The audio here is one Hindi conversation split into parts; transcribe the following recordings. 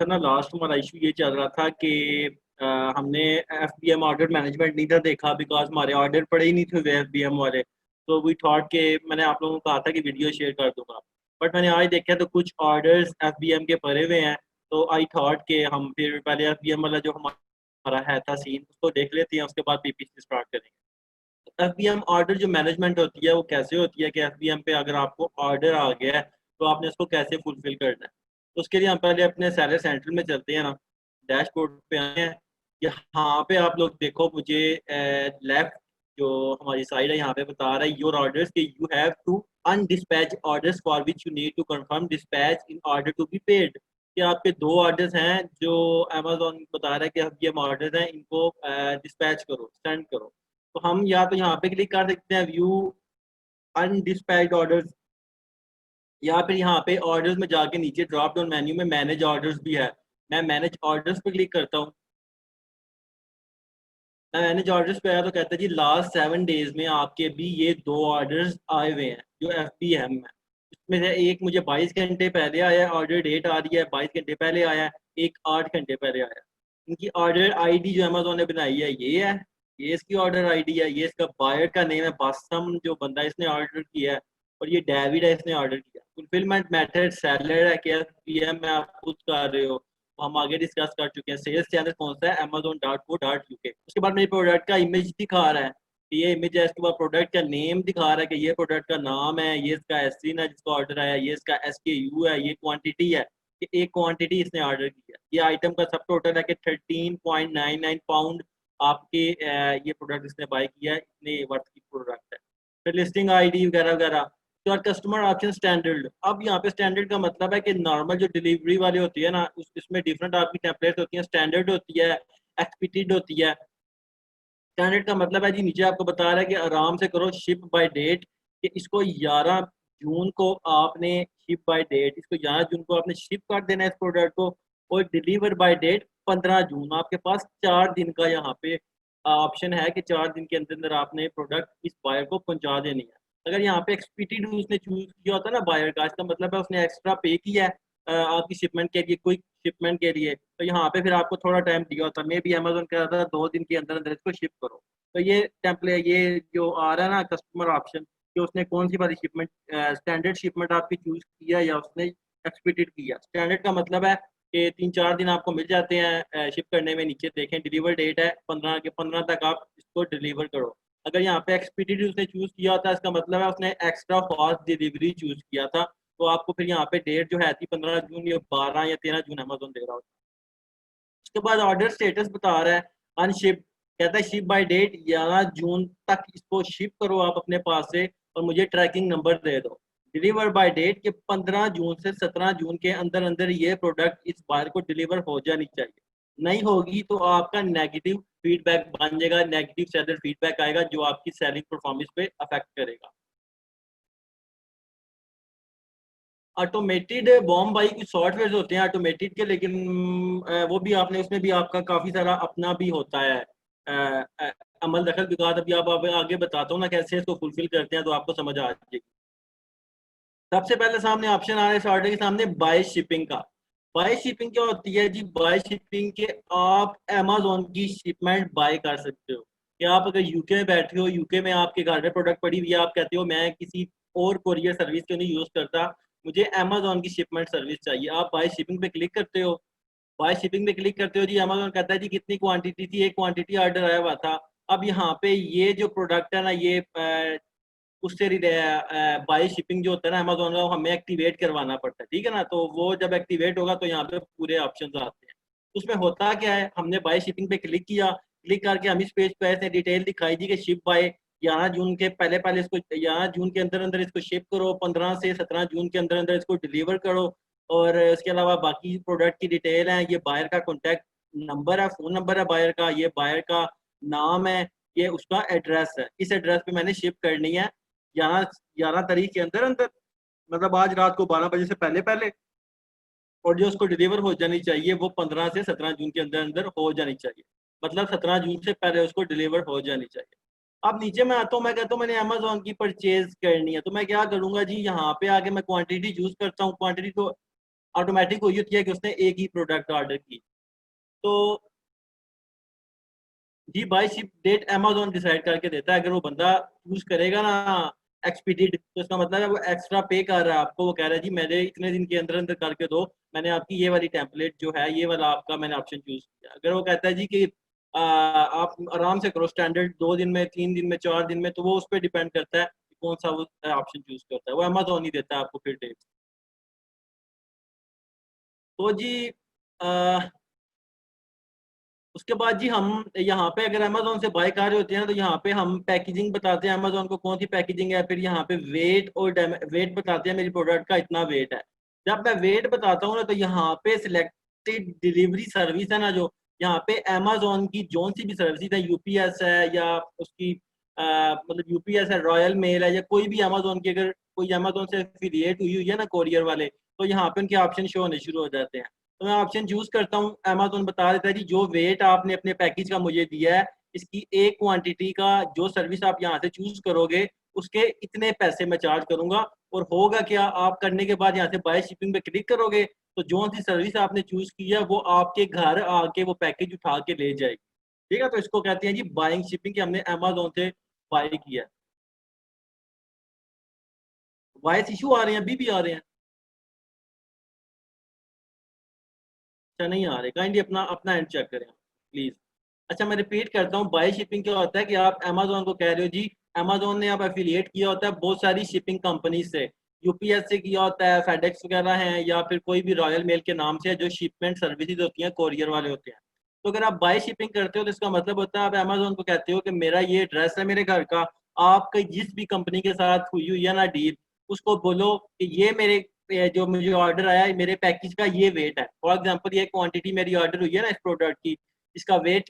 था ना, लास्ट हमारा इशू ये चल रहा था कि हमने एफबीएम ऑर्डर मैनेजमेंट नहीं था देखा, बिकॉज हमारे ऑर्डर पड़े ही नहीं थे एफबीएम वाले। तो वी थॉट के मैंने आप लोगों को कहा था कि वीडियो शेयर कर दूंगा, बट मैंने आज देखा तो कुछ ऑर्डर्स एफबीएम के पड़े हुए हैं। तो आई थॉट के हम फिर पहले एफबीएम वाला जो हमारा है था सीन उसको देख लेते हैं, उसके बाद पीपीसी स्टार्ट करेंगे। एफबीएम ऑर्डर जो मैनेजमेंट होती है वो कैसे होती है कि एफबीएम पे अगर आपको ऑर्डर आ गया है तो आपने उसको कैसे फुलफिल करना है। तो उसके लिए हम पहले अपने सैलरी सेंटर में चलते हैं ना, डैशबोर्ड पे आए हैं। यहाँ पे आप लोग देखो, मुझे लेफ्ट जो हमारी साइड है यहाँ पे बता रहा है योर ऑर्डर्स कि you have to undispatch orders for which you need to confirm dispatch in order to be paid. कि आपके दो ऑर्डर्स हैं जो अमेजोन बता रहा है कि अब ये ऑर्डर्स हैं, इनको डिस्पैच करो, सेंड करो। तो हम या तो यहाँ पे क्लिक कर सकते हैं व्यू अनडिस्पैच्ड ऑर्डर्स, या फिर यहाँ पे ऑर्डर्स में जाके नीचे ड्रॉप डाउन मेन्यू में मैनेज ऑर्डर्स भी है। मैं मैनेज ऑर्डर्स पे क्लिक करता हूँ। मैं मैनेज ऑर्डर्स पे आया तो कहता है जी लास्ट 7 डेज में आपके भी ये दो ऑर्डर्स आए हुए हैं जो एफ बी एम है। इसमें से एक मुझे 22 घंटे पहले आया है, ऑर्डर डेट आ रही है 22 घंटे पहले आया है, एक 8 घंटे पहले आया है। इनकी ऑर्डर आईडी जो अमेजोन ने बनाई है ये है, ये इसकी ऑर्डर आईडी है, ये इसका बायर का नेम है बासम जो बंदा इसने ऑर्डर किया है, और ये डेविड है इसने ऑर्डर किया। फुलफिलमेंट मेथड सेलर है कि एफ बी एम में आप खुद कर रहे हो, हम आगे डिस्कस कर चुके हैं। सेल्स चैनल कौन सा है, amazon.co.uk। उसके बाद मेरे प्रोडक्ट का इमेज दिखा रहा है कि ये इमेज है, इसके बाद प्रोडक्ट का नेम दिखा रहा है कि ये प्रोडक्ट का नाम है, ये इसका एससीन है जिसका ऑर्डर आया, ये इसका एसकेयू है, ये क्वांटिटी है कि एक क्वांटिटी इसने ऑर्डर की है। ये आइटम का सब टोटल है कि 13.99 पाउंड आपके ये प्रोडक्ट इसने बाय किया है, इतने वर्थ की प्रोडक्ट है। फिर लिस्टिंग आईडी वगैरह वगैरह। तो कस्टमर ऑप्शन स्टैंडर्ड, अब यहाँ पे स्टैंडर्ड का मतलब है कि नॉर्मल जो डिलीवरी वाली होती है ना उसमें डिफरेंट आपकी टेम्पलेट होती है, स्टैंडर्ड होती है, एक्सपीटेड होती है। स्टैंडर्ड का मतलब है जी नीचे आपको बता रहा है कि आराम से करो शिप बाय डेट, कि इसको 11 जून को आपने शिप बाय डेट, इसको 11 जून को आपने शिप कर देना है इस प्रोडक्ट को, और डिलीवर बाय डेट 15 जून। आपके पास 4 दिन का यहाँ पे ऑप्शन है कि 4 दिन के अंदर अंदर आपने प्रोडक्ट इस बायर को पहुंचा देनी है। अगर यहाँ पे एक्सपीटेड उसने चूज किया होता ना बायर का, इसका मतलब है उसने एक्स्ट्रा पे किया है आपकी शिपमेंट के लिए, कोई शिपमेंट के लिए, तो यहाँ पे फिर आपको थोड़ा टाइम दिया होता है। मे भी अमेजोन कह रहा था 2 दिन के अंदर अंदर इसको शिप करो। तो ये टेम्पलेट, ये जो आ रहा है ना कस्टमर ऑप्शन, कि उसने कौन सी वाली शिपमेंट, स्टैंडर्ड शिपमेंट आपकी चूज किया या उसने एक्सपीटेड किया। स्टैंडर्ड का मतलब है कि 3-4 दिन आपको मिल जाते हैं शिप करने में। नीचे देखें डिलीवर डेट है 15 के 15 तक आप इसको डिलीवर करो। अगर यहाँ पे एक्सपीटेड उसने चूज किया होता है, इसका मतलब है उसने एक्स्ट्रा फास्ट डिलीवरी चूज किया था, तो आपको फिर यहाँ पे डेट जो है थी 15 जून या 12 या 13 जून अमेजोन दे रहा होता है। उसके बाद ऑर्डर स्टेटस बता रहा है अनशिप, कहता है शिप बाय डेट 11 जून तक इसको शिप करो आप अपने पास से, और मुझे ट्रैकिंग नंबर दे दो। डिलीवर बाय डेट के 15 जून से 17 जून के अंदर अंदर ये प्रोडक्ट इस बार को डिलीवर हो जानी चाहिए। नहीं होगी तो आपका नेगेटिव फीडबैक बन जाएगा, नेगेटिव सेलर फीडबैक आएगा जो आपकी सेलिंग परफॉर्मेंस पे अफेक्ट करेगा। ऑटोमेटेड बॉम्ब भाई कुछ सॉफ्टवेयर होते हैं ऑटोमेटेड के, लेकिन वो भी आपने उसमें भी आपका काफ़ी सारा अपना भी होता है अमल दखल के बाद। अभी आप आगे बताता हूँ ना कैसे इसको फुलफिल करते हैं तो आपको समझ आ जाएगी। सबसे पहले सामने ऑप्शन आ रहा है इस ऑर्डर के सामने बाय शिपिंग का। बाय शिपिंग क्या होती है जी, बाय शिपिंग के आप अमेजोन की शिपमेंट बाय कर सकते हो। कि आप अगर यूके में बैठे हो, यूके में आपके घर में प्रोडक्ट पड़ी हुई है, आप कहते हो मैं किसी और कोरियर सर्विस को नहीं यूज करता, मुझे अमेजोन की शिपमेंट सर्विस चाहिए, आप बाय शिपिंग पे क्लिक करते हो। बाय शिपिंग पे क्लिक करते हो जी, अमेजोन कहता है जी कितनी क्वांटिटी थी, एक क्वांटिटी ऑर्डर आया हुआ था। अब यहाँ पे ये जो प्रोडक्ट है ना ये उससे बाई शिपिंग जो होता है ना अमेजोन का, वो हमें एक्टिवेट करवाना पड़ता है, ठीक है ना। तो वो जब एक्टिवेट होगा तो यहाँ पे पूरे ऑप्शन आते हैं। उसमें होता क्या है, हमने बाई शिपिंग पे क्लिक किया, क्लिक करके हम इस पेज पे ऐसे डिटेल दिखाई दी कि शिप बाय 11 जून के पहले पहले इसको 11 जून के अंदर अंदर इसको शिप करो, 15 से 17 जून के अंदर अंदर इसको डिलीवर करो। और इसके अलावा बाकी प्रोडक्ट की डिटेल है, ये बायर का कॉन्टैक्ट नंबर है, फोन नंबर है बायर का, ये बायर का नाम है, ये उसका एड्रेस है, इस एड्रेस पे मैंने शिप करनी है 11 तारीख के अंदर अंदर, मतलब आज रात को 12 बजे से पहले पहले। और जो उसको डिलीवर हो जानी चाहिए वो 15 से 17 जून के अंदर अंदर हो जानी चाहिए, मतलब 17 जून से पहले उसको डिलीवर हो जानी चाहिए। अब नीचे मैं आता हूँ, मैं कहता हूँ मैंने अमेजोन की परचेज करनी है, तो मैं क्या करूंगा जी, यहाँ पे आके मैं क्वांटिटी चूज करता हूँ। क्वांटिटी तो ऑटोमेटिक हुई होती है कि उसने एक ही प्रोडक्ट ऑर्डर की। तो जी by ship date Amazon decide करके देता है। अगर वो बंदा चूज़ करेगा ना एक्सपीडिट, तो इसका मतलब है वो एक्स्ट्रा पे कर रहा है आपको। वो कह रहा है जी मेरे इतने दिन के अंदर-अंदर करके दो, मैंने आपकी ये वाली टेम्पलेट जो है, ये वाला आपका मैंने ऑप्शन चूज़ किया। अगर वो कहता है जी कि आप आराम से करो स्टैंडर्ड 2 दिन में, 3 दिन में, 4 दिन में, तो वो उस पे डिपेंड करता है कि कौन-सा वो ऑप्शन चूज़ करता है। वो अमेज़न ही देता है आपको फिर डेट। तो जी अ उसके बाद जी हम यहाँ पे अगर अमेज़न से बाय कर रहे होते हैं, तो यहाँ पे हम पैकेजिंग बताते हैं अमेज़न को कौन सी पैकेजिंग है, फिर यहाँ पे वेट और वेट बताते हैं मेरी प्रोडक्ट का इतना वेट है। जब मैं वेट बताता हूँ ना, तो यहाँ पे सिलेक्टेड डिलीवरी सर्विस है ना, जो यहाँ पे अमेज़न की जौन-सी भी सर्विस है, यूपीएस है या उसकी मतलब यूपीएस है, रॉयल मेल है, या कोई भी अमेज़न की अगर कोई अमेज़न से एफिलिएट हुई हुई है ना कोरियर वाले, तो यहाँ पे उनके ऑप्शन शो होने शुरू हो जाते हैं। तो मैं ऑप्शन चूज़ करता हूँ, अमेज़न बता देता है जी जो वेट आपने अपने पैकेज का मुझे दिया है, इसकी एक क्वांटिटी का जो सर्विस आप यहाँ से चूज़ करोगे, उसके इतने पैसे मैं चार्ज करूँगा। और होगा क्या, आप करने के बाद यहाँ से बाय शिपिंग पे क्लिक करोगे, तो जो-सी सर्विस आपने चूज़ की है, वो आपके घर आके वो पैकेज उठा के ले जाएगी। ठीक है? तो इसको कहते हैं जी बाइंग शिपिंग, कि हमने अमेज़न से बाय किया है। वॉइस इश्यू आ रहे हैं, अभी भी आ रहे हैं? अच्छा नहीं आ रहे, काइंडली अपना अपना एंड चेक करें प्लीज़। अच्छा मैं रिपीट करता हूँ, बाय शिपिंग क्या होता है कि आप अमेज़न को कह रहे हो जी, अमेज़न ने आप एफ़िलिएट किया होता है बहुत सारी शिपिंग कंपनी से। यूपीएस से किया होता है, फेडेक्स वगैरह हैं, या फिर कोई भी रॉयल मेल के नाम से जो शिपमेंट सर्विसेज़ होती हैं, कोरियर वाले होते हैं। तो अगर आप बाय शिपिंग करते हो, तो इसका मतलब होता है आप अमेज़न को कहते हो कि मेरा ये एड्रेस है मेरे घर का, आपकी जिस भी कंपनी के साथ हुई हुई है ना डील, उसको बोलो कि ये मेरे जो मुझे ऑर्डर आया है, मेरे पैकेज का ये वेट है। फॉर एग्ज़ाम्पल ये क्वांटिटी मेरी ऑर्डर हुई है ना इस प्रोडक्ट की, इसका वेट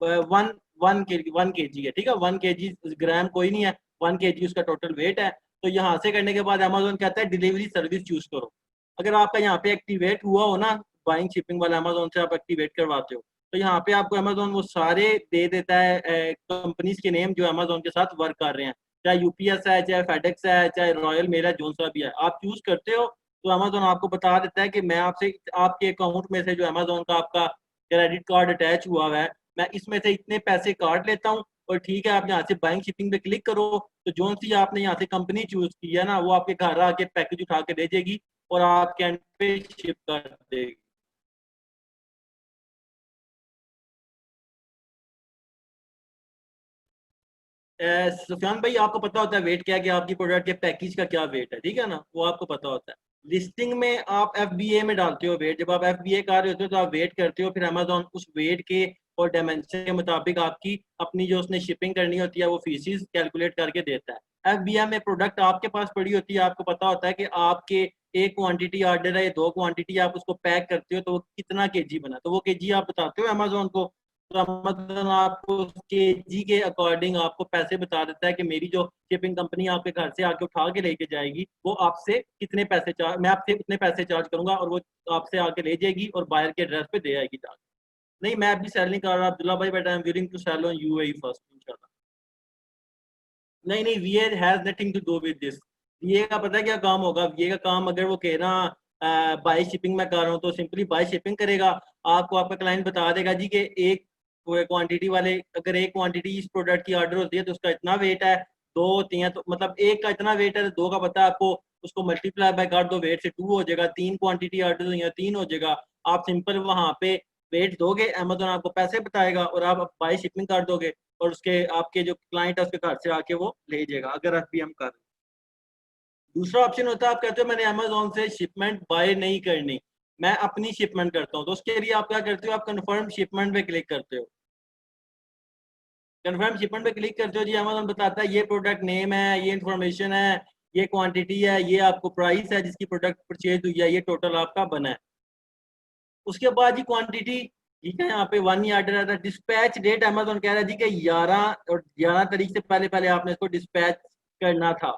1 1 केजी है, ठीक है? 1 केजी ग्राम कोई नहीं है, 1 केजी उसका टोटल वेट है। तो यहाँ से करने के बाद अमेज़न कहता है डिलीवरी सर्विस चूज़ करो। अगर आपका यहाँ पे एक्टिवेट हुआ हो ना, बाइंग शिपिंग वाला अमेज़न से आप एक्टिवेट करवाते हो, तो यहाँ पे आपको अमेज़न वो सारे दे देता है कंपनीज़ के नेम जो अमेज़न के साथ वर्क कर रहे हैं। चाहे यूपीएस है, चाहे फेडेक्स है, चाहे रॉयल मेल है, जौन-सा भी है। आप चूज़ करते हो, तो अमेज़न आपको बता देता है कि मैं आपसे आपके अकाउंट में से जो अमेज़न का आपका क्रेडिट कार्ड अटैच हुआ हुआ है, मैं इसमें से इतने पैसे काट लेता हूँ, और ठीक है आप यहाँ से बाइंग शिपिंग पे क्लिक करो, तो जो सी आपने यहाँ से कंपनी चूज़ की है ना, वो आपके घर आके पैकेज उठा के दे देगी और आपके एंड पे शिप कर देगी। सुफ़ियान भाई आपको पता होता है वेट क्या है, कि आपकी प्रोडक्ट के पैकेज का क्या वेट है, ठीक है ना? वो आपको पता होता है। लिस्टिंग में आप एफबीए में डालते हो वेट, जब आप एफबीए कर रहे होते हो तो आप वेट करते हो, फिर अमेज़न उस वेट के और डायमेंशन के मुताबिक आपकी अपनी जो उसने शिपिंग करनी होती है वो फीसिस कैलकुलेट करके देता है। एफबीए में प्रोडक्ट आपके पास पड़ी होती है, आपको पता होता है कि आपके 1 क्वांटिटी ऑर्डर है, 2 क्वांटिटी आप उसको पैक करते हो, तो वो कितना केजी बना, तो वो केजी आप बताते हो अमेज़न को। तो अमेज़न आपको उस केजी के अकॉर्डिंग आपको पैसे बता देता है कि मेरी जो शिपिंग कंपनी आपके घर से आके उठा के लेके जाएगी, वो आपसे कितने पैसे चार्ज मैं आपसे इतने पैसे चार्ज करूँगा, और वो आपसे आके ले जाएगी और बायर के एड्रेस पे दे आएगी जाके। नहीं, मैं अभी सेल नहीं कर रहा अब्दुल्ला भाई, but I am willing to sell on UAE first इंशाल्लाह। नहीं, नहीं, VA has nothing to do with this. VA का पता है क्या काम होगा? वीए का काम अगर वो कहे ना बाय शिपिंग मैं कर रहा हूँ, तो सिंपली बाय शिपिंग करेगा। आपको आपका क्लाइंट बता देगा जी कि एक वो क्वांटिटी वाले अगर एक क्वांटिटी इस प्रोडक्ट की ऑर्डर होती है, तो उसका इतना वेट है, 2 होती हैं तो मतलब 1 का इतना वेट है, तो 2 का पता है आपको, उसको मल्टीप्लाई बाय कर दो, वेट से 2 हो जाएगा, 3 क्वांटिटी ऑर्डर हुई है, 3 हो जाएगा। आप सिंपल वहाँ पे वेट दोगे, अमेज़न आपको पैसे बताएगा और आप बाय शिपिंग कर दोगे। और उसके आपके जो क्लाइंट है उसके घर से आके वो ले जाएगा, अगर एफबीएम कर रहे हैं। दूसरा ऑप्शन होता है, आप कहते हो मैंने अमेज़न से शिपमेंट बाय नहीं करनी, मैं अपनी शिपमेंट करता हूँ। तो उसके लिए आप क्या करते हो, आप कन्फर्म शिपमेंट पे क्लिक करते हो। कन्फर्म शिपमेंट पे क्लिक करते हो जी, अमेज़न बताता है ये प्रोडक्ट नेम है, ये इन्फॉर्मेशन है, ये क्वांटिटी है, ये आपको प्राइस है जिसकी प्रोडक्ट परचेज़ हुई है, ये टोटल आपका बना है। उसके बाद जी क्वांटिटी, ठीक है, यहाँ पे 1 ही ऑर्डर आता है। डिस्पैच डेट अमेज़न कह रहा है जी कि 11 और 11 तारीख से पहले-पहले आपने इसको डिस्पैच करना था।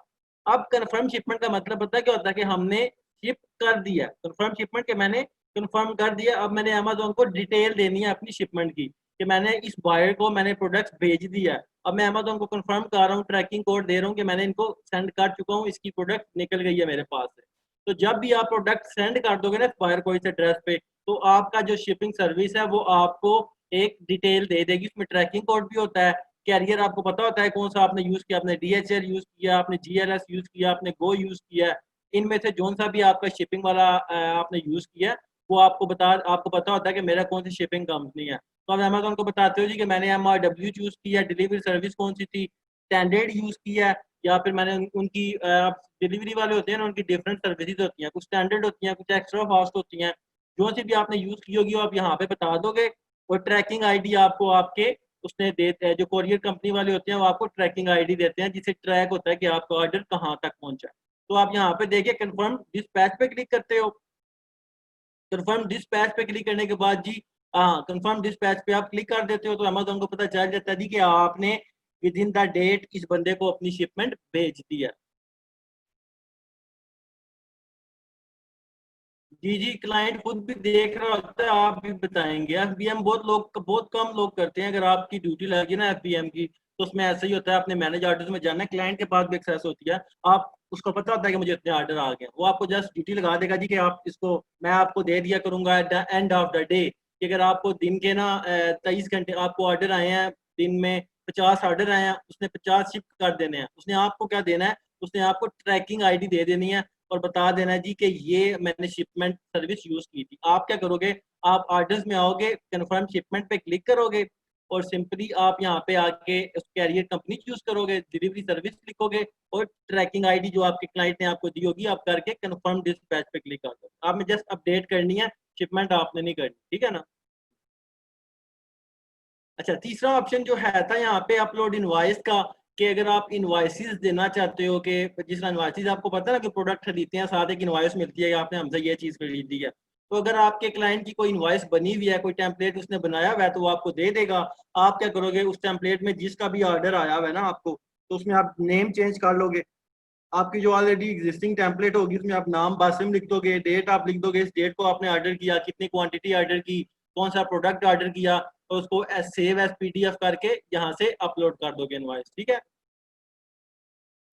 अब कन्फर्म शिपमेंट का मतलब पता है क्या होता है, कि हमने शिप कर दिया। कन्फर्म शिपमेंट के मैंने कन्फर्म कर दिया, अब मैंने अमेज़न को डिटेल देनी है अपनी शिपमेंट की, कि मैंने इस बायर को मैंने प्रोडक्ट्स भेज दिया है। अब मैं अमेज़न को कन्फर्म कर रहा हूँ, ट्रैकिंग कोड दे रहा हूँ कि मैंने इनको सेंड कर चुका हूँ, इसकी प्रोडक्ट निकल गई है मेरे पास से। तो जब भी आप प्रोडक्ट सेंड कर दोगे ना बायर को इस एड्रेस पे, तो आपका जो शिपिंग सर्विस है वो आपको एक डिटेल दे देगी। उसमें ट्रैकिंग कोड भी होता है, कैरियर आपको पता होता है कौन सा आपने यूज़ किया, आपने DHL यूज़ किया, आपने GLS यूज़ किया, आपने गो यूज़ किया है। इनमें से जौन सा भी आपका शिपिंग वाला आपने यूज़ किया है, वो आपको पता होता है कि मेरा कौन सी शिपिंग कंपनी है। तो आप अमेज़न को बताते हो जी कि मैंने MRW चूज़ किया, डिलीवरी सर्विस कौन-सी थी, स्टैंडर्ड यूज़ किया है, या फिर मैंने उनकी डिलीवरी वाले होते हैं ना, उनकी डिफरेंट सर्विसेज़ होती हैं, कुछ स्टैंडर्ड होती हैं, कुछ एक्स्ट्रा फास्ट होती हैं। जो-सी भी आपने यूज़ की होगी वो आप यहाँ पे बता दोगे, और ट्रैकिंग आईडी आपको आपके उसने जो कोरियर कंपनी वाले होते हैं वो आपको ट्रैकिंग आईडी देते हैं, जिससे ट्रैक होता है कि आपका ऑर्डर कहाँ तक पहुँचा है। तो आप यहाँ पे देखिए कन्फर्म डिस्पैच पे क्लिक करते हो। कन्फर्म डिस्पैच पे क्लिक करने के बाद जी, कन्फर्म डिस्पैच पे आप क्लिक कर देते हो, तो अमेज़न को पता चल जाता है जी कि आपने विदिन द डेट इस बंदे को अपनी शिपमेंट भेज दी है। जी, जी, क्लाइंट खुद भी देख रहा होता है, आप भी बताएँगे। एफबीएम बहुत कम लोग करते हैं। अगर आपकी ड्यूटी लगी ना एफबीएम की, तो उसमें ऐसा ही होता है, आपने मैनेज ऑर्डर्स में जाना है, क्लाइंट के पास भी एक्सेस होती है। आप उसको पता होता है कि मुझे इतने ऑर्डर आ गए हैं। वो आपको जस्ट ड्यूटी लगा देगा जी कि आप इसको मैं आपको दे दिया करूँगा at the end of the day, कि अगर आपको दिन के ना 23 घंटे आपको ऑर्डर आए हैं, दिन में 50 ऑर्डर आए हैं, उसने 50 शिफ्ट कर देने हैं। उसने आपको क्या देना है, उसने आपको ट्रैकिंग आईडी दे देनी है और बता देना जी कि ये मैंने शिपमेंट सर्विस यूज़ की थी। आप क्या करोगे, आप ऑर्डर्स में आओगे, कन्फर्म शिपमेंट पे क्लिक करोगे और सिंपली आप यहाँ पे आके उस कैरियर कंपनी चूज़ करोगे, डिलीवरी सर्विस लिखोगे और ट्रैकिंग आईडी जो आपके क्लाइंट ने आपको दी होगी, आप करके कन्फर्म डिस्पैच पे क्लिक कर दो। आपने जस्ट अपडेट करनी है, शिपमेंट आपने नहीं करनी, ठीक है ना? अच्छा, तीसरा ऑप्शन जो है था यहाँ पे अपलोड इनवॉइस का, कि अगर आप इनवॉइसेस देना चाहते हो कि जिस तरह इनवॉइसेस आपको पता है ना कि प्रोडक्ट खरीदते हैं, साथ एक इनवॉइस मिलती है कि आपने हमसे ये चीज़ खरीदी है। तो अगर आपके क्लाइंट की कोई इनवॉइस बनी हुई है, कोई टेम्पलेट उसने बनाया हुआ है, तो वो आपको दे देगा। आप क्या करोगे, उस टेम्पलेट में जिसका भी ऑर्डर आया हुआ है ना आपको, तो उसमें आप नेम चेंज कर लोगे। आपकी जो ऑलरेडी एग्जिस्टिंग टेम्पलेट होगी उसमें आप नाम बासिम लिख दोगे, डेट आप लिख दोगे, इस डेट को आपने ऑर्डर किया, कितनी क्वांटिटी ऑर्डर की, कौन सा प्रोडक्ट ऑर्डर किया, और उसको सेव एज पीडीएफ करके यहाँ से अपलोड कर दोगे इनवॉइस, ठीक है।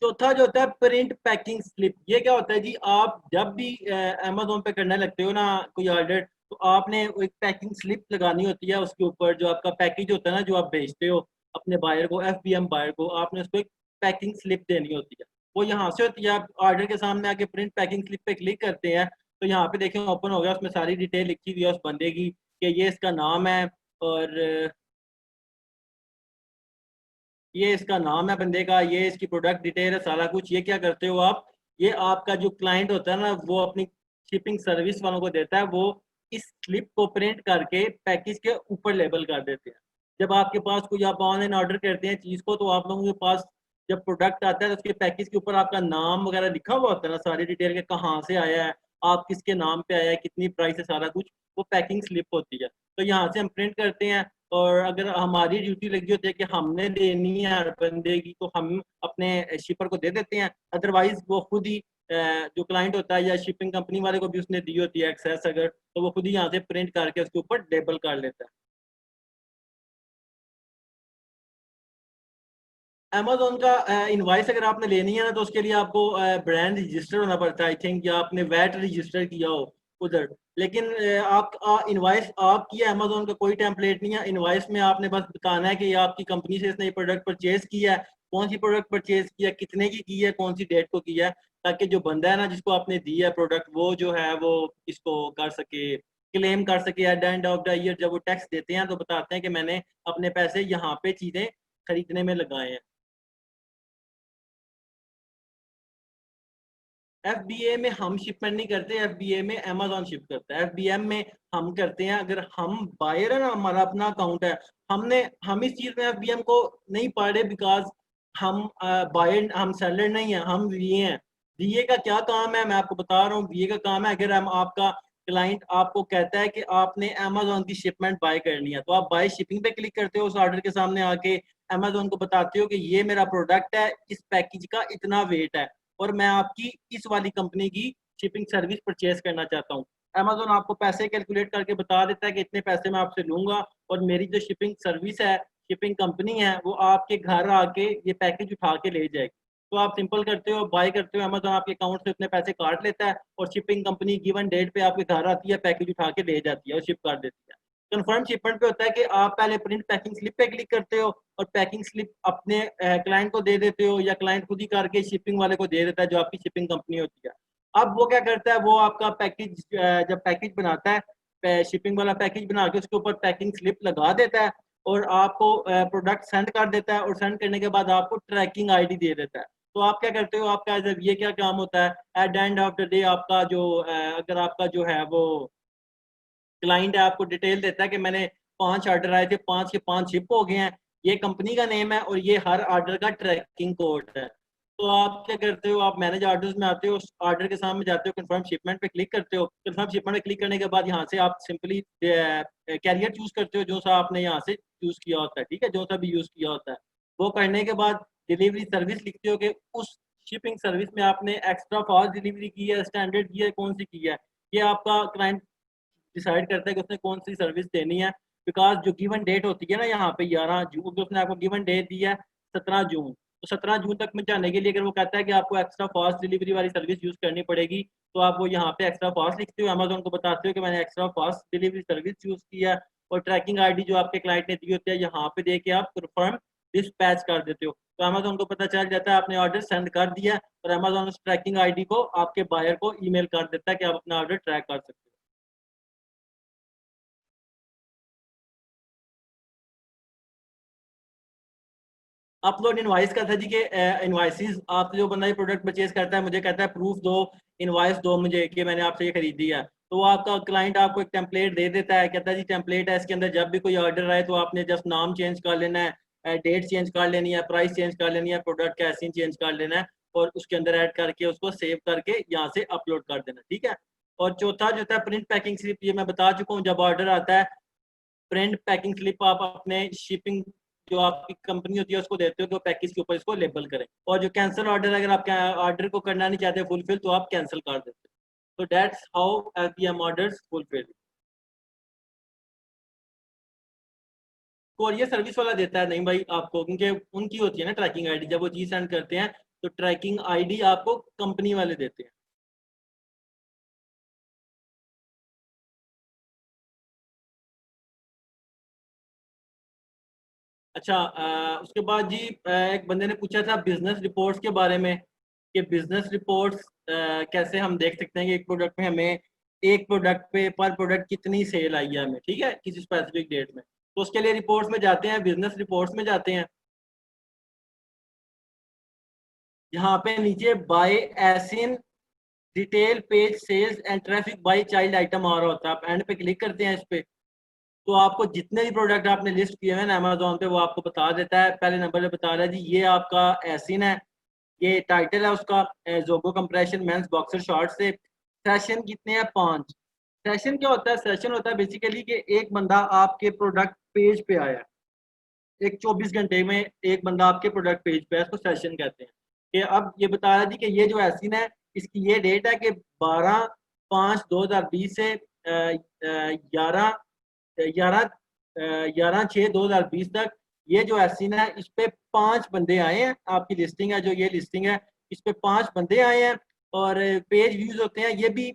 चौथा जो होता है प्रिंट पैकिंग स्लिप, ये क्या होता है जी, आप जब भी अमेज़न पे करने लगते हो ना कोई ऑर्डर, तो आपने वो एक पैकिंग स्लिप लगानी होती है उसके ऊपर, जो आपका पैकेज होता है ना जो आप भेजते हो अपने बायर को, एफबीएम बायर को, आपने उसको एक पैकिंग स्लिप देनी होती है। वो यहाँ से होती है, आप ऑर्डर के सामने आके प्रिंट पैकिंग स्लिप पे क्लिक करते हैं, तो यहाँ पे देखें ओपन हो गया, उसमें सारी डिटेल लिखी हुई है उस बंदे की, कि ये इसका नाम है, और ये इसका नाम है बंदे का, ये इसकी प्रोडक्ट डिटेल है, सारा कुछ। ये क्या करते हो आप, ये आपका जो क्लाइंट होता है ना, वो अपनी शिपिंग सर्विस वालों को देता है, वो इस स्लिप को प्रिंट करके पैकेज के ऊपर लेबल कर देते हैं। जब आपके पास कोई आप ऑनलाइन ऑर्डर करते हैं चीज़ को, तो आप लोगों के पास जब प्रोडक्ट आता है तो उसके पैकेज के ऊपर आपका नाम वगैरह लिखा हुआ होता है ना, सारी डिटेल के कहाँ से आया है, आप किसके नाम पे आया है, कितनी प्राइस है, सारा कुछ, वो पैकिंग स्लिप होती है। तो यहाँ से हम प्रिंट करते हैं, और अगर हमारी ड्यूटी लगी होती है कि हमने देनी है हर बंदे की, तो हम अपने शिपर को दे देते हैं। अदरवाइज़ वो खुद ही जो क्लाइंट होता है या शिपिंग कंपनी वाले को भी उसने दी होती है एक्सेस अगर, तो वो खुद ही यहाँ से प्रिंट करके उसके ऊपर लेबल कर लेता है। अमेज़न का इनवॉइस अगर आपने लेनी है ना, तो उसके लिए आपको ब्रांड रजिस्टर होना पड़ता है आई थिंक, या आपने वैट रजिस्टर किया हो उधर। लेकिन आप इनवॉइस आपकी है, अमेज़न का कोई टेम्पलेट नहीं है। इनवॉइस में आपने बस बताना है कि ये आपकी कंपनी से इसने ये प्रोडक्ट परचेज़ किया है, कौन-सी प्रोडक्ट परचेज़ किया है, कितने की है, कौन-सी डेट को किया है, ताकि जो बंदा है ना जिसको आपने दी है प्रोडक्ट, वो जो है वो इसको कर सके, क्लेम कर सके at the end of the year. जब वो टैक्स देते हैं तो बताते हैं कि मैंने अपने पैसे यहाँ पे चीज़ें खरीदने में लगाए हैं। एफबीए में हम शिपमेंट नहीं करते, एफबीए में अमेज़न शिप करता है। एफबीएम में हम करते हैं, अगर हम बायर है ना, हमारा अपना अकाउंट है, हम इस चीज़ में एफबीएम को नहीं पढ़ रहे, बिकॉज़ हम बायर, हम सेलर नहीं है, हम वीए हैं। वीए का क्या काम है, मैं आपको बता रहा हूँ। वीए का काम है, अगर हम आपका क्लाइंट आपको कहता है कि आपने अमेज़न की शिपमेंट बाय करनी है, तो आप बाय शिपिंग पे क्लिक करते हो, उस ऑर्डर के सामने आके अमेज़न को बताते हो कि ये मेरा प्रोडक्ट है, इस पैकेज का इतना वेट है, और मैं आपकी इस वाली कंपनी की शिपिंग सर्विस परचेज़ करना चाहता हूँ। अमेज़न आपको पैसे कैलकुलेट करके बता देता है कि इतने पैसे मैं आपसे लूँगा, और मेरी जो शिपिंग सर्विस है, शिपिंग कंपनी है, वो आपके घर आके ये पैकेज उठा के ले जाएगी। तो आप सिंपल करते हो, बाय करते हो, अमेजोन आपके अकाउंट से उतने पैसे काट लेता है और शिपिंग कंपनी गिवन डेट पे आपके घर आती है, पैकेज उठा के ले जाती है और शिप कर देती है। कंफर्म शिपमेंट पे होता है कि आप पहले प्रिंट पैकिंग स्लिप पे क्लिक करते हो और पैकिंग स्लिप अपने क्लाइंट को दे देते हो, या क्लाइंट खुद ही करके शिपिंग वाले को दे देता है जो आपकी शिपिंग कंपनी होती है। अब वो क्या करता है, वो आपका पैकेज जब पैकेज बनाता है, शिपिंग वाला पैकेज बना के उसके ऊपर पैकिंग स्लिप लगा देता है और आपको प्रोडक्ट सेंड कर देता है, और सेंड करने के बाद आपको ट्रैकिंग आईडी दे देता है। तो आप क्या करते हो, आपका जब ये क्या काम होता है, at the end of the day आपका जो अगर आपका जो है वो क्लाइंट है आपको डिटेल देता है कि मैंने 5 ऑर्डर आए थे, 5 के 5 शिप हो गए हैं, ये कंपनी का नेम है और ये हर ऑर्डर का ट्रैकिंग कोड है। तो आप क्या करते हो, आप मैनेज ऑर्डर्स में आते हो, उस ऑर्डर के सामने जाते हो, कंफर्म शिपमेंट पे क्लिक करते हो। कंफर्म शिपमेंट पे क्लिक करने के बाद यहाँ से आप सिंपली कैरियर चूज करते हो जो सा आपने यहाँ से चूज किया होता है, ठीक है, जो सा भी यूज किया होता है। वो करने के बाद डिलीवरी सर्विस लिखते हो कि उस शिपिंग सर्विस में आपने एक्स्ट्रा फास्ट डिलीवरी की है, स्टैंडर्ड की है, कौन सी की है। ये आपका क्लाइंट डिसाइड करता है कि उसने कौन सी सर्विस देनी है। बिकॉज जो गिवन डेट होती है ना यहाँ पे 11 जून, तो उसने आपको गिवन डेट दी है 17 जून, तो 17 जून तक पहुंचाने के लिए अगर वो कहता है कि आपको एक्स्ट्रा फास्ट डिलीवरी वाली सर्विस यूज करनी पड़ेगी, तो आप वो यहाँ पे एक्स्ट्रा फास्ट लिखते हो, अमेजोन को बताते हो कि मैंने extra fast delivery service use की है, और ट्रैकिंग आईडी जो आपके क्लाइंट ने दी होती है यहाँ पे दे के आप कंफर्म डिस्पैच कर देते हो। तो अमेजोन को पता चल जाता है आपने ऑर्डर सेंड कर दिया, और अमेजोन उस ट्रैकिंग आईडी को आपके बायर को ईमेल कर देता है कि आप अपना ऑर्डर ट्रैक कर सकते हो। अपलोड इनवाइस का था जी कि इनवाइसेस आप जो बंदा ये प्रोडक्ट परचेज करता है मुझे कहता है प्रूफ दो, इनवाइस दो मुझे कि मैंने आपसे ये खरीदी है, तो वो आपका क्लाइंट आपको एक टेम्पलेट दे देता है, कहता है जी टेम्पलेट है, इसके अंदर जब भी कोई ऑर्डर आए तो आपने जस्ट नाम चेंज कर लेना है, डेट चेंज कर लेनी है, प्राइस चेंज कर लेनी है, प्रोडक्ट का ऐसे चेंज कर लेना है, और उसके अंदर ऐड करके उसको सेव करके यहाँ से अपलोड कर देना, ठीक है। और चौथा जो था प्रिंट पैकिंग स्लिप, ये मैं बता चुका हूँ, जब ऑर्डर आता है प्रिंट पैकिंग स्लिप आप अपने शिपिंग जो आपकी कंपनी होती है उसको देते हो कि वो पैकेज के ऊपर इसको लेबल करें, और जो कैंसिल ऑर्डर अगर आप ऑर्डर को करना नहीं चाहते फुलफिल, तो आप कैंसिल कर देते हो। तो that's how FBM orders fulfil. Courier service वाला देता है नहीं भाई आपको, क्योंकि उनकी होती है ना ट्रैकिंग आईडी, जब वो चीज सेंड करते हैं तो ट्रैकिंग आईडी आपको कंपनी वाले देते हैं। अच्छा, उसके बाद जी एक बंदे ने पूछा था बिजनेस रिपोर्ट्स के बारे में, कि बिजनेस रिपोर्ट्स कैसे हम देख सकते हैं कि एक प्रोडक्ट में हमें एक प्रोडक्ट पे पर प्रोडक्ट कितनी सेल आई है हमें, ठीक है, किसी स्पेसिफिक डेट में। तो उसके लिए रिपोर्ट्स में जाते हैं, बिजनेस रिपोर्ट्स में जाते हैं, यहाँ पे नीचे by ASIN detail page sales and traffic by child item आ रहा होता है, आप एंड पे क्लिक करते हैं इस पे, तो आपको जितने भी प्रोडक्ट आपने लिस्ट किए हैं ना अमेजोन पे वो आपको बता देता है। पहले नंबर पे बता रहा है जी ये आपका एसिन है, ये टाइटल है उसका, जोगो कंप्रेशन मेंस बॉक्सर शॉर्ट से, सेशन कितने हैं 5। सेशन क्या होता है, सेशन होता है बेसिकली कि एक बंदा आपके प्रोडक्ट पेज पे आया, एक 24 घंटे में एक बंदा आपके प्रोडक्ट पेज पे है, इसको सेशन कहते हैं। कि अब ये बता रहा थी कि ये जो एसिन है इसकी ये डेट है कि 12/5/2020 से 11/6/2020 तक ये जो एसिन है इस पे 5 बंदे आए हैं, आपकी लिस्टिंग है जो ये लिस्टिंग है इस पे 5 बंदे आए हैं, और पेज व्यूज होते हैं, ये भी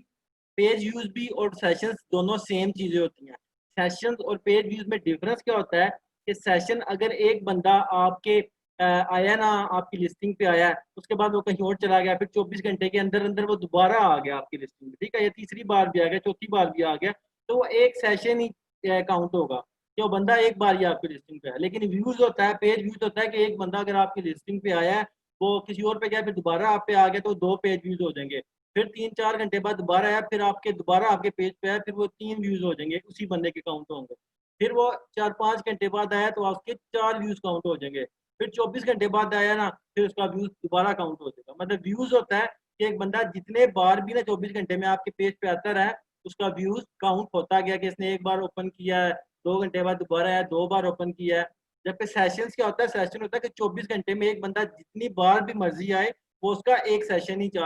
पेज व्यूज भी और सेशंस दोनों सेम चीजें होती हैं। सेशंस और पेज व्यूज में डिफरेंस क्या होता है कि सेशन अगर एक बंदा आपके आया ना, आपकी लिस्टिंग पे आया है, उसके बाद वो कहीं और चला गया, फिर 24 घंटे के अंदर अंदर वो दोबारा आ गया आपकी लिस्टिंग पे, ठीक है, या तीसरी बार भी आ गया, चौथी बार भी आ गया, तो वो एक सेशन ही काउंट होगा कि वो बंदा एक बार ही आपकी लिस्टिंग पे है। लेकिन व्यूज होता है, पेज व्यूज होता है कि एक बंदा अगर आपकी लिस्टिंग पे आया है, वो किसी और पे गया, फिर दोबारा आप पे आ गया, तो 2 पेज व्यूज हो जाएंगे, फिर 3-4 घंटे बाद दोबारा आया, फिर आपके दोबारा आपके पेज पे आया, फिर वो 3 व्यूज हो जाएंगे, उसी बंदे के काउंट होंगे। फिर वो 4-5 घंटे बाद आया तो उसके 4 व्यूज काउंट हो जाएंगे, फिर 24 घंटे बाद आया ना, फिर उसका व्यूज दोबारा काउंट हो जाएगा। मतलब व्यूज होता है कि एक बंदा जितने बार भी ना 24 घंटे में आपके पेज पे आता रहा, उसका व्यूज काउंट होता गया कि इसने एक बार ओपन किया है, 2 घंटे बाद दोबारा आया, 2 बार ओपन किया है। जबकि सेशंस क्या होता है, सेशन होता है कि 24 घंटे में एक बंदा जितनी बार भी मर्जी आए वो उसका एक सेशन ही जो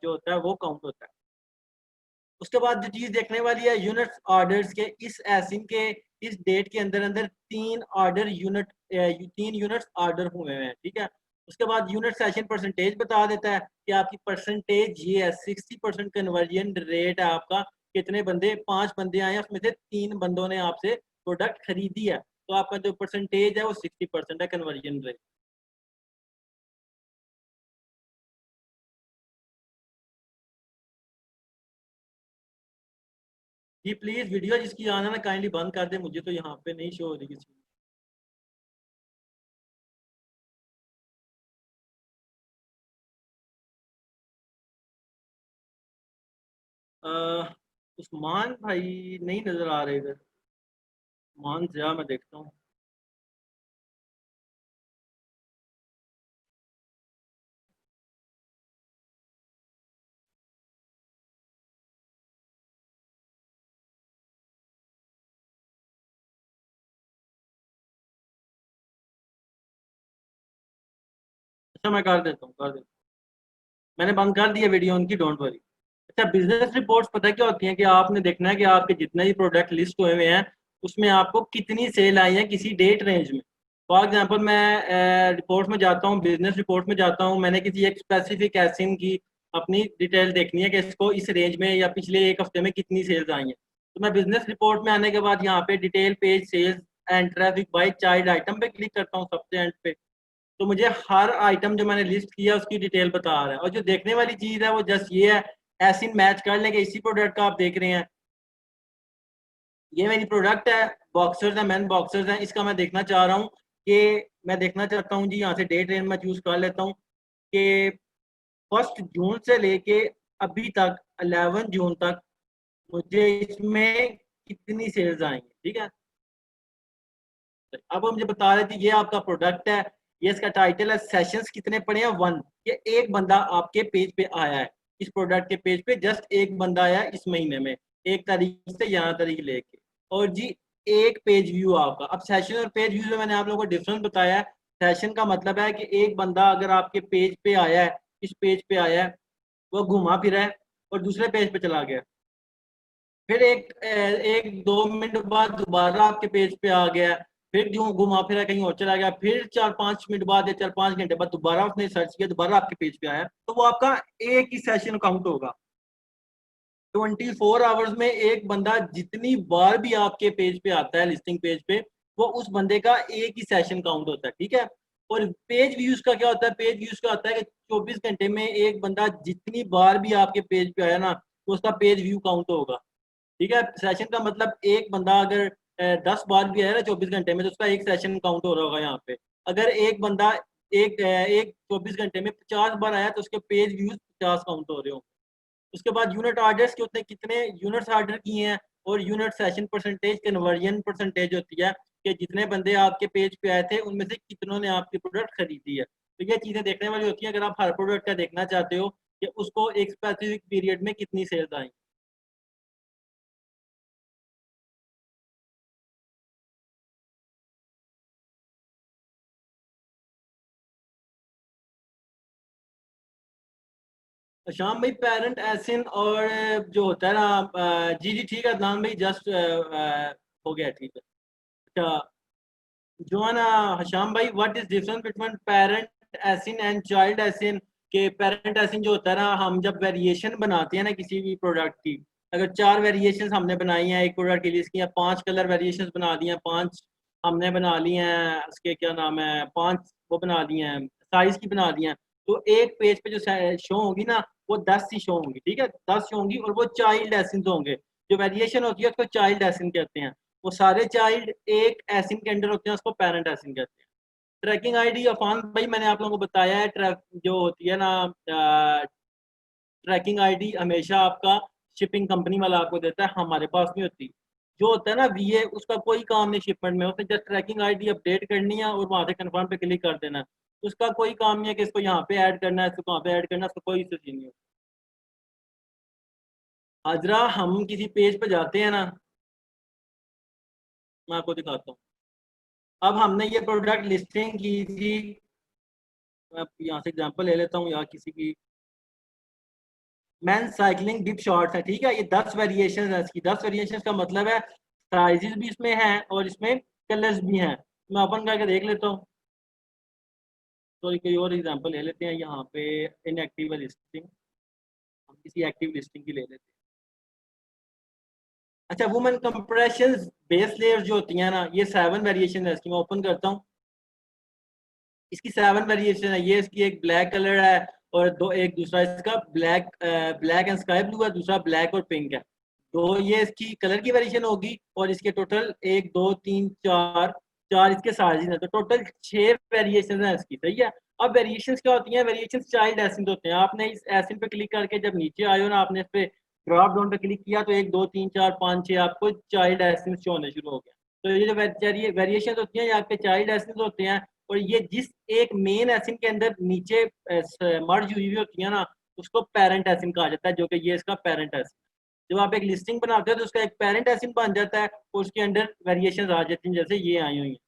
होता है वो काउंट होता है। उसके बाद जो चीज देखने वाली है यूनिट्स ऑर्डर्स के, इस एसिन के इस डेट के अंदर अंदर 3 यूनिट्स ऑर्डर हुए हैं, ठीक है। उसके बाद यूनिट सेशन परसेंटेज बता देता है कि आपकी परसेंटेज ये है 60% कन्वर्जन रेट है आपका। कितने बंदे, 5 बंदे आए हैं, उसमें से 3 बंदों ने आपसे प्रोडक्ट खरीदी है, तो आपका जो परसेंटेज है वो 60% है कन्वर्जन रेट। जी प्लीज वीडियो जिसकी आना ना काइंडली बंद कर दे, मुझे तो यहाँ पे नहीं शो हो रही किसी। उस्मान भाई नहीं नजर आ रहे इधर। उस्मान जिया मैं देखता हूँ। अच्छा मैं कर देता हूँ, कर देता हूँ। मैंने बंद कर दिया वीडियो उनकी, डोंट वरी। अच्छा बिजनेस रिपोर्ट्स पता है क्या होती हैं कि आपने देखना है कि आपके जितने भी प्रोडक्ट लिस्ट हुए हुए हैं उसमें आपको कितनी सेल आई है किसी डेट रेंज में। फॉर एग्जांपल मैं रिपोर्ट में जाता हूँ, बिजनेस रिपोर्ट में जाता हूँ, मैंने किसी एक स्पेसिफिक एसिन की अपनी डिटेल देखनी है कि इसको इस रेंज में या पिछले एक हफ्ते में कितनी सेल्स आई हैं। तो मैं बिजनेस रिपोर्ट में आने के बाद यहाँ पे detail page sales and traffic by child item पे क्लिक करता हूँ सबसे एंड पे। तो मुझे हर आइटम जो मैंने लिस्ट किया उसकी डिटेल बता रहा है। और जो देखने वाली चीज है वो जस्ट ये है, ऐसी मैच कर लेंगे इसी प्रोडक्ट का आप देख रहे हैं। ये मेरी प्रोडक्ट है, बॉक्सर्स है, मैन बॉक्सर्स हैं, इसका मैं देखना चाह रहा हूँ कि मैं देखना चाहता हूँ जी, यहाँ से डेट रेंज में चूज कर लेता हूँ कि 1 जून से लेके अभी तक 11 जून तक मुझे इसमें कितनी सेल्स आएंगी। ठीक है, अब वो मुझे बता रहे थे ये आपका प्रोडक्ट है, ये इसका टाइटल है, सेशंस कितने पड़े हैं 1। ये एक बंदा आपके पेज पे आया है, इस प्रोडक्ट के पेज पे जस्ट एक बंदा आया है इस महीने में, 1 तारीख से 11 तारीख लेके। और जी एक पेज व्यू आपका। अब सेशन और पेज व्यू में मैंने आप लोगों को डिफरेंस बताया है। सेशन का मतलब है कि एक बंदा अगर आपके पेज पे आया है, इस पेज पे आया है, वो घुमा फिरा है और दूसरे पेज पे चला गया, फिर एक 2 मिनट बाद दोबारा आपके पेज पे आ गया, फिर यूं घुमा फिरा कहीं और चला गया, फिर 4-5 मिनट बाद या 4-5 घंटे बाद दोबारा उसने सर्च किया, दोबारा आपके पेज पे आया, तो वो आपका एक ही सेशन काउंट होगा। 24 आवर्स में एक बंदा जितनी बार भी आपके पेज पे आता है, लिस्टिंग पेज पे, वो उस बंदे का एक ही सेशन काउंट होता है। ठीक है। और पेज व्यूज का क्या होता है, पेज व्यूज का होता है कि 24 घंटे में एक बंदा जितनी बार भी आपके पेज पे आया ना, तो उसका पेज व्यू काउंट होगा। ठीक है। सेशन का मतलब एक बंदा अगर 10 बार भी आया ना 24 घंटे में, तो उसका एक सेशन काउंट हो रहा होगा यहाँ पे। अगर एक बंदा एक 24 घंटे में 50 बार आया तो उसके पेज व्यूज 50 काउंट हो रहे हो। उसके बाद यूनिट ऑर्डर्स के होते हैं, कितने यूनिट्स ऑर्डर किए हैं, और unit session percentage, conversion percentage होती है कि जितने बंदे आपके पेज पे आए थे उनमें से कितनों ने आपकी प्रोडक्ट खरीदी है। तो ये चीज़ें देखने वाली होती हैं अगर आप हर प्रोडक्ट का देखना चाहते हो कि उसको एक स्पेसिफिक पीरियड में कितनी सेल्स आई। शाम भाई पेरेंट एसिन और जो होता है ना, जी जी ठीक है अदनान भाई, जस्ट हो गया ठीक है। अच्छा जो है ना हशाम भाई, what is difference between parent ASIN and child ASIN. के पेरेंट एसिन जो होता है ना, हम जब वेरिएशन बनाते हैं ना किसी भी प्रोडक्ट की, अगर 4 वेरिएशन हमने बनाई हैं एक प्रोडक्ट की लिस्ट की, या 5 कलर वेरिएशन बना दी हैं, 5 हमने बना ली हैं, उसके क्या नाम है, 5 वो बना दी हैं, साइज की बना दी हैं, तो एक पेज पे जो शो होगी ना, वो 10 ही शो होंगी। ठीक है, 10 शो होंगी और वो चाइल्ड एसिन होंगे। जो वेरिएशन होती है उसको चाइल्ड एसिन कहते हैं। वो सारे चाइल्ड एक एसिन के अंडर होते हैं, उसको पेरेंट एसिन कहते हैं। ट्रैकिंग आईडी अफान भाई मैंने आप लोगों को बताया है, ट्रैक जो होती है ना, ट्रैकिंग आईडी हमेशा आपका शिपिंग कंपनी वाला आपको देता है, हमारे पास नहीं होती। जो होता है ना वीए, उसका कोई काम नहीं शिपमेंट में, उसने जस्ट ट्रैकिंग आईडी अपडेट करनी है और वहां से कंफर्म पे क्लिक कर देना है। उसका कोई काम नहीं है कि इसको यहाँ पे ऐड करना है, इसको वहाँ पे ऐड करना है, उसका कोई इशू नहीं है। हाजरा हम किसी पेज पे जाते हैं ना, मैं आपको दिखाता हूँ। अब हमने ये प्रोडक्ट लिस्टिंग की थी, मैं यहाँ से एग्जांपल ले लेता हूँ या किसी की, मैन साइकिलिंग डिप शॉर्ट्स है। ठीक है, ये 10 वेरिएशन है इसकी। 10 वेरिएशन का मतलब है साइजेस भी इसमें हैं और इसमें कलर्स भी हैं। मैं ओपन करके देख लेता हूँ। सॉरी कोई और एग्जांपल ले लेते हैं यहाँ पे। इनएक्टिव लिस्टिंग, हम किसी एक्टिव लिस्टिंग की ले लेते हैं। अच्छा, वुमेन कंप्रेशन बेस लेयर जो होती है ना, ये 7 वेरिएशन है इसकी। मैं ओपन करता हूँ, इसकी 7 वेरिएशन है। ये इसकी एक ब्लैक कलर है, और दो एक दूसरा इसका black black and sky blue है, दूसरा ब्लैक और पिंक है। तो ये इसकी कलर की वेरिएशन होगी, और इसके टोटल 1 2 3 4 चार इसके साइज है। तो टोटल 6 वेरिएशन है इसकी, सही है। अब वेरिएशंस क्या होती हैं? वेरिएशंस चाइल्ड एसिड होते हैं। आपने इस एसिड पे क्लिक करके जब नीचे आए हो ना, आपने इस पे ड्रॉप डाउन पे क्लिक किया, तो 1 2 3 4 5 6 आपको चाइल्ड एसिड शो होने शुरू हो गया। तो ये जो वेरिएशन होती हैं, यहाँ पे चाइल्ड एसिड होते हैं। और ये जिस एक मेन एसिड के अंदर नीचे मर्ज हुई हुई होती है ना, उसको पेरेंट एसिड कहा जाता है, जो कि ये इसका पेरेंट एसिड। जब आप एक लिस्टिंग बनाते हो तो उसका एक पेरेंट एसिड बन जाता है, और उसके अंदर वेरिएशंस आ जाती हैं, जैसे ये आई हुई हैं।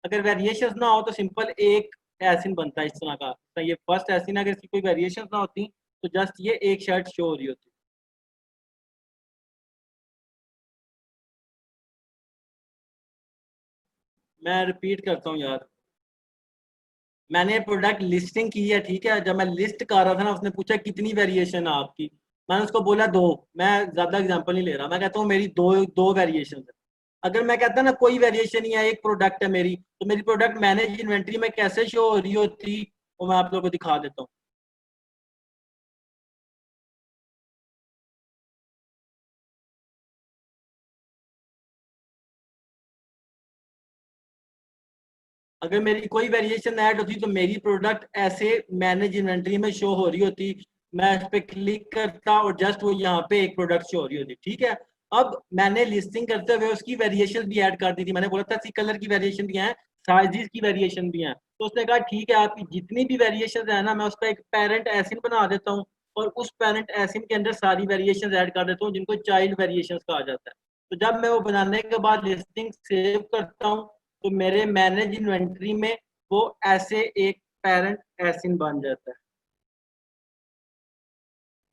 अगर वेरिएशंस ना हो तो सिंपल एक एसिड बनता है इस तरह का। तो ये फर्स्ट एसिड, अगर इसकी कोई वेरिएशंस ना होती तो जस्ट ये एक शर्ट शो हो रही होती। मैं रिपीट करता हूँ यार, मैंने प्रोडक्ट लिस्टिंग की है, ठीक है। जब मैं लिस्ट कर रहा था ना, उसने पूछा कितनी वेरिएशन है आपकी। मैंने उसको बोला दो। मैं ज्यादा एग्जांपल नहीं ले रहा, मैं कहता हूँ मेरी दो दो वेरिएशन है। अगर मैं कहता ना कोई वेरिएशन नहीं है, एक प्रोडक्ट है मेरी, तो मेरी प्रोडक्ट मैनेज इन्वेंट्री में कैसे शो हो रही होती, वो मैं आप लोगों को दिखा देता हूँ। अगर मेरी कोई वेरिएशन ऐड होती तो मेरी प्रोडक्ट ऐसे मैनेज इन्वेंट्री में शो हो रही होती। मैं इस पे क्लिक करता और जस्ट वो यहाँ पे एक प्रोडक्ट शो हो रही होती, ठीक है। अब मैंने लिस्टिंग करते हुए उसकी वेरिएशन भी ऐड कर दी थी। मैंने बोला था सी कलर की वेरिएशन भी है, साइजेस की वेरिएशन भी है। तो उसने कहा ठीक है, आपकी जितनी भी वेरिएशन है ना, मैं उसका एक पेरेंट एसिड बना देता हूँ, और उस पेरेंट एसिड के अंदर सारी वेरिएशन ऐड कर देता हूँ, जिनको चाइल्ड वेरिएशन कहा जाता है। तो जब मैं वो बनाने के बाद लिस्टिंग सेव करता हूँ, तो मेरे मैनेज इन्वेंट्री में वो ऐसे एक पेरेंट एसिन बन जाता है,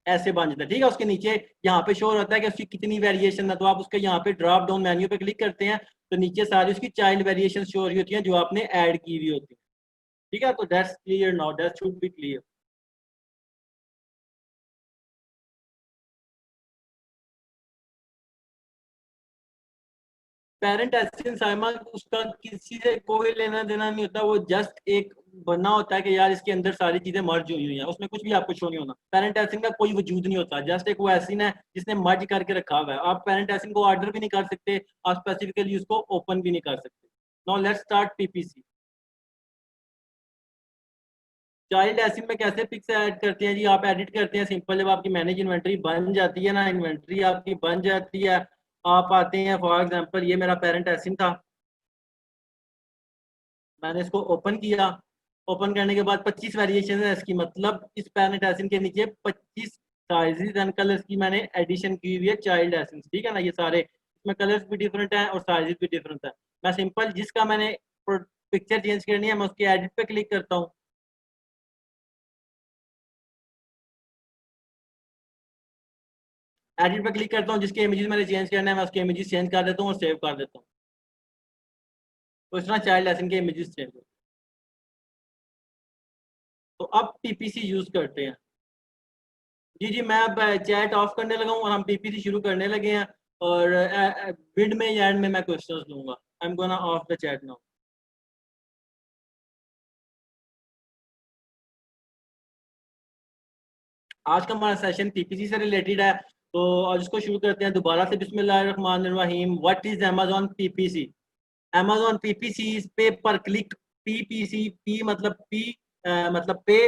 ऐसे बन जाता है, ठीक है। उसके नीचे यहाँ पे शो रहता है कि उसकी कितनी वेरिएशन है। तो आप उसके यहाँ पे ड्रॉप डाउन मेन्यू पे क्लिक करते हैं, तो नीचे सारी उसकी चाइल्ड वेरिएशन शो हो रही होती है, जो आपने ऐड की हुई होती है, ठीक है। तो that's clear now, that should be clear. Parent essence Saima, उसका किसी से कोई लेना देना नहीं होता। वो जस्ट एक बनना होता है कि यार इसके अंदर सारी चीजें मर्ज हुई हुई हैं, उसमें कुछ भी आपको शो नहीं होना। पेरेंट एसिन का कोई वजूद नहीं होता, जस्ट एक वो एसिन है जिसने मर्ज करके रखा हुआ है। आप पेरेंट एसिन को ऑर्डर भी नहीं कर सकते, आप स्पेसिफिकली उसको ओपन भी नहीं कर सकते। Now let's start PPC. Child ASIN में कैसे पिक्स ऐड करते हैं जी? आप एडिट करते हैं सिंपल। जब आपकी मैनेज इन्वेंट्री बन जाती है ना, इन्वेंट्री आपकी बन जाती है, आप आते हैं, फॉर एग्जांपल ये मेरा पेरेंट एसिन था, मैंने इसको ओपन किया। ओपन करने के बाद 25 वेरिएशन है इसकी, मतलब इस पैरेंट एसिन के नीचे 25 साइजेस एंड कलर्स की मैंने एडिशन की हुई है, चाइल्ड एसिन, ठीक है ना। ये सारे इसमें कलर्स भी डिफरेंट हैं और साइजेस भी डिफरेंट है। मैं सिंपल जिसका मैंने पिक्चर चेंज करनी है, मैं उसके एडिट पे क्लिक करता हूँ। एडिट पे क्लिक करता हूँ, जिसके इमेजेस मैंने चेंज करना है मैं उसके इमेजेस चेंज कर देता हूँ और सेव कर देता हूँ। तो इस तरह चाइल्ड एसिन के इमेजेस चेंज हो। तो अब पीपीसी यूज करते हैं। जी जी, मैं अब चैट ऑफ करने लगा हूँ और हम पीपीसी शुरू करने लगे हैं। और मिड में या एंड में मैं क्वेश्चंस दूंगा। I am gonna of the chat now. आज का हमारा सेशन पीपीसी से रिलेटेड है, तो आज इसको शुरू करते हैं दोबारा से। बिस्मिल्लाहिर्रहमानिर्रहीम। What is Amazon PPC? Amazon PPC is पे पर क्लिक। पीपीसी, पी मतलब पी, मतलब पे,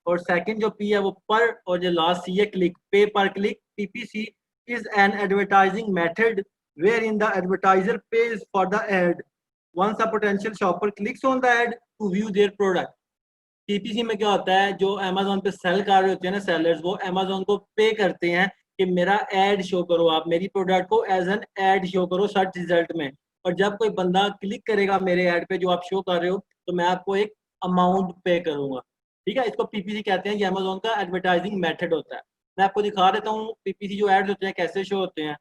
और सेकंड जो पी है वो पर, और जो लास्ट सी है क्लिक, पे पर click. PPC is an advertising method wherein the advertiser pays for the ad. Once a potential shopper clicks on the ad to view their product. PPC में क्या होता है, जो अमेजोन पे सेल कर रहे होते हैं ना सेलर्स, वो अमेजोन को पे करते हैं कि मेरा एड शो करो, आप मेरी प्रोडक्ट को एज एन एड शो करो सर्च रिजल्ट में। और जब कोई बंदा क्लिक करेगा मेरे एड पे जो आप शो कर रहे हो, तो मैं आपको एक अमाउंट पे करूंगा, ठीक है। इसको पीपीसी कहते हैं, ये अमेजोन का एडवर्टाइजिंग मेथड होता है। मैं आपको दिखा देता हूँ पीपीसी जो एड्स होते हैं कैसे शो होते हैं।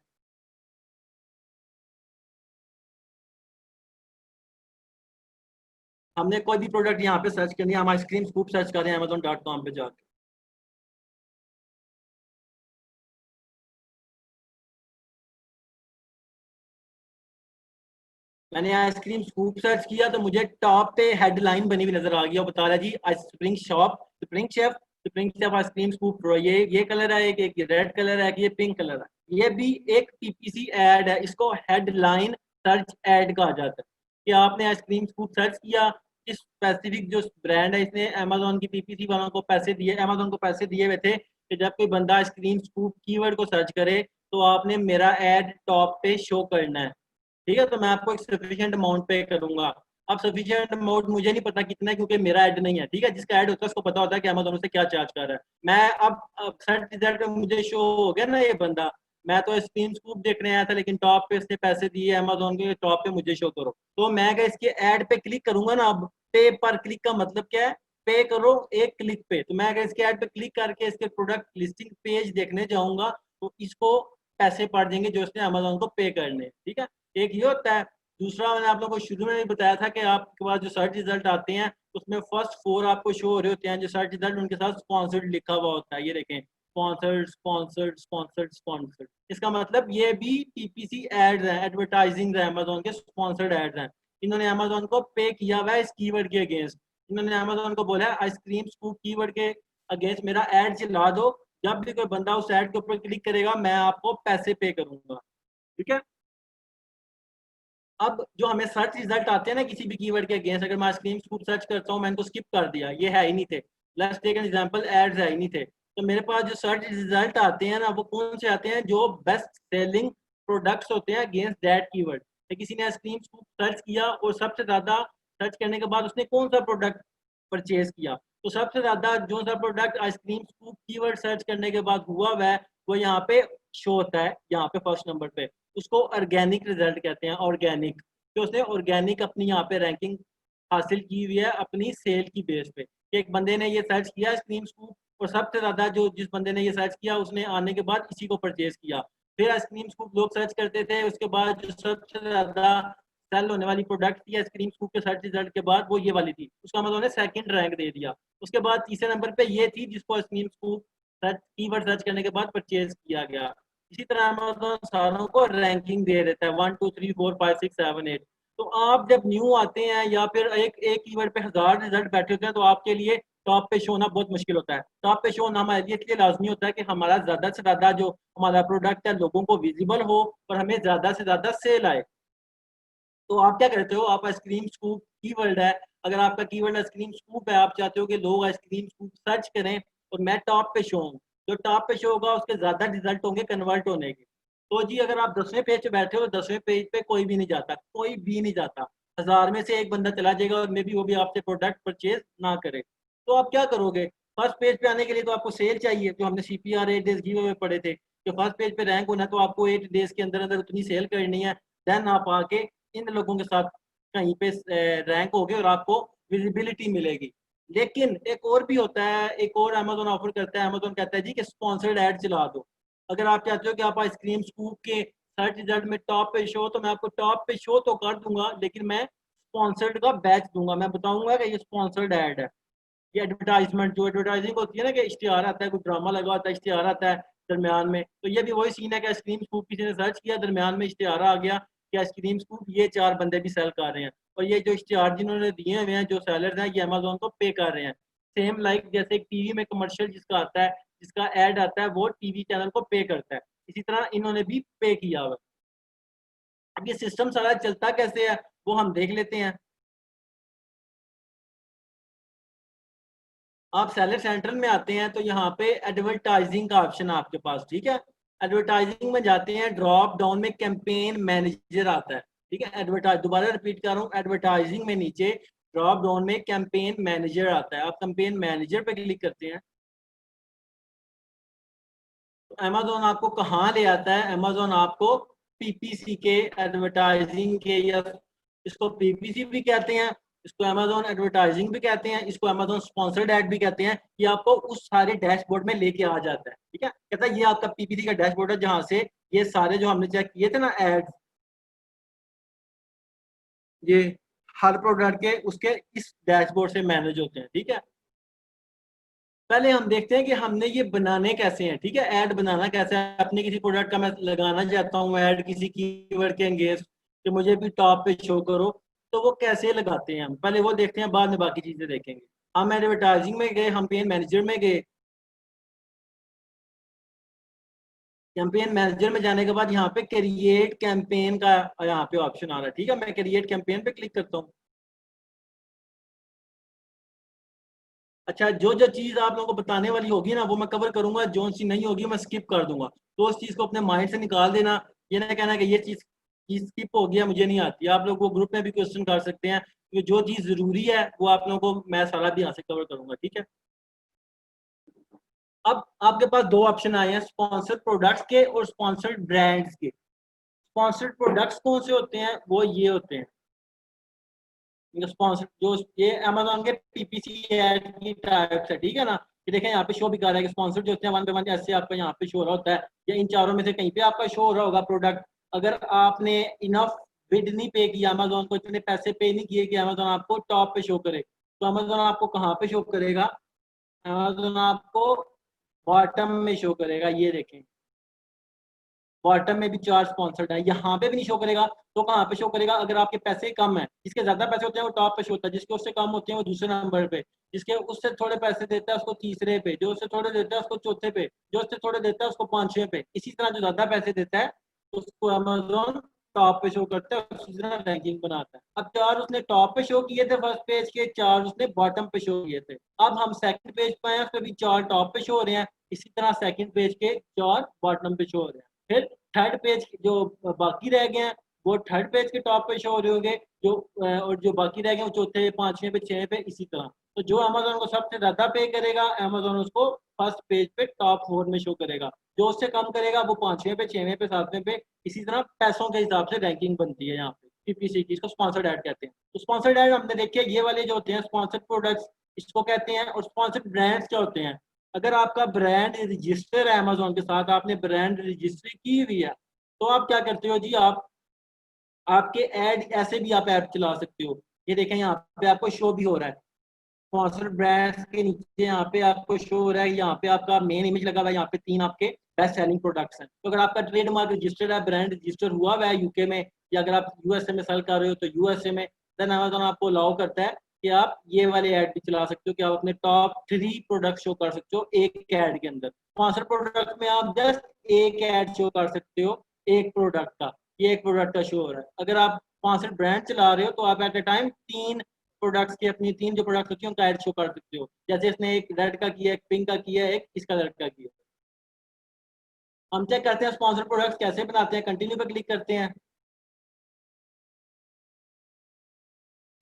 हमने कोई भी प्रोडक्ट यहाँ पे सर्च करनी है, हम आइसक्रीम स्कूप सर्च कर रहे हैं Amazon.com पे जाके। मैंने आइसक्रीम स्कूप सर्च किया तो मुझे टॉप पे हेडलाइन बनी हुई नजर आ गई और बता रहा जी spring shop, spring chef ice cream scoop pro, ये कलर है, एक रेड कलर है, ये पिंक कलर है। ये भी एक पीपीसी एड है, इसको हेडलाइन सर्च एड कहा जाता है। कि आपने आइसक्रीम स्कूप सर्च किया, इस स्पेसिफिक जो ब्रांड है इसने अमेजोन की पीपीसी वालों को पैसे दिए, अमेजोन को पैसे दिए हुए थे कि जब कोई बंदा आइसक्रीम स्कूप कीवर्ड को सर्च करे तो आपने मेरा एड टॉप पे शो करना है। ठीक है, तो मैं आपको एक सफिशिएंट अमाउंट पे करूंगा। अब सफिशिएंट अमाउंट मुझे नहीं पता कितना है, क्योंकि मेरा ऐड नहीं है। ठीक है, जिसका ऐड होता है उसको पता होता है कि अमेजोन से क्या चार्ज कर रहा है। मैं अब सर्च रिजल्ट में मुझे शो हो गया ना ये बंदा, मैं तो स्क्रीन स्कूप देखने आया था लेकिन टॉप पे इसने पैसे दिए अमेजोन के, टॉप पे मुझे शो करो। तो मैं अगर इसके ऐड पे क्लिक करूंगा ना, अब पे पर क्लिक का मतलब क्या है, पे करो एक क्लिक पे। तो मैं अगर इसके ऐड पे क्लिक करके इसके प्रोडक्ट लिस्टिंग पेज देखने जाऊंगा तो इसको पैसे पड़ जाएंगे जो इसने अमेजोन को पे करने। ठीक है, एक ये होता है। दूसरा, मैंने आप लोगों को शुरू में भी बताया था कि आपके पास जो सर्च रिजल्ट आते हैं उसमें फर्स्ट फोर आपको शो हो रहे होते हैं जो सर्च रिजल्ट, उनके साथ स्पॉन्सर्ड लिखा हुआ होता है। ये देखें, स्पॉन्सर्ड स्पॉन्सर्ड स्पॉन्सर्ड स्पॉन्सर्ड, इसका मतलब ये भी पीपीसी एड्स हैं, एडवर्टाइजिंग है, अमेजोन के स्पॉन्सर्ड एड्स हैं। इन्होंने अमेजोन को पे किया हुआ है इस कीवर्ड के अगेंस्ट। इन्होंने अमेजोन को बोला है आइसक्रीम स्कूप कीवर्ड के अगेंस्ट मेरा एड चला दो, जब भी कोई बंदा उस एड के ऊपर क्लिक करेगा मैं आपको पैसे पे करूंगा। ठीक है, अब जो हमें सर्च रिजल्ट आते हैं ना किसी भी कीवर्ड के अगेंस्ट, अगर मैं आइसक्रीम स्कूप सर्च करता हूँ, मैंने तो स्किप कर दिया, ये है ही नहीं थे। Let's take an example, ads है ही नहीं थे। तो मेरे पास जो सर्च रिजल्ट आते हैं ना वो कौन से आते हैं, जो बेस्ट सेलिंग प्रोडक्ट्स होते हैं अगेंस्ट दैट कीवर्ड। किसी ने आइसक्रीम स्कूप सर्च किया और सबसे ज्यादा सर्च करने के बाद उसने कौन सा प्रोडक्ट परचेज किया, तो सबसे ज्यादा जो सा product ice cream scoop keyword search करने के बाद हुआ वह वो यहाँ पे शो होता है, यहाँ पे फर्स्ट नंबर पे। उसको ऑर्गेनिक रिजल्ट कहते हैं, ऑर्गेनिक। तो उसने ऑर्गेनिक अपनी यहाँ पे रैंकिंग हासिल की हुई है अपनी सेल की बेस पे, कि एक बंदे ने ये सर्च किया स्क्रीन स्कूप और सबसे ज्यादा जो जिस बंदे ने ये सर्च किया उसने आने के बाद इसी को परचेज किया। फिर आइसक्रीम स्कूप लोग सर्च करते थे, उसके बाद जो सबसे ज्यादा सेल होने वाली प्रोडक्ट थी आइसक्रीम स्कूप के सर्च रिजल्ट के बाद वो ये वाली थी, उसका मतलब उन्होंने सेकंड रैंक दे दिया। उसके बाद तीसरे नंबर पे ये थी जिसको ice cream scoop search keyword search करने के बाद परचेज किया गया। इसी तरह अमेज़न सारों को रैंकिंग दे देता है 1 2 3 4 5 6 7 8। तो आप जब न्यू आते हैं या फिर एक एक कीवर्ड पे 1000 रिजल्ट बैठे होते हैं तो आपके लिए टॉप पे शो होना बहुत मुश्किल होता है। टॉप पे शो होना हमारे लिए इसलिए लाजमी होता है कि हमारा ज्यादा से ज्यादा जो हमारा प्रोडक्ट है लोगों को विजिबल हो और हमें ज्यादा से ज्यादा सेल आए। तो आप क्या करते हो, आप आइसक्रीम स्कूप कीवर्ड है, अगर आपका कीवर्ड आइसक्रीम स्कूप है, आप चाहते हो कि लोग आइसक्रीम स्कूप सर्च करें और मैं टॉप पे शो हूँ, जो टॉप पे शो होगा उसके ज्यादा रिजल्ट होंगे कन्वर्ट होने के। तो जी अगर आप 10वें पेज पे बैठे हो तो 10वें पेज पे कोई भी नहीं जाता, कोई भी नहीं जाता। 1000 में से एक बंदा चला जाएगा और मे बी वो भी आपसे प्रोडक्ट परचेज ना करे। तो आप क्या करोगे, फर्स्ट पेज पे आने के लिए तो आपको सेल चाहिए, जो हमने CPR 8 डेज गिव अवे पढ़े थे, जो फर्स्ट पेज पे रैंक होना है तो आपको 8 डेज के अंदर अंदर उतनी सेल करनी है। देन आप आके इन लोगों के साथ कहीं पे रैंक होगे और आपको विजिबिलिटी मिलेगी। लेकिन एक और भी होता है, एक और अमेजोन ऑफर करता है, अमेजोन कहता है जी कि स्पॉन्सर्ड एड चला दो। अगर आप चाहते हो कि आप आइसक्रीम स्कूप के सर्च रिजल्ट में टॉप पे शो, तो मैं आपको टॉप पे शो तो कर दूंगा लेकिन मैं स्पॉन्सर्ड का बैच दूंगा, मैं बताऊंगा कि ये स्पॉन्सर्ड एड है। ये एडवर्टाइजमेंट, जो एडवर्टाइजिंग होती है ना कि इश्तिहार आता है, कोई ड्रामा लगा होता है, इश्तिहार आता है दरमियान में, तो ये भी वही सीन है कि आइसक्रीम स्कूप किसी ने सर्च किया, दरमियान में इश्तिहार आ गया कि आइसक्रीम स्कूप ये 4 बंदे भी सेल कर रहे हैं, और ये जो इश्तिहार जिन्होंने दिए हुए हैं जो सेलर्स हैं ये अमेजोन को पे कर रहे हैं। सेम लाइक जैसे एक टीवी में कमर्शियल जिसका आता है, जिसका एड आता है वो टीवी चैनल को पे करता है, इसी तरह इन्होंने भी पे किया हुआ। अब ये सिस्टम सारा चलता कैसे है वो हम देख लेते हैं। आप सेलर सेंट्रल में आते हैं तो यहाँ पे एडवर्टाइजिंग का ऑप्शन है आपके पास। ठीक है, एडवर्टाइजिंग में जाते हैं, ड्रॉप डाउन में कैंपेन मैनेजर आता है। ठीक है, एडवर्टाइज दोबारा रिपीट कर रहा हूँ, एडवर्टाइजिंग में नीचे ड्रॉप डाउन में कैंपेन मैनेजर आता है, आप कैंपेन मैनेजर पे क्लिक करते हैं तो अमेजोन आपको कहाँ ले आता है, अमेजोन आपको पीपीसी के, एडवर्टाइजिंग के, या इसको पीपीसी भी कहते हैं, इसको अमेजोन एडवर्टाइजिंग भी कहते हैं, इसको अमेजोन स्पॉन्सर्ड एड भी कहते हैं। ये आपको उस सारे डैशबोर्ड में लेके आ जाता है। ठीक है, कहता है ये आपका पीपीसी का डैशबोर्ड है जहां से ये सारे जो हमने चेक किए थे ना एड्स, ये हर प्रोडक्ट के उसके इस डैशबोर्ड से मैनेज होते हैं। ठीक है, पहले हम देखते हैं कि हमने ये बनाने कैसे हैं। ठीक है, ऐड बनाना कैसे है। अपने किसी प्रोडक्ट का मैं लगाना चाहता हूँ ऐड किसी कीवर्ड के अगेंस्ट कि मुझे भी टॉप पे शो करो, तो वो कैसे लगाते हैं हम पहले वो देखते हैं, बाद में बाकी चीजें देखेंगे। हम एडवर्टाइजिंग में गए, कैंपेन मैनेजर में गए। कैंपेन मैनेजर में जाने के बाद यहाँ पे क्रिएट कैंपेन का यहाँ पे ऑप्शन आ रहा है। ठीक है, मैं क्रिएट कैंपेन पे क्लिक करता हूँ। अच्छा, जो जो चीज आप लोगों को बताने वाली होगी ना वो मैं कवर करूंगा, जो सी नहीं होगी मैं स्किप कर दूंगा। तो उस चीज को अपने माइंड से निकाल देना। ये ना कहना कि ये चीज स्किप हो गया, मुझे नहीं आती। आप लोग वो ग्रुप में भी क्वेश्चन कर सकते हैं कि जो चीज जरूरी है वो आप लोगों को मैं सारा भी यहाँ से कवर करूंगा। ठीक है, अब आपके पास दो ऑप्शन आए हैं, स्पॉन्सर्ड प्रोडक्ट्स के और स्पॉन्सर्ड ब्रांड्स के। स्पॉन्सर्ड प्रोडक्ट्स कौन से होते हैं, वो ये होते हैं स्पॉन्सर, जो ये अमेजोन के पीपीसी एड की टाइप्स है। ठीक है ना, ये देखें यहाँ पे शो भी कर रहा है कि स्पॉन्सर जो होते हैं वन बाय वन ऐसे आपका यहाँ पे शो हो रहा होता है, या इन चारों में से कहीं पे आपका शो हो रहा होगा प्रोडक्ट। अगर आपने इनफ बिड नहीं पे किया, अमेजोन को इतने पैसे पे नहीं किए कि अमेजोन आपको टॉप पे शो करे, तो अमेजोन आपको कहाँ पे शो करेगा, अमेजोन आपको बॉटम में शो करेगा। ये देखें, बॉटम में भी चार स्पॉन्सर्ड है, यहाँ पे भी नहीं शो करेगा। तो कहाँ पे शो करेगा, अगर आपके पैसे कम है, जिसके ज्यादा पैसे होते हैं वो टॉप पे शो होता है, जिसके उससे कम होते हैं वो दूसरे नंबर पे, जिसके उससे थोड़े पैसे देता है उसको तीसरे पे, जो उससे थोड़े देता है उसको चौथे पे, जो उससे थोड़े देता है उसको पांचवें पे। इसी तरह जो ज्यादा पैसे देता है उसको अमेजोन टॉप पे शो करता है, उसी तरह रैंकिंग बनाता है। अब चार उसने टॉप पे शो किए थे फर्स्ट पेज के, चार उसने बॉटम पे शो किए थे। अब हम सेकंड पेज पे हैं, उस पर भी चार टॉप पे शो हो रहे हैं, इसी तरह सेकंड पेज के चार बॉटम पे शो हो रहे हैं। फिर थर्ड पेज जो बाकी रह गए हैं वो थर्ड पेज के टॉप पे शो हो रहे होंगे, जो और जो बाकी रह गए वो चौथे पांचवें पे छठे पे, इसी तरह। तो जो अमेजोन को सबसे ज्यादा पे करेगा अमेजोन उसको फर्स्ट पेज पे टॉप फोर में शो करेगा, जो उससे कम करेगा वो पांचवें पे छवें पे सातवें पे। इसी तरह पैसों के हिसाब से रैंकिंग बनती है यहाँ पे पीपीसी की। इसको स्पॉन्सर्ड ऐड कहते हैं। तो स्पॉन्सर्ड ऐड हमने देखे ये वाले जो होते हैं स्पॉन्सर्ड प्रोडक्ट्स इसको कहते हैं, और स्पॉन्सर्ड ब्रांड्स क्या होते हैं। अगर आपका ब्रांड रजिस्टर है अमेजोन के साथ, आपने ब्रांड रजिस्ट्री की हुई है, तो आप क्या करते हो जी, आप आपके ऐड ऐसे भी आप ऐड चला सकते हो। ये देखें यहाँ पे आपको शो भी हो रहा है, स्पॉन्सर ब्रांड्स के नीचे यहाँ पे आपको शो हो रहा है, यहाँ पे आपका मेन इमेज लगा हुआ है, यहाँ पे तीन आपके बेस्ट सेलिंग प्रोडक्ट्स हैं। तो अगर आपका ट्रेडमार्क रजिस्टर्ड है, ब्रांड रजिस्टर हुआ हुआ है यूके में, या अगर आप यूएसए में सेल कर रहे हो तो यूएसए में, देन अमेजोन आपको अलाउ करता है कि आप ये वाले ऐड भी चला सकते हो, कि आप अपने टॉप थ्री प्रोडक्ट शो कर सकते हो एक ऐड के अंदर। स्पॉन्सर प्रोडक्ट में आप जस्ट एक ऐड शो कर सकते हो एक प्रोडक्ट का, ये एक प्रोडक्ट का शो हो रहा है। अगर आप स्पॉन्सर ब्रांड चला रहे हो तो आप एट ए टाइम तीन प्रोडक्ट्स की, अपनी तीन जो प्रोडक्ट्स होती है उनका एड शो कर सकते हो। जैसे इसने एक रेड का किया, एक पिंक का किया, एक इसका रेड का किया। हम चेक करते हैं स्पॉन्सर प्रोडक्ट्स कैसे बनाते हैं, कंटिन्यू पे क्लिक करते हैं।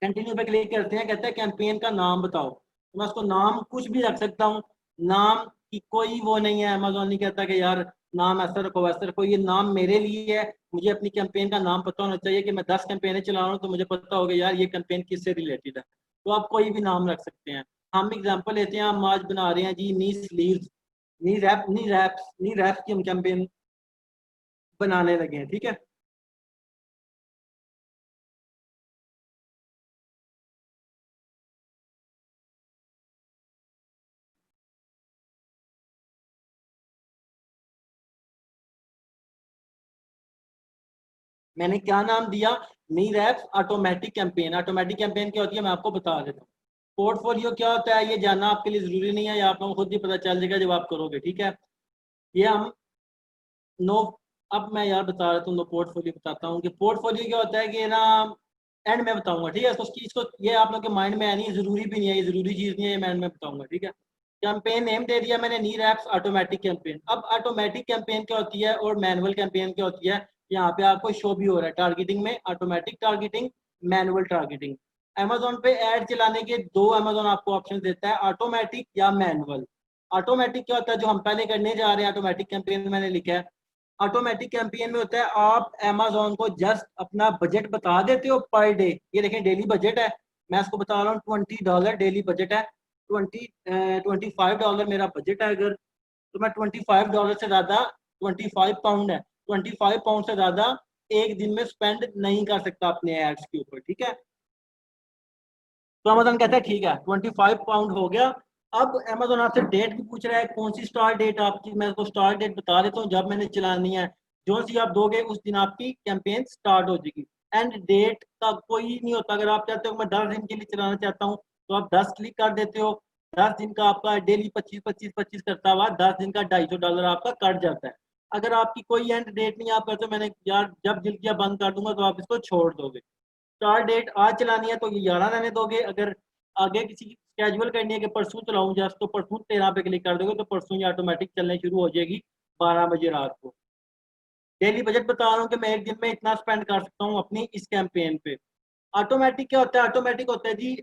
कंटिन्यू पे क्लिक करते हैं, कहते हैं कैंपेन का नाम बताओ, तो मैं उसको नाम कुछ भी रख सकता हूँ। नाम की कोई वो नहीं है, अमेजोन नहीं कहता कि यार नाम ऐसा रखो वैसा रखो, ये नाम मेरे लिए है। मुझे अपनी कैंपेन का नाम पता होना चाहिए कि मैं 10 कैंपेनें चला रहा हूँ तो मुझे पता होगा यार ये कैंपेन किससे रिलेटेड है। तो आप कोई भी नाम रख सकते हैं। हम एग्जाम्पल लेते हैं, हम आज बना रहे हैं जी नी स्लीव्स, नी रैप्स की हम कैंपेन बनाने लगे हैं। ठीक है, मैंने क्या नाम दिया, knee wraps automatic campaign. Automatic campaign क्या होती है मैं आपको बता देता हूँ। पोर्टफोलियो क्या होता है ये जानना आपके लिए जरूरी नहीं है, ये आप लोगों को खुद ही पता चल जाएगा जब आप करोगे। ठीक है, ये हम नो, अब मैं यार बता रहा हूँ, नो पोर्टफोलियो बताता हूँ कि पोर्टफोलियो क्या होता है कि ना, एंड में बताऊंगा। ठीक है, इसको इसको ये आप लोग के माइंड में आनी जरूरी भी नहीं है, ये जरूरी चीज नहीं है, ये मैं एंड में बताऊंगा। ठीक है, कैंपेन नेम दे दिया मैंने नी रैप्स ऑटोमेटिक कैंपेन। अब ऑटोमेटिक कैंपेन क्या होती है और मैनुअल कैंपेन क्या होती है, यहाँ पे आपको शो भी हो रहा है टारगेटिंग में, automatic targeting, manual targeting. Amazon पे ऐड चलाने के दो अमेजोन आपको ऑप्शन देता है, ऑटोमेटिक या मैनुअल। ऑटोमेटिक क्या होता है जो हम पहले करने जा रहे हैं, ऑटोमेटिक कैंपेन मैंने लिखा है। ऑटोमेटिक कैंपेन में होता है आप अमेजोन को जस्ट अपना बजट बता देते हो पर डे। ये देखें डेली बजट है, मैं इसको बता रहा हूँ $20 डेली बजट है। 25 डॉलर मेरा बजट है अगर, तो मैं $25 से ज्यादा, 25 पाउंड है, 25 पाउंड से ज्यादा एक दिन में स्पेंड नहीं कर सकता अपने एड्स के ऊपर। ठीक है, तो अमेजोन कहता है ठीक है 25 पाउंड हो गया। अब अमेजोन आपसे डेट भी पूछ रहा है, कौन सी स्टार्ट डेट आपकी, मैं उसको स्टार्ट डेट बता देता हूँ जब मैंने चलानी है। जो सी आप दोगे उस दिन आपकी कैंपेन स्टार्ट हो जाएगी। एंड डेट का कोई नहीं होता, अगर आप चाहते हो मैं 10 दिन के लिए चलाना चाहता हूँ तो आप 10 क्लिक कर देते हो। 10 दिन का आपका डेली 25 25 25 करता हुआ 10 दिन का $250 आपका कट जाता है। अगर आपकी कोई एंड डेट नहीं, आप कहते हो मैंने यार जब दिल किया बंद कर दूंगा, तो आप इसको छोड़ दोगे। स्टार्ट डेट आज चलानी है तो ये 11 रहने दोगे। अगर आगे किसी की स्केजुअल करनी है कि परसों चलाऊं जस्ट, तो परसों 13 पे क्लिक कर दोगे तो परसों ये ऑटोमेटिक चलने शुरू हो जाएगी 12 बजे रात को। डेली बजट बता रहा हूँ कि मैं एक दिन में इतना स्पेंड कर सकता हूँ अपनी इस कैंपेन पे। ऑटोमेटिक क्या होता है? ऑटोमेटिक होता है जी,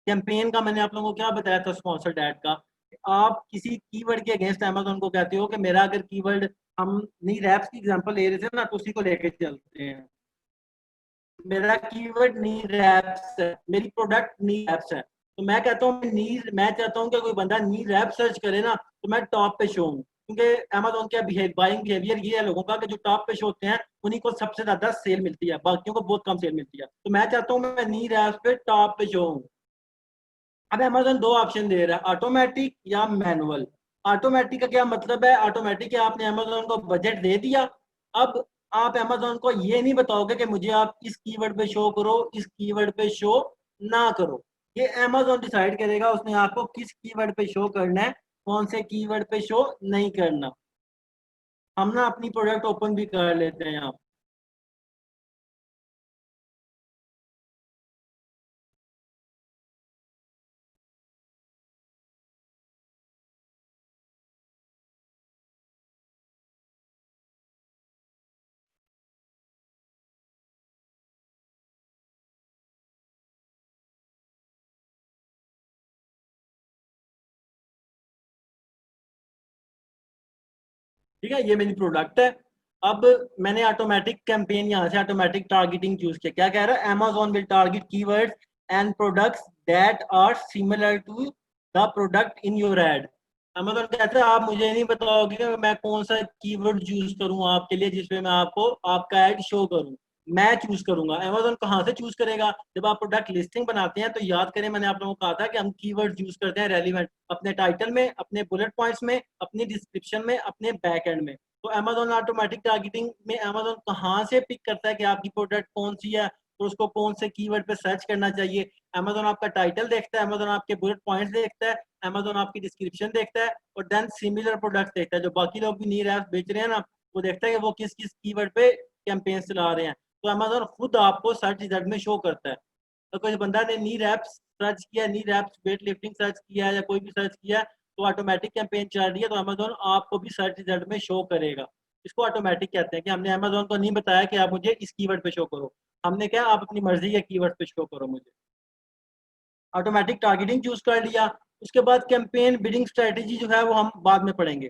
कैंपेन का मैंने आप लोगों को क्या बताया था स्पॉन्सर्ड एड का, आप किसी कीवर्ड के अगेंस्ट अमेजोन को कहते हो कि मेरा अगर कीवर्ड, हम नहीं रैप्स की एग्जांपल ले रहे थे ना, तो उसी को लेके चलते हैं। मेरा कीवर्ड नी रैप्स है, मेरी प्रोडक्ट नी रैप्स है, तो मैं कहता हूँ नी, मैं चाहता हूँ कि कोई बंदा नी रैप सर्च करे ना तो मैं टॉप पे शो हूँ, क्योंकि अमेजोन का बाइंग बिहेवियर ये है लोगों का कि जो टॉप पे शो होते हैं उन्हीं को सबसे ज्यादा सेल मिलती है, बाकियों को बहुत कम सेल मिलती है। तो मैं चाहता हूँ मैं नी रैप्स पे टॉप पे शो हूँ। अब अमेजोन दो ऑप्शन दे रहा है, ऑटोमेटिक या मैनुअल। ऑटोमेटिक का क्या मतलब है? ऑटोमेटिक है आपने अमेजोन को बजट दे दिया। अब आप अमेजोन को ये नहीं बताओगे कि मुझे आप इस कीवर्ड पे शो करो, इस कीवर्ड पे शो ना करो। ये अमेजोन डिसाइड करेगा उसने आपको किस कीवर्ड पे शो करना है, कौन से कीवर्ड पे शो नहीं करना। हम ना अपनी प्रोडक्ट ओपन भी कर लेते हैं यहाँ। ठीक है, ये मेरी प्रोडक्ट है। अब मैंने ऑटोमेटिक कैंपेन यहाँ से ऑटोमेटिक टारगेटिंग चूज किया। क्या कह रहा है? Amazon will target keywords and products that are similar to the product in your ad. Amazon कहता है आप मुझे नहीं बताओगे कि मैं कौन सा कीवर्ड चूज करूँ आपके लिए जिसमें मैं आपको आपका एड शो करूँ। मैं चूज करूंगा। Amazon कहाँ से चूज करेगा? जब आप प्रोडक्ट लिस्टिंग बनाते हैं तो याद करें मैंने आप लोगों को कहा था कि हम कीवर्ड यूज करते हैं रेलिवेंट, अपने टाइटल में, अपने बुलेट पॉइंट्स में, अपनी डिस्क्रिप्शन में, अपने बैक एंड में। तो Amazon ऑटोमेटिक टारगेटिंग में Amazon कहाँ से पिक करता है कि आपकी प्रोडक्ट कौन सी है, तो उसको कौन से कीवर्ड पे सर्च करना चाहिए। Amazon आपका टाइटल देखता है, Amazon आपके बुलेट पॉइंट्स देखता है, Amazon आपकी डिस्क्रिप्शन देखता है, और देन सिमिलर प्रोडक्ट देखता है। जो बाकी लोग भी नीर ऐप बेच रहे हैं ना, वो देखता है कि वो किस किस कीवर्ड पे कैंपेन चला रहे हैं। तो अमेजोन खुद आपको सर्च रिजल्ट में शो करता है। तो कोई बंदा ने नी रैप्स सर्च किया, नी रैप्स वेट लिफ्टिंग सर्च किया या कोई भी सर्च किया, तो ऑटोमेटिक कैंपेन चल रही है, तो अमेजोन आपको भी सर्च रिजल्ट में शो करेगा। इसको ऑटोमेटिक कहते हैं कि हमने अमेजोन को नहीं बताया कि आप मुझे इस कीवर्ड पे शो करो, हमने क्या आप अपनी मर्जी के कीवर्ड पे शो करो मुझे। ऑटोमेटिक टारगेटिंग चूज कर लिया। उसके बाद कैंपेन बिडिंग स्ट्रेटेजी जो है वो हम बाद में पढ़ेंगे।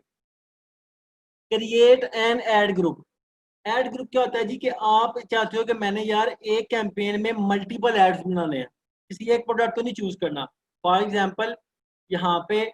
Create an ad group. Ad group क्या होता है जी? कि आप चाहते हो कि मैंने यार एक कैंपेन में मल्टीपल एड्स बनाने हैं, किसी एक प्रोडक्ट को नहीं चूज करना। फॉर एग्जांपल यहाँ पे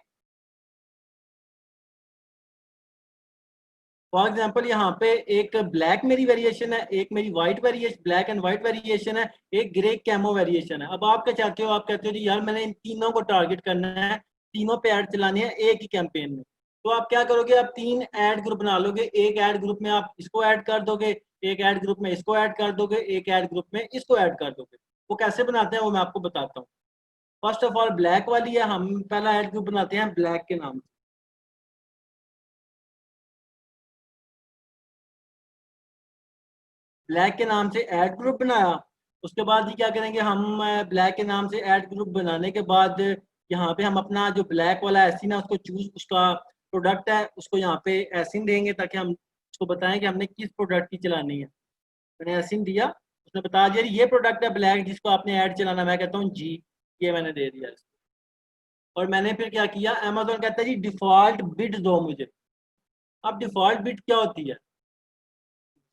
फॉर एग्जांपल यहाँ पे एक ब्लैक मेरी वेरिएशन है, एक मेरी white variation, black and white variation है, एक ग्रे कैमो वेरिएशन है। अब आप क्या चाहते हो? आप कहते हो जी यार मैंने इन तीनों को टारगेट करना है, तीनों पे ऐड चलानी है एक ही कैंपेन में। तो आप क्या करोगे? आप तीन ऐड ग्रुप बना लोगे। एक ऐड ग्रुप में आप इसको ऐड कर दोगे, एक ऐड ग्रुप में इसको ऐड कर दोगे, एक ऐड ग्रुप में इसको ऐड कर दोगे। वो कैसे बनाते हैं वो मैं आपको बताता हूँ। फर्स्ट ऑफ ऑल ब्लैक वाली है, हम पहला ऐड ग्रुप बनाते हैं ब्लैक के नाम से। ब्लैक के नाम से ऐड ग्रुप बनाया। उसके बाद ही क्या करेंगे हम? ब्लैक के नाम से ऐड ग्रुप बनाने के बाद यहाँ पे हम अपना जो ब्लैक वाला एसिन है उसको चूज, उसका प्रोडक्ट है उसको यहाँ पे एसिन देंगे, ताकि हम उसको बताएं कि हमने किस प्रोडक्ट की चलानी है। मैंने एसिन दिया, उसने बता दिया ये प्रोडक्ट है ब्लैक जिसको आपने ऐड चलाना। मैं कहता हूँ जी, ये मैंने दे दिया इसको। और मैंने फिर क्या किया? अमेजोन कहता है जी डिफॉल्ट बिड दो मुझे। अब डिफॉल्ट बिड क्या होती है?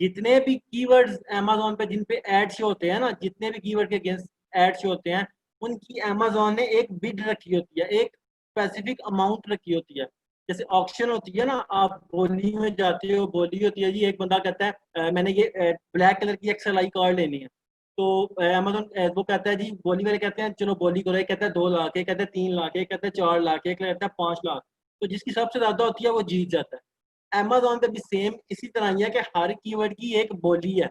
जितने भी कीवर्ड्स अमेजोन पे जिन पे एड शो होते हैं ना, जितने भी कीवर्ड के अगेंस्ट एड शो होते हैं, उनकी अमेजोन ने एक बिड रखी होती है, एक स्पेसिफिक अमाउंट रखी होती है। जैसे ऑक्शन होती है ना, आप बोली में जाते हो, बोली होती है जी, एक बंदा कहता है मैंने ये ब्लैक कलर की एक्सएल आई कार लेनी है। तो अमेजोन वो कहता है जी, बोली वाले कहते हैं चलो बोली करो, एक कहता है 2 लाख, एक कहता है 3 लाख, एक कहता है 4 लाख, एक कहता है 5 लाख। तो जिसकी सबसे ज्यादा होती है वो जीत जाता है। अमेजोन पे भी सेम इसी तरह ही है कि हर कीवर्ड की एक बोली है।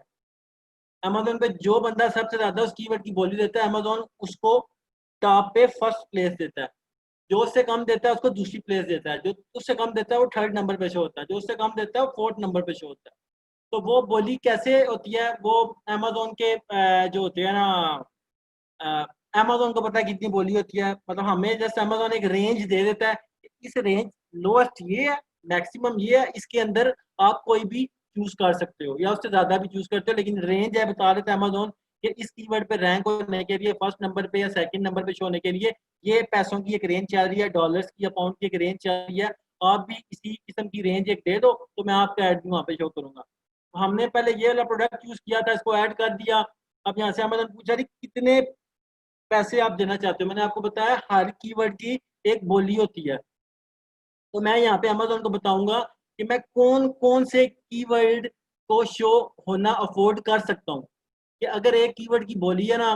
अमेजोन पे जो बंदा सबसे ज्यादा उस कीवर्ड की बोली देता है, अमेजोन उसको टॉप पे फर्स्ट प्लेस देता है। जो उससे कम देता है उसको दूसरी प्लेस देता है, जो उससे कम देता है वो थर्ड नंबर पे शो होता है, जो उससे कम देता है वो फोर्थ नंबर पे शो होता है। तो वो बोली कैसे होती है, वो अमेजोन के जो होते हैं ना, अमेजोन को पता है कितनी बोली होती है। मतलब हमें जैसे अमेजोन एक रेंज दे देता है, इस रेंज लोएस्ट ये है, मैक्सिमम ये है, इसके अंदर आप कोई भी चूज कर सकते हो या उससे ज्यादा भी चूज करते हो, लेकिन रेंज है बता देता है अमेजोन कि इस कीवर्ड पे रैंक होने के लिए फर्स्ट नंबर पे या सेकंड नंबर पे शो होने के लिए ये पैसों की एक रेंज चल रही है, डॉलर्स की या पाउंड की एक रेंज चल रही है। आप भी इसी किस्म की रेंज एक दे दो तो मैं आपका एड भी वहाँ पे शो करूंगा। तो हमने पहले ये वाला प्रोडक्ट यूज किया था, इसको ऐड कर दिया। अब यहाँ से अमेजोन पूछा कितने पैसे आप देना चाहते हो। मैंने आपको बताया हर कीवर्ड की एक बोली होती है। तो मैं यहाँ पे अमेजोन को बताऊंगा कि मैं कौन कौन से कीवर्ड को शो होना अफोर्ड कर सकता हूँ। कि अगर एक कीवर्ड की बोली है ना,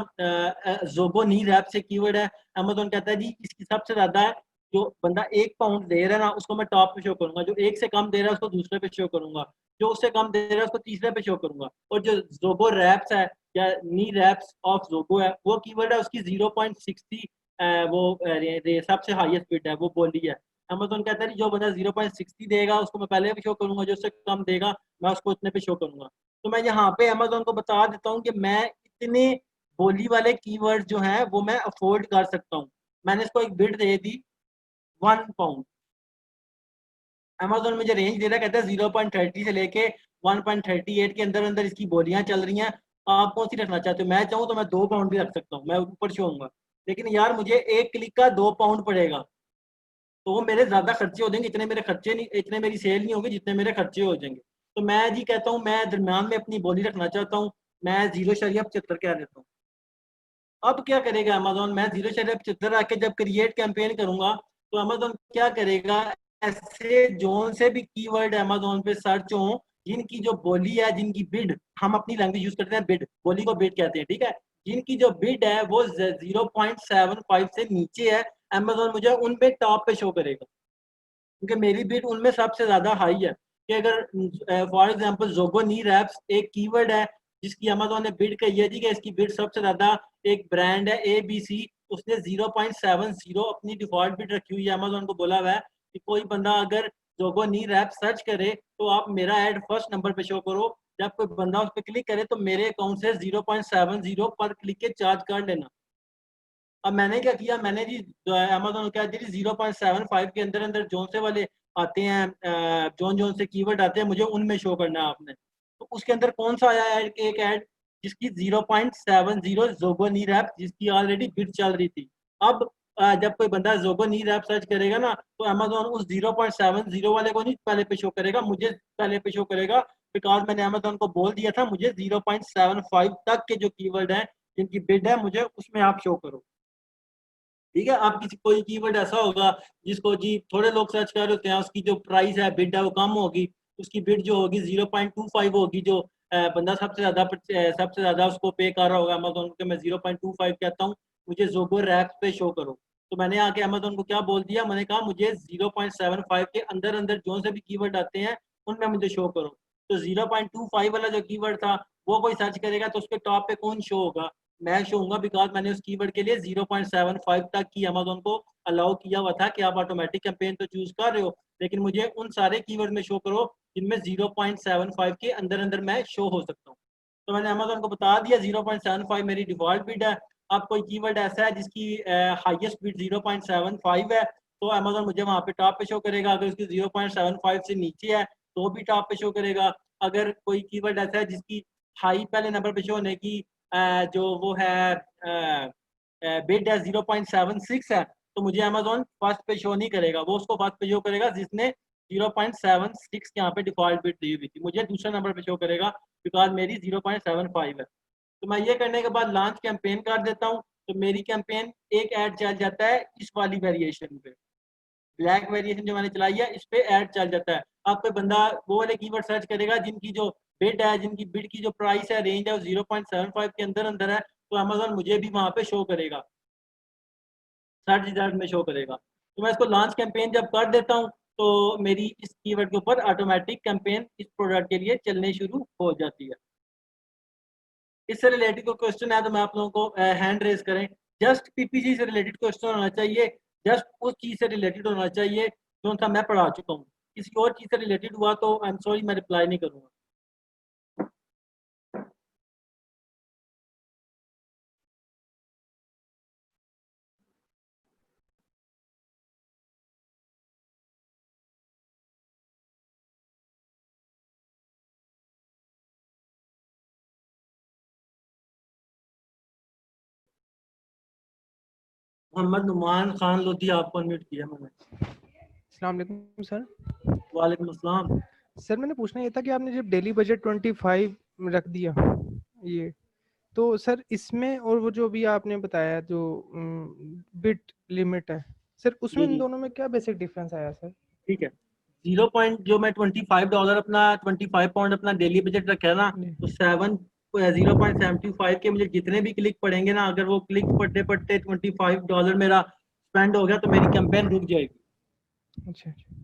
जोबो नी रैप से कीवर्ड है, अमेजोन कहता है जी इसकी सबसे ज्यादा है, जो बंदा 1 पाउंड दे रहा है ना उसको मैं टॉप पे शो करूंगा, जो एक से कम दे रहा है उसको दूसरे पे शो करूंगा, जो उससे कम दे रहा है उसको तीसरे पे शो करूंगा। और जो जोबो रैप्स है या नी रैप्स ऑफ जोबो है वो कीवर्ड है, उसकी 0.60 वो सबसे हाईएस्ट बिड है, वो बोली है। अमेजोन कहता है जो बंदा 0.60 देगा उसको मैं पहले भी शो करूंगा, जो उससे कम देगा मैं उसको इतने पे शो करूंगा। तो मैं यहाँ पे अमेजोन को बता देता हूँ कि मैं इतने बोली वाले कीवर्ड जो हैं वो मैं अफोर्ड कर सकता हूँ। मैंने इसको एक बिड दे दी 1 पाउंड। अमेजोन मुझे रेंज दे रहा है, कहता है 0.30 से लेके 1.38 के अंदर अंदर इसकी बोलियां चल रही हैं। आप कौन सी रखना चाहते हो? मैं चाहूँ तो मैं 2 पाउंड भी रख सकता हूँ, मैं ऊपर शो होऊंगा। लेकिन यार मुझे एक क्लिक का 2 पाउंड पड़ेगा, तो वो मेरे ज्यादा खर्चे हो जाएंगे। इतने मेरे खर्चे नहीं, इतने मेरी सेल नहीं होगी जितने मेरे खर्चे हो जाएंगे। तो मैं जी कहता हूँ मैं दरम्यान में अपनी बोली रखना चाहता हूँ, मैं 0.75 कह देता हूँ। अब क्या करेगा अमेजोन, मैं 0.75 आके जब क्रिएट कैंपेन करूंगा तो अमेजोन क्या करेगा, ऐसे जोन से भी कीवर्ड अमेजोन पे सर्च हो जिनकी जो बोली है, जिनकी बिड, हम अपनी लैंग्वेज यूज करते हैं बिड, बोली को बिड कहते हैं, ठीक है, जिनकी जो बिड है वो 0.75 से नीचे है, अमेजोन मुझे उन पे टॉप पे शो करेगा, क्योंकि मेरी बिड उनमें सबसे ज्यादा हाई है। कि अगर फॉर एग्जांपल जोगो नी रैप्स एक कीवर्ड है जिसकी अमेजोन ने बिड कही है, ठीक है, इसकी बिड सबसे ज्यादा, एक ब्रांड है ABC, उसने 0.70 अपनी डिफॉल्ट बिड रखी हुई है। अमेजोन को बोला हुआ है कि कोई बंदा अगर जोगो नी रैप सर्च करे तो आप मेरा एड फर्स्ट नंबर पे शो करो, जब कोई बंदा उस पर क्लिक करे तो मेरे अकाउंट से 0.70 पर क्लिक के चार्ज कर लेना। अब मैंने क्या किया, मैंने जी अमेजोन क्या दी 0.75 के अंदर अंदर जोन से वाले आते हैं, जोन जोन से कीवर्ड आते हैं, मुझे उनमें शो करना है आपने। तो उसके अंदर कौन सा आया है एक ऐड जिसकी 0.70 जोगो नी रैप, जिसकी ऑलरेडी बिड चल रही थी। अब जब कोई बंदा जोगो नी रैप सर्च करेगा ना तो अमेजोन उस 0.70 वाले को नहीं पहले पे शो करेगा, मुझे पहले पे शो करेगा। बिकॉज मैंने अमेजोन को बोल दिया था मुझे 0.75 तक के जो कीवर्ड है जिनकी बिड है मुझे उसमें आप शो करो। ठीक है, आप किसी कोई कीवर्ड ऐसा होगा जिसको जी थोड़े लोग सर्च कर रहे होते हैं, उसकी जो प्राइस है बिड है वो कम होगी, उसकी बिड जो होगी 0.25 होगी, जो बंदा सबसे ज्यादा उसको पे कर रहा होगा अमेजोन के, मैं 0.25 कहता हूँ मुझे जोगो रैप पे शो करो। तो मैंने आके अमेजोन को क्या बोल दिया, मैंने कहा मुझे 0.75 के अंदर अंदर जो से भी कीवर्ड आते हैं उनमें मुझे शो करो। तो 0.25 वाला जो कीवर्ड था वो कोई सर्च करेगा तो उसके टॉप पे कौन शो होगा, मैं शो होऊंगा, बिकॉज मैंने उस कीवर्ड के लिए 0.75 तक की अमेजोन को अलाउ किया हुआ था कि आप ऑटोमेटिक कैंपेन तो चूज कर रहे हो, लेकिन मुझे उन सारे कीवर्ड में शो करो जिनमें 0.75 के अंदर अंदर मैं शो हो सकता हूँ। तो मैंने अमेजोन को बता दिया 0.75 मेरी डिफॉल्ट बिड है। अब कोई कीवर्ड ऐसा है जिसकी हाईएस्ट बिड 0.75 है तो अमेजोन मुझे वहां पे टॉप पे शो करेगा, अगर उसकी 0.75 से नीचे है तो भी टॉप पे शो करेगा। अगर कोई कीवर्ड ऐसा है जिसकी हाई पहले नंबर पे शो होने की जो वो है बिड है 0.76 है, तो मुझे अमेजोन फर्स्ट पे शो नहीं करेगा, वो उसको फर्स्ट पे शो करेगा जिसने 0.76 यहाँ पे डिफॉल्ट बिड दी हुई थी, मुझे दूसरे नंबर पे शो करेगा बिकॉज मेरी 0.75 है। तो मैं ये करने के बाद लॉन्च कैंपेन कर देता हूँ, तो मेरी कैंपेन एक ऐड चल जाता है इस वाली वेरिएशन पे, ब्लैक वेरिएशन जो मैंने चलाई है इस पे ऐड चल जाता है। अब कोई बंदा वो वाले कीवर्ड सर्च करेगा जिनकी जो बिड है, जिनकी बिड की जो प्राइस है रेंज है वो 0.75 के अंदर अंदर है, तो अमेजोन मुझे भी वहां पे शो करेगा, सर्च रिजल्ट में शो करेगा। तो मैं इसको लॉन्च कैंपेन जब कर देता हूँ तो मेरी इस कीवर्ड के ऊपर ऑटोमेटिक कैंपेन इस प्रोडक्ट के लिए चलने शुरू हो जाती है। इससे रिलेटेड कोई क्वेश्चन है तो मैं आप लोगों को हैंड रेज करें। जस्ट पीपीसी से रिलेटेड क्वेश्चन होना चाहिए, जस्ट उस चीज से रिलेटेड होना चाहिए जो सा मैं पढ़ा चुका हूँ। किसी और चीज से रिलेटेड हुआ तो आई एम सॉरी, मैं रिप्लाई नहीं करूँगा। मोहम्मद नुमान खान लोधी, आपको अनम्यूट किया मैंने। अस्सलाम वालेकुम सर। वालेकुम अस्सलाम। सर मैंने पूछना ये था कि आपने जब डेली बजट 25 रख दिया ये, तो सर इसमें और वो जो भी आपने बताया जो बिट लिमिट है सर, उसमें जी इन जी दोनों में क्या बेसिक डिफरेंस आया सर? ठीक है। 0 पॉइंट जो मैं $25 अपना, 25 पाउंड अपना डेली बजट रखा है ना, तो 0.75 के मुझे जितने भी क्लिक पड़ेंगे ना, अगर वो क्लिक पढ़ते पढ़ते $25 मेरा स्पेंड हो गया तो मेरी कैंपेन रुक जाएगी। अच्छा अच्छा,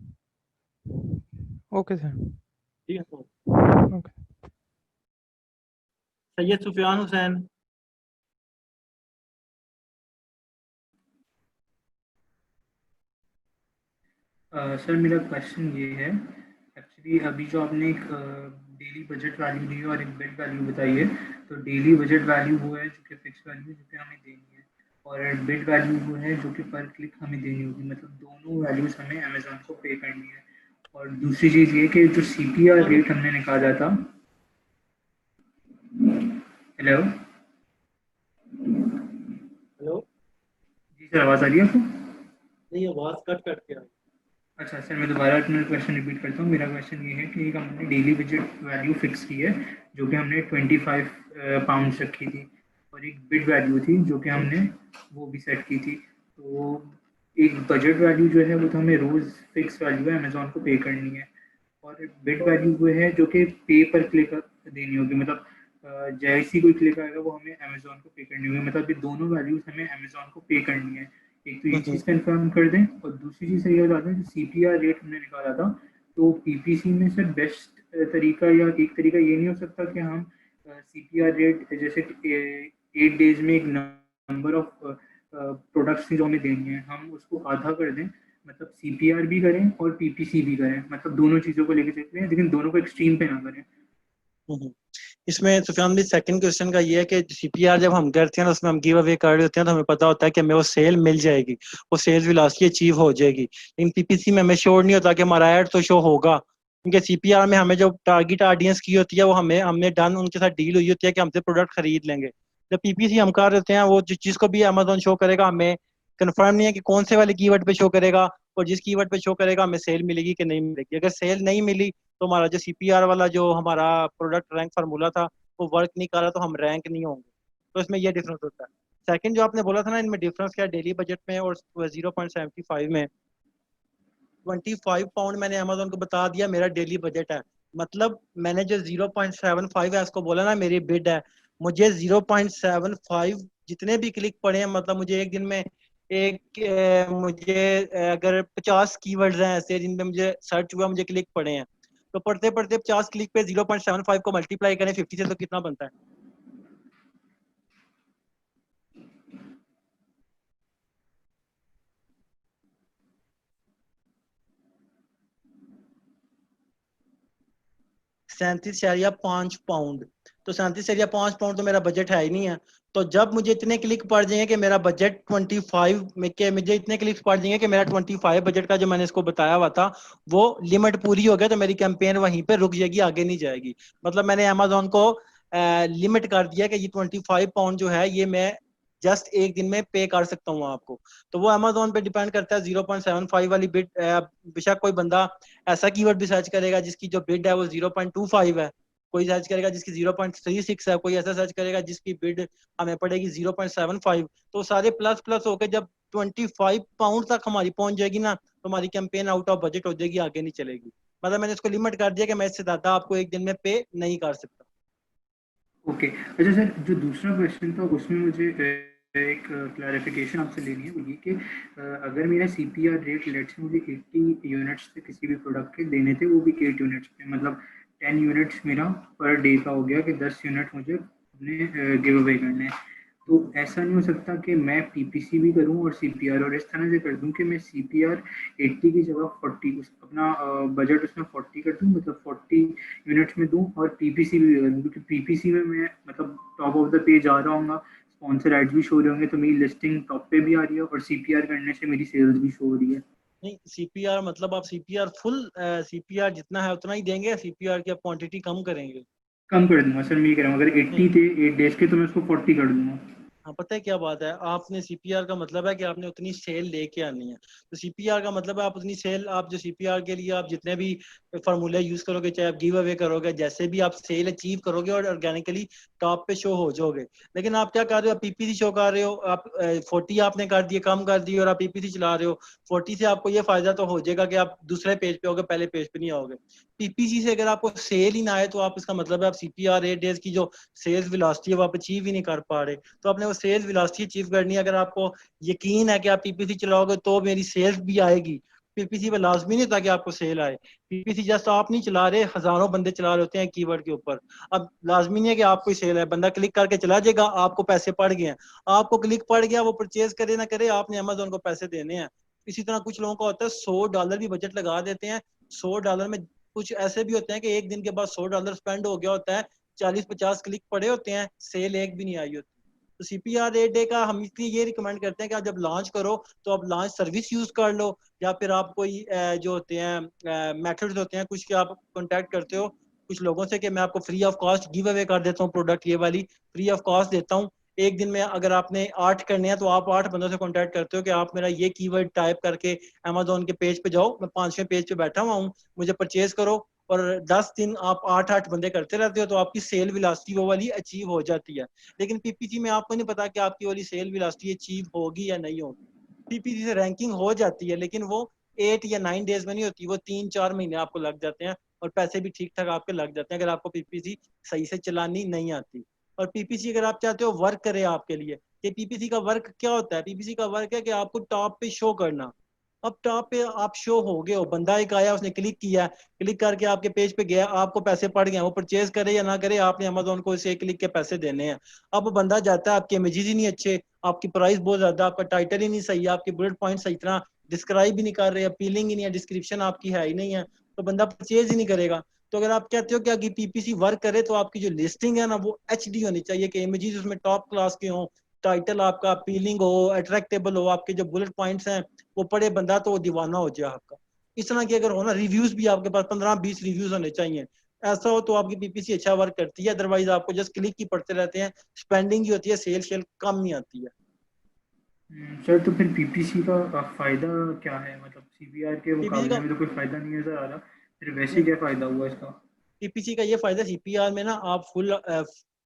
ओके सर। ठीक है sir. Okay. Syed Sufiyan Hussain. Sir मेरा क्वेश्चन ये है, एक्चुअली अभी जो आपने एक डेली बजट वैल्यू दी है और एक बिड वैल्यू बताई है, तो डेली बजट वैल्यू वो है जो कि फिक्स वैल्यू है जो कि हमें देनी है, और बिड वैल्यू वो है जो कि पर क्लिक हमें देनी होगी, मतलब दोनों वैल्यूज हमें अमेजोन को पे करनी है। और दूसरी चीज़ ये कि जो CPR रेट हमने निकाला था। Hello hello. जी सर, आवाज़ आ रही है आपको? नहीं, आवाज कट कट के आई। अच्छा सर, मैं दोबारा अपना क्वेश्चन रिपीट करता हूँ। मेरा क्वेश्चन ये है कि एक हमने डेली बजट वैल्यू फिक्स की है जो कि हमने 25 पाउंड्स रखी थी, और एक बिड वैल्यू थी जो कि हमने वो भी सेट की थी। तो एक बजट वैल्यू जो है वो तो हमें रोज़ फिक्स वैल्यू है, अमेजोन को पे करनी है, और बिड वैल्यू वो है जो कि पे पर क्लिक देनी होगी, मतलब जैसी कोई क्लिक आएगा वो हमें अमेजोन को पे करनी होगी, मतलब ये दोनों वैल्यूज हमें अमेजोन को पे करनी है। एक तो ये चीज़ कंफर्म कर दें, और दूसरी चीज़ ये बता दें, जो CPR रेट हमने निकाला था, तो PPC में से बेस्ट तरीका या एक तरीका ये नहीं हो सकता कि हम CPR रेट जैसे 8 डेज में एक नंबर ऑफ प्रोडक्ट्स जो हमें देनी है हम उसको आधा कर दें, मतलब CPR भी करें और PPC भी करें, मतलब दोनों चीज़ों को लेके चलते हैं, लेकिन दोनों को एक्सट्रीम पे ना करें। इसमें सुफियान भाई सेकंड क्वेश्चन का ये है कि सीपीआर जब हम करते हैं ना, उसमें हम गिव अवे कर रहे होते हैं तो हमें पता होता है कि हमें वो सेल मिल जाएगी, वो सेल्स वेलोसिटी अचीव हो जाएगी, लेकिन पीपीसी में हमें श्योर नहीं होता कि हमारा ऐड तो शो होगा, क्योंकि सीपीआर में हमें जो टारगेट ऑडियंस की होती है वो हमें हमने डन उनके साथ डील हुई होती है कि हमसे प्रोडक्ट खरीद लेंगे। जब पीपीसी हम कर रहे हैं, वो जिस चीज को भी अमेजोन शो करेगा हमें कंफर्म नहीं है कि कौन से वाले कीवर्ड पे शो करेगा, और जिस कीवर्ड पे शो करेगा हमें सेल मिलेगी कि नहीं मिलेगी। अगर सेल नहीं मिली तो हमारा जो सीपीआर वाला जो हमारा प्रोडक्ट रैंक फार्मूला था वो वर्क नहीं कर रहा, तो हम रैंक नहीं होंगे। तो इसमें यह डिफरेंस होता है। सेकंड जो आपने बोला था ना, इनमें डिफरेंस क्या है डेली बजट में और 0.75 में। 25 पाउंड मैंने अमेजोन को बता दिया मेरा डेली बजट है, मतलब मैंने जो 0.75 है उसको बोला ना मेरी बिड है, मुझे 0.75 जितने भी क्लिक पड़े हैं, मतलब मुझे एक दिन में मुझे अगर 50 कीवर्ड्स हैं ऐसे जिनमें मुझे सर्च हुआ, मुझे क्लिक पड़े हैं, तो पढ़ते पढ़ते 50 क्लिक पे 0.75 को मल्टीप्लाई करें 50 से तो कितना बनता है? £37.5। तो 37.5 पाउंड तो मेरा बजट है ही नहीं है। तो जब मुझे इतने क्लिक पड़ जाएंगे कि मेरा बजट 25 में के मुझे इतने क्लिक पड़ जाएंगे कि मेरा 25 बजट का जो मैंने इसको बताया हुआ था वो लिमिट पूरी हो गया, तो मेरी कैंपेन वहीं पे रुक जाएगी, आगे नहीं जाएगी। मतलब मैंने अमेजोन को लिमिट कर दिया कि ये 25 पाउंड जो है ये मैं जस्ट एक दिन में पे कर सकता हूँ आपको। तो वो अमेजोन पे डिपेंड करता है 0.75 वाली बिड। बेशक कोई बंदा ऐसा कीवर्ड भी सर्च करेगा जिसकी जो बिड है वो 0.25 है, कोई सर्च करेगा जिसकी 0.36 है, कोई ऐसा सर्च करेगा जिसकी बिड हमें पड़ेगी 0.75। तो सारे प्लस प्लस होकर जब 25 पाउंड तक हमारी पहुंच जाएगी ना, तो हमारी कैंपेन आउट ऑफ बजट हो जाएगी, आगे नहीं चलेगी। मतलब मैंने उसको लिमिट कर दिया कि मैं इससे ज़्यादा आपको एक दिन में पे नहीं कर सकता। ओके, अच्छा सर, जो दूसरा क्वेश्चन था उसमें मुझे एक क्लैरिफिकेशन आपसे लेनी है, वो ये कि अगर मेरा सीपीआर रेट लेट्स से मुझे 80 यूनिट्स पे किसी भी प्रोडक्ट के देने थे, वो भी 8 यूनिट्स पे, मतलब 10 यूनिट्स मेरा पर डे का हो गया कि 10 यूनिट मुझे अपने गिव अवे करने हैं। तो ऐसा नहीं हो सकता कि मैं पीपीसी भी करूं और सीपीआर, और इस तरह से कर दूं कि मैं सीपीआर 80 की जगह 40, अपना बजट उसमें 40 कर दूं, मतलब 40 यूनिट्स में दूं, और पीपीसी भी कर दूं, क्योंकि पीपीसी में मैं मतलब टॉप ऑफ द पेज आ रहा हूँ, स्पॉन्सर एड्स भी शो हो रहे होंगे, तो मेरी लिस्टिंग टॉप पे भी आ रही है, और सीपीआर करने से मेरी सेल्स भी शो हो रही है। नहीं, सीपीआर मतलब आप सीपीआर फुल सीपीआर जितना है उतना ही देंगे, सीपीआर की आप क्वांटिटी कम करेंगे? कम कर दूंगा सर, मैं ये कह रहा हूँ अगर 80 नहीं, थे 8 डेज के, तो मैं उसको 40 कर दूंगा। हाँ पता है क्या बात है, आपने सीपीआर का मतलब है कि आपने उतनी सेल लेके आनी है। तो सीपीआर का मतलब है आप उतनी सेल, आप जो सीपीआर के लिए आप जितने भी फार्मूले यूज करोगे, चाहे आप गिव अवे करोगे, जैसे भी आप सेल अचीव करोगे और ऑर्गेनिकली टॉप पे शो हो जाओगे। लेकिन आप क्या कर रहे हो, आप पीपीसी शो कर रहे हो, आप 40 आपने कर दिए, कम कर दिए, और आप पीपीसी चला रहे हो। 40 से आपको ये फायदा तो हो जाएगा कि आप दूसरे पेज पे होगे, पहले पेज पे नहीं आओगे। पीपीसी से अगर आपको सेल ही ना आए, तो आप इसका मतलब है आप सीपीआर 8 डेज की जो सेल्स वेलोसिटी है वो आप अचीव ही नहीं कर पा रहे। तो आपने वो सेल्स वेलोसिटी अचीव करनी है। अगर आपको यकीन है कि आप पीपीसी चलाओगे तो मेरी सेल्स भी आएगी, पीपीसी पे लाजमी नहीं था कि आपको सेल आए। पीपीसी जस्ट आप नहीं चला रहे, हजारों बंदे चला रहे होते हैं कीवर्ड के ऊपर। अब लाजमी नहीं है कि आपको सेल है, बंदा क्लिक करके चला जाएगा, आपको पैसे पड़ गए हैं, आपको क्लिक पड़ गया, वो परचेज करे ना करे, आपने अमेजोन को पैसे देने हैं। इसी तरह कुछ लोगों का होता है $100 भी बजट लगा देते हैं। $100 में कुछ ऐसे भी होते हैं कि एक दिन के बाद $100 स्पेंड हो गया होता है, 40-50 क्लिक पड़े होते हैं, सेल एक भी नहीं आई होती। तो सीपीआर 8 डे का हम इसलिए ये रिकमेंड करते हैं कि आप जब लॉन्च करो तो आप लॉन्च सर्विस यूज कर लो, या फिर आप कोई जो होते हैं मेथड्स होते हैं कुछ के, आप कांटेक्ट करते हो कुछ लोगों से कि मैं आपको free of cost give away कर देता हूँ प्रोडक्ट, ये वाली फ्री ऑफ कॉस्ट देता हूँ। एक दिन में अगर आपने 8 करने हैं तो आप 8 बंदों से कांटेक्ट करते हो कि आप मेरा ये कीवर्ड टाइप करके अमेजोन के पेज पे जाओ, मैं 5वें पेज पे बैठा हुआ हूँ, मुझे परचेज करो, और 10 दिन आप 8-8 बंदे करते रहते हो, तो आपकी सेल वेलोसिटी वो वाली अचीव हो जाती है। लेकिन पीपीसी में आपको नहीं पता कि आपकी वाली सेल वेलोसिटी अचीव होगी या नहीं होगी। पीपीसी से रैंकिंग हो जाती है, लेकिन वो 8 या 9 डेज में नहीं होती, वो 3-4 महीने आपको लग जाते हैं, और पैसे भी ठीक ठाक आपके लग जाते हैं अगर आपको पीपीसी सही से चलानी नहीं आती। और पीपीसी अगर आप चाहते हो वर्क करे आपके लिए, कि पीपीसी का वर्क क्या होता है, पीपीसी का वर्क है कि आपको टॉप पे शो करना। अब टॉप पे आप शो हो गए हो, बंदा एक आया, उसने क्लिक किया, क्लिक करके आपके पेज पे गया, आपको पैसे पड़ गए, वो परचेज करे या ना करे, आपने अमेजोन को इसे क्लिक के पैसे देने हैं। अब वो बंदा जाता है, आपके इमेजेस ही नहीं अच्छे, आपकी प्राइस बहुत ज्यादा, आपका टाइटल ही नहीं सही है, आपके बुलेट पॉइंट सही तरह डिस्क्राइब ही नहीं कर रहे, अपीलिंग ही नहीं है, डिस्क्रिप्शन आपकी है ही नहीं है, तो बंदा परचेज ही नहीं करेगा। तो अगर आप कहते हो कि पीपीसी वर्क करे, तो आपकी जो लिस्टिंग है ना वो एचडी होनी चाहिए, कि इमेजेस उसमें टॉप क्लास के हों, टाइटल आपका अपीलिंग हो, अट्रैक्टेबल हो, आपके जो बुलेट पॉइंट्स हैं वो पढ़े बंदा तो वो दीवाना हो जाए आपका। इस तरह की अगर हो ना, रिव्यूज भी आपके पास 15-20 रिव्यूज होने चाहिए। ऐसा हो तो आपकी पीपीसी अच्छा वर्क करती है, अदरवाइज आपको जस्ट क्लिक ही पड़ते रहते हैं, स्पेंडिंग ही होती है, सेल शेल कम नहीं आती है। सर, तो फिर पीपीसी का फायदा क्या है, मतलब सीबीआर के पीपीसी मुकाबले का में तो कोई फायदा नहीं नजर आ रहा, फिर वैसे नहीं, क्या फायदा हुआ इसका? पीपीसी का ये फायदा, सीपीआर में ना आप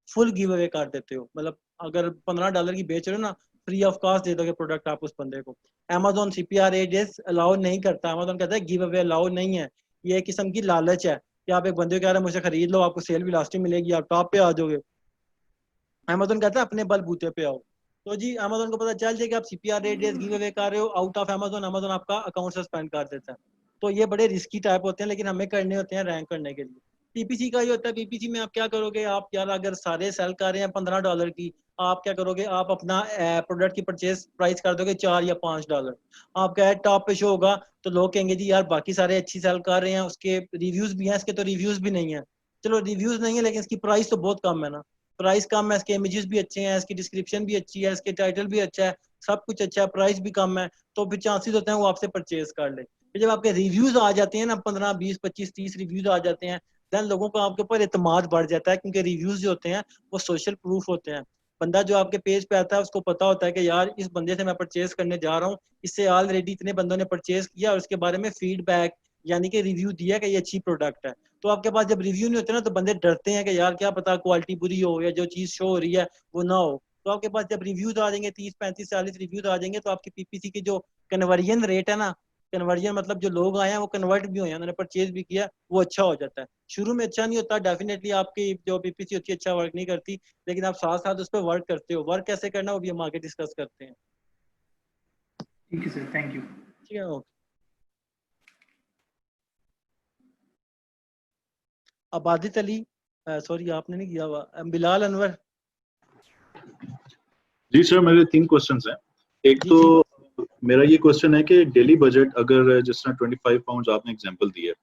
फुल गिव अवे कर देते हो, मतलब अगर $15 की बेच रहे हो ना, फ्री ऑफ कॉस्ट दे दोगे प्रोडक्ट आप उस बंदे को। अमेजोन सीपीआर एजेस अलाउ नहीं करता, अमेजोन कहता है गिव अवे अलाउ नहीं है। ये एक किस्म की लालच है कि आप एक बंदे को कह रहे हैं मुझे खरीद लो, आपको सेल भी लास्ट मिलेगी, आप टॉप पे आ जाओगे। अमेजोन कहता है अपने बलबूते पे आओ। तो जी अमेजोन को पता चल जाए कि आप CPR rate days give away कर रहे हो आउट ऑफ अमेजोन, अमेजोन आपका अकाउंट सस्पेंड कर देता है। तो ये बड़े रिस्की टाइप होते हैं, लेकिन हमें करने होते हैं रैंक करने के लिए। पीपीसी का ये होता है, पीपीसी में आप क्या करोगे, आप यार अगर सारे सेल कर रहे हैं $15 की, आप क्या करोगे, आप अपना प्रोडक्ट की परचेज प्राइस कर दोगे $4 या $5। आपका एड टॉप पे शो होगा, तो लोग कहेंगे जी यार बाकी सारे अच्छी सेल कर रहे हैं, उसके रिव्यूज भी हैं, इसके तो रिव्यूज भी नहीं है। चलो रिव्यूज नहीं है, लेकिन इसकी प्राइस तो बहुत कम है ना, प्राइस कम है, इसके इमेजेस भी अच्छे हैं, इसकी डिस्क्रिप्शन भी अच्छी है, इसके टाइटल भी अच्छा है, सब कुछ अच्छा है, प्राइस भी कम है, तो फिर चांसेस होते हैं वो आपसे परचेज कर ले। फिर जब आपके रिव्यूज आ जाते हैं ना, 15-20-25-30 रिव्यूज आ जाते हैं, देन लोगों का आपके ऊपर एतमाद बढ़ जाता है, क्योंकि रिव्यूज जो होते हैं वो सोशल प्रूफ होते हैं। बंदा जो आपके पेज पे आता है उसको पता होता है कि यार इस बंदे से मैं परचेज करने जा रहा हूँ, इससे ऑलरेडी इतने बंदों ने परचेज किया और उसके बारे में फीडबैक यानी कि रिव्यू दिया कि ये अच्छी प्रोडक्ट है। तो आपके पास जब रिव्यू नहीं होते ना, तो बंदे डरते हैं कि यार क्या पता क्वालिटी बुरी हो या जो चीज शो हो रही है वो ना हो। तो आपके पास जब रिव्यूज आ जाएंगे, 30-35-40 रिव्यूज आ जाएंगे, तो आपकी पीपीसी की जो कन्वर्जन रेट है ना, कन्वर्जन मतलब जो लोग आए हैं वो कन्वर्ट भी हुए हैं, उन्होंने परचेज भी किया, वो अच्छा हो जाता है। शुरू में अच्छा नहीं होता, डेफिनेटली आपकी जो पीपीसी होती है अच्छा वर्क नहीं करती, लेकिन आप साथ साथ उस पर वर्क करते हो। वर्क कैसे करना वो भी हम आगे डिस्कस करते हैं। ठीक है सर, थैंक यू। ठीक है, ओके। आबादित अली, सॉरी आपने नहीं किया हुआ, बिलाल अनवर। जी सर, मेरे 3 क्वेश्चंस हैं। एक जी तो जी मेरा ये क्वेश्चन है कि डेली बजट अगर जिस तरह 25 पाउंड आपने एग्जांपल दी है,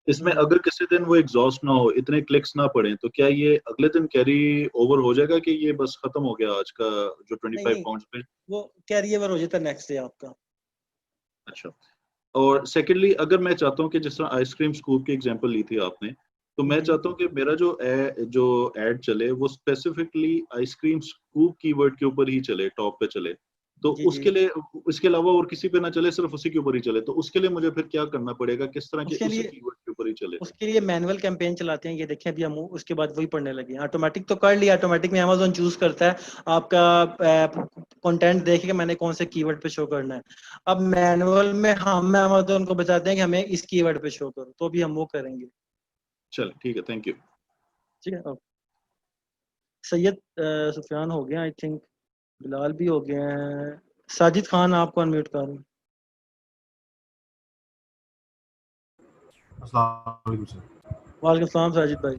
इसमें अगर किसी दिन वो एग्जॉस्ट ना हो, इतने क्लिक्स ना पड़े, तो क्या ये अगले दिन कैरी ओवर हो जाएगा कि ये बस खत्म हो गया आज का जो नहीं 25 नहीं, पाउंड पे? वो कैरी ओवर हो जाता है नेक्स्ट डे आपका। अच्छा। और सेकेंडली, अगर मैं चाहता हूँ कि जिस तरह आइसक्रीम स्कूप की एग्जांपल ली थी आपने, तो मैं चाहता हूँ कि मेरा जो एड चले वो स्पेसिफिकली आइसक्रीम स्कूप कीवर्ड के ऊपर ही चले, टॉप पे चले। तो जी जी, उसके लिए, इसके अलावा और किसी पे ना चले, सिर्फ उसी के ऊपर ही चले। तो उसके लिए मुझे फिर क्या करना पड़ेगा, किस तरह के उसके उसी लिए कीवर्ड के ऊपर ही चले? उसके लिए मैनुअल कैंपेन चलाते हैं, ये देखें अभी हम उसके बाद वही पढ़ने लगे हैं। ऑटोमेटिक तो कर लिया, ऑटोमेटिक में अमेज़न चूज करता है आपका कंटेंट देख के मैंने कौन से कीवर्ड पे शो करना है। अब मैनुअल में हम अमेज़न को बताते हैं कि हमें इस कीवर्ड पे शो करो, तो भी हम वो करेंगे। चल ठीक है, थैंक यू। ठीक है, ओके। सैयद सुफियान हो गया आई थिंक, बिलाल भी हो गए हैं। साजिद खान आपको अनम्यूट कर रहा हूं। अस्सलाम वालेकुम सर। वालेकुम सलाम साजिद भाई।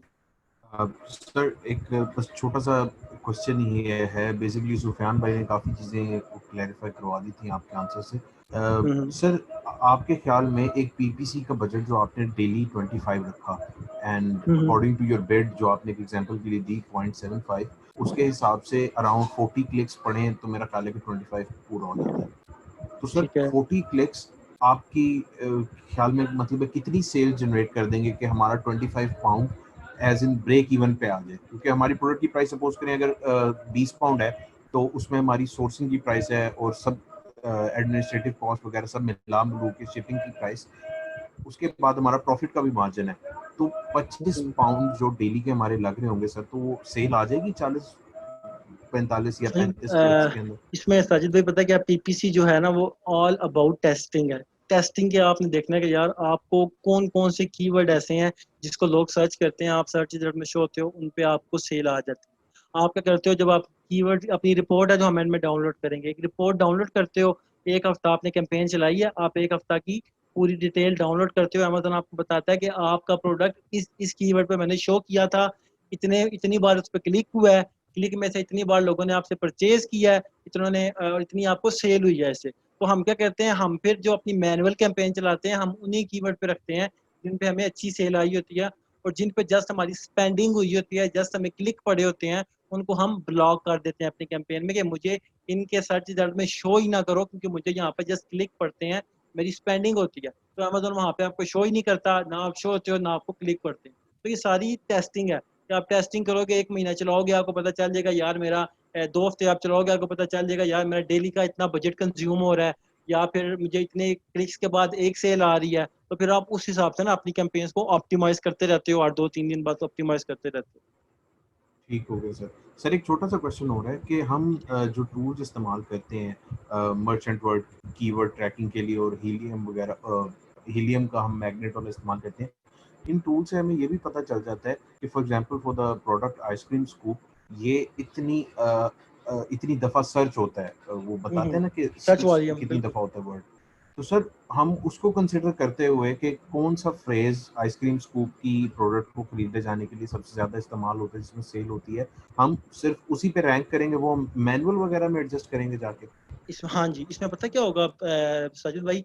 सर एक बस छोटा सा क्वेश्चन ये है, बेसिकली सुफियान भाई ने काफ़ी चीज़ें क्लैरिफाई करवा दी थी आपके आंसर से। सर आपके ख्याल में एक पीपीसी का बजट जो आपने डेली 25 रखा and according to your bid जो आपने एक एग्जांपल के लिए दी 0.75, उसके हिसाब से अराउंड 40 क्लिक्स पढ़े तो मेरा ख्याल है कि 25 पूरा हो जाता है। तो सर ठीक है, 40 क्लिक्स आपकी ख्याल में मतलब कितनी सेल जनरेट कर देंगे कि हमारा 25 pound as in break even पे आ जाए? क्योंकि हमारी प्रोडक्ट की प्राइस सपोज करें अगर 20 पाउंड है, तो उसमें हमारी सोर्सिंग की प्राइस है और सब एडमिनिस्ट्रेटिव कॉस्ट वगैरह सब मिला मिलू के शिपिंग की प्राइस, उसके बाद हमारा प्रॉफिट का भी मार्जिन है। तो 25 पाउंड जो डेली के हमारे लग रहे होंगे सर, तो वो सेल आ जाएगी 40, 45 या 35 क्लिक्स के अंदर? इसमें साजिद भाई पता है क्या, पीपीसी जो है ना वो ऑल अबाउट टेस्टिंग है। टेस्टिंग के आपने देखना है कि यार आपको कौन कौन से कीवर्ड ऐसे हैं जिसको लोग सर्च करते हैं, आप सर्च रिजल्ट में शो होते हो, उन पे आपको सेल आ जाती है। आप क्या करते हो, जब आप कीवर्ड अपनी रिपोर्ट है जो हम एंड में डाउनलोड करेंगे, एक रिपोर्ट डाउनलोड करते हो, एक हफ्ता आपने कैंपेन चलाई है, आप एक हफ्ता की पूरी डिटेल डाउनलोड करते हो, अमेजन आपको बताता है कि आपका प्रोडक्ट इस कीवर्ड पे मैंने शो किया था, इतने इतनी बार उस पर क्लिक हुआ है, क्लिक में से इतनी बार लोगों ने आपसे परचेज किया है, इतनी आपको सेल हुई है ऐसे। तो हम क्या करते हैं, हम फिर जो अपनी मैनुअल कैंपेन चलाते हैं हम उन्हीं कीवर्ड पे रखते हैं जिन पे हमें अच्छी सेल आई होती है, और जिन पे जस्ट हमारी स्पेंडिंग हुई होती है, जस्ट हमें क्लिक पड़े होते हैं, उनको हम ब्लॉक कर देते हैं अपनी कैंपेन में कि मुझे इनके सर्च रिजल्ट में शो ही ना करो, क्योंकि मुझे यहाँ पे जस्ट क्लिक पड़ते हैं, मेरी स्पेंडिंग होती है। तो अमेजोन वहाँ पे आपको शो ही नहीं करता, ना आप शो होते हो ना आपको क्लिक पड़ते हैं। तो ये सारी टेस्टिंग है कि आप टेस्टिंग करोगे, 1 महीना चलाओगे, आपको पता चल जाएगा यार मेरा 2 हफ्ते आप चलाओगे, आपको पता चल जाएगा यार मेरा डेली का इतना बजट कंज्यूम हो रहा है, या फिर मुझे इतने क्लिक्स के बाद एक सेल आ रही है। तो फिर आप उस हिसाब से ना अपनी कैंपेन्स को ऑप्टिमाइज करते रहते हो, और 2-3 दिन बाद ऑप्टिमाइज करते रहते हो। ठीक हो गया सर। सर एक छोटा सा क्वेश्चन हो रहा है कि हम जो टूल्स इस्तेमाल करते हैं मर्चेंट वर्ड कीवर्ड ट्रैकिंग के लिए और हीलियम वगैरह, हीलियम का हम मैग्नेट वाला इस्तेमाल करते हैं, इन टूल से हमें ये भी पता चल जाता है कि for example for the product ice cream scoop ये इतनी दफ़ा सर्च होता है, वो बताते हैं ना कि सर्च वॉल्यूम कितनी बिल्कुल। दफ़ा होता है वर्ड। तो सर हम उसको कंसिडर करते हुए कि कौन सा फ्रेज आइसक्रीम स्कूप की प्रोडक्ट को खरीदे जाने के लिए सबसे ज़्यादा इस्तेमाल होता है, जिसमें सेल होती है, हम सिर्फ उसी पे रैंक करेंगे, वो मैनुअल वगैरह में एडजस्ट करेंगे जाके? इसमें हाँ जी, इसमें पता क्या होगा साजिद भाई,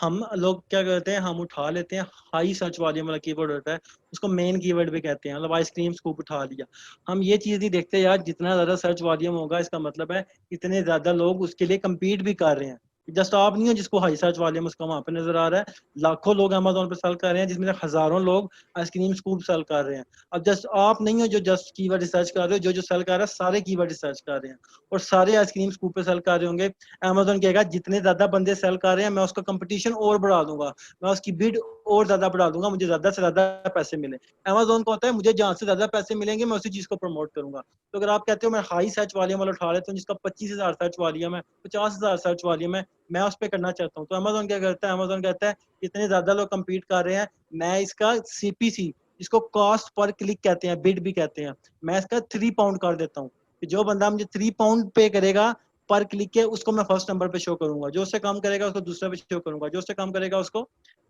हम लोग क्या करते हैं, हम उठा लेते हैं हाई सर्च वॉल्यूम वाला कीवर्ड होता है, उसको मेन कीवर्ड भी कहते हैं, मतलब आइसक्रीम स्कूप उठा लिया। हम ये चीज़ नहीं देखते यार, जितना ज़्यादा सर्च वॉल्यूम होगा इसका मतलब है इतने ज़्यादा लोग उसके लिए कम्पीट भी कर रहे हैं। जस्ट आप नहीं हो जिसको हाई सर्च वॉल्यूम उसका वहाँ पे नजर आ रहा है, लाखों लोग अमेजोन पे सेल कर रहे हैं, जिसमें से हजारों लोग आइसक्रीम स्कूप सेल कर रहे हैं। अब जस्ट आप नहीं हो जो जस्ट कीवर्ड रिसर्च कर रहे हो, जो सेल कर रहा है सारे कीवर्ड रिसर्च कर रहे हैं, और सारे आइसक्रीम स्कूप पे सेल कर रहे होंगे। अमेजोन कहेगा जितने ज्यादा बंदे सेल कर रहे हैं मैं उसका कंपटीशन और बढ़ा दूंगा, मैं उसकी बिड और ज्यादा बढ़ा दूंगा, मुझे ज्यादा से ज्यादा पैसे मिले। अमेजोन को होता है मुझे जहां से ज्यादा पैसे मिलेंगे मैं उसी चीज को प्रमोट करूंगा। तो अगर आप कहते हो मैं हाई सर्च वॉल्यूम वाला उठा लेता हूँ जिसका 25,000 सर्च वॉल्यूम है, 50,000 सर्च वॉल्यूम है, मैं उस पर करना चाहता हूँ। तो अमेजोन क्या करता है, अमेजोन कहता है इतने ज्यादा लोग कम्पीट कर रहे हैं, मैं इसका CPC, इसको कॉस्ट पर क्लिक कहते हैं, बिड भी कहते हैं, मैं इसका 3 पाउंड कर देता हूँ कि जो बंदा मुझे 3 पाउंड पे करेगा पर क्लिक के, उसको मैं फर्स्ट नंबर पे शो करूंगा, जो उससे कम करेगा उसको दूसरे पे शो करूंगा, जो उससे कम करेगा उसको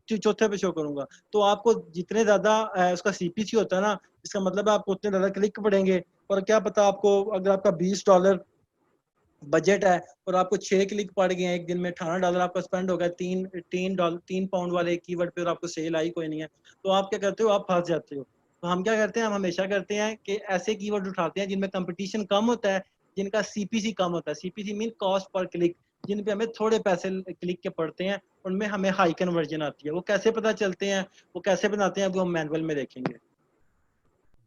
चौथे पे शो करूंगा। तो आपको जितने ज्यादा उसका CPC होता है ना, इसका मतलब है आपको उतने ज्यादा क्लिक पड़ेंगे। और क्या पता आपको, अगर आपका $20 बजट है और आपको 6 क्लिक पड़ गए हैं एक दिन में, $18 आपका स्पेंड हो गया, 3 पाउंड वाले कीवर्ड पे, और आपको सेल आई कोई नहीं है, तो आप क्या करते हो, आप फंस जाते हो। तो हम क्या करते हैं, हम हमेशा करते हैं कि ऐसे कीवर्ड उठाते हैं जिनमें कंपटीशन कम होता है, जिनका CPC कम होता है। CPC mean cost per click, जिन पे हमें थोड़े पैसे क्लिक के पड़ते हैं, उनमें हमें हाई कन्वर्जन आती है। वो कैसे पता चलते हैं, वो कैसे बनाते हैं, वो हम मैनुअल में देखेंगे।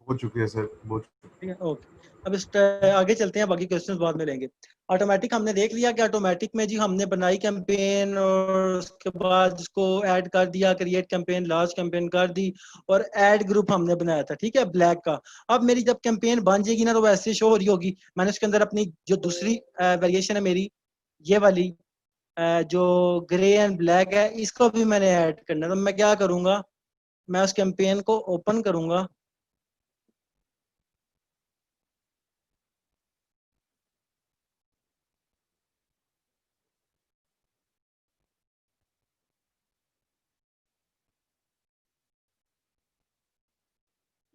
बहुत शुक्रिया सर, बहुत ठीक है, ओके। अब इस आगे चलते हैं, बाकी क्वेश्चंस बाद में लेंगे। ऑटोमेटिक हमने देख लिया कि ऑटोमेटिक में जी हमने बनाई कैंपेन और उसके बाद उसको ऐड कर दिया, क्रिएट कैंपेन, लास्ट कैंपेन कर दी, और ऐड ग्रुप हमने बनाया था, ठीक है, ब्लैक का। अब मेरी जब कैंपेन बन जाएगी ना, तो वैसे शो हो रही होगी। मैंने उसके अंदर अपनी जो दूसरी वेरिएशन है मेरी, ये वाली जो ग्रे एंड ब्लैक है, इसको भी मैंने ऐड करना है। तो मैं क्या करूंगा, मैं उस कैंपेन को ओपन करूंगा।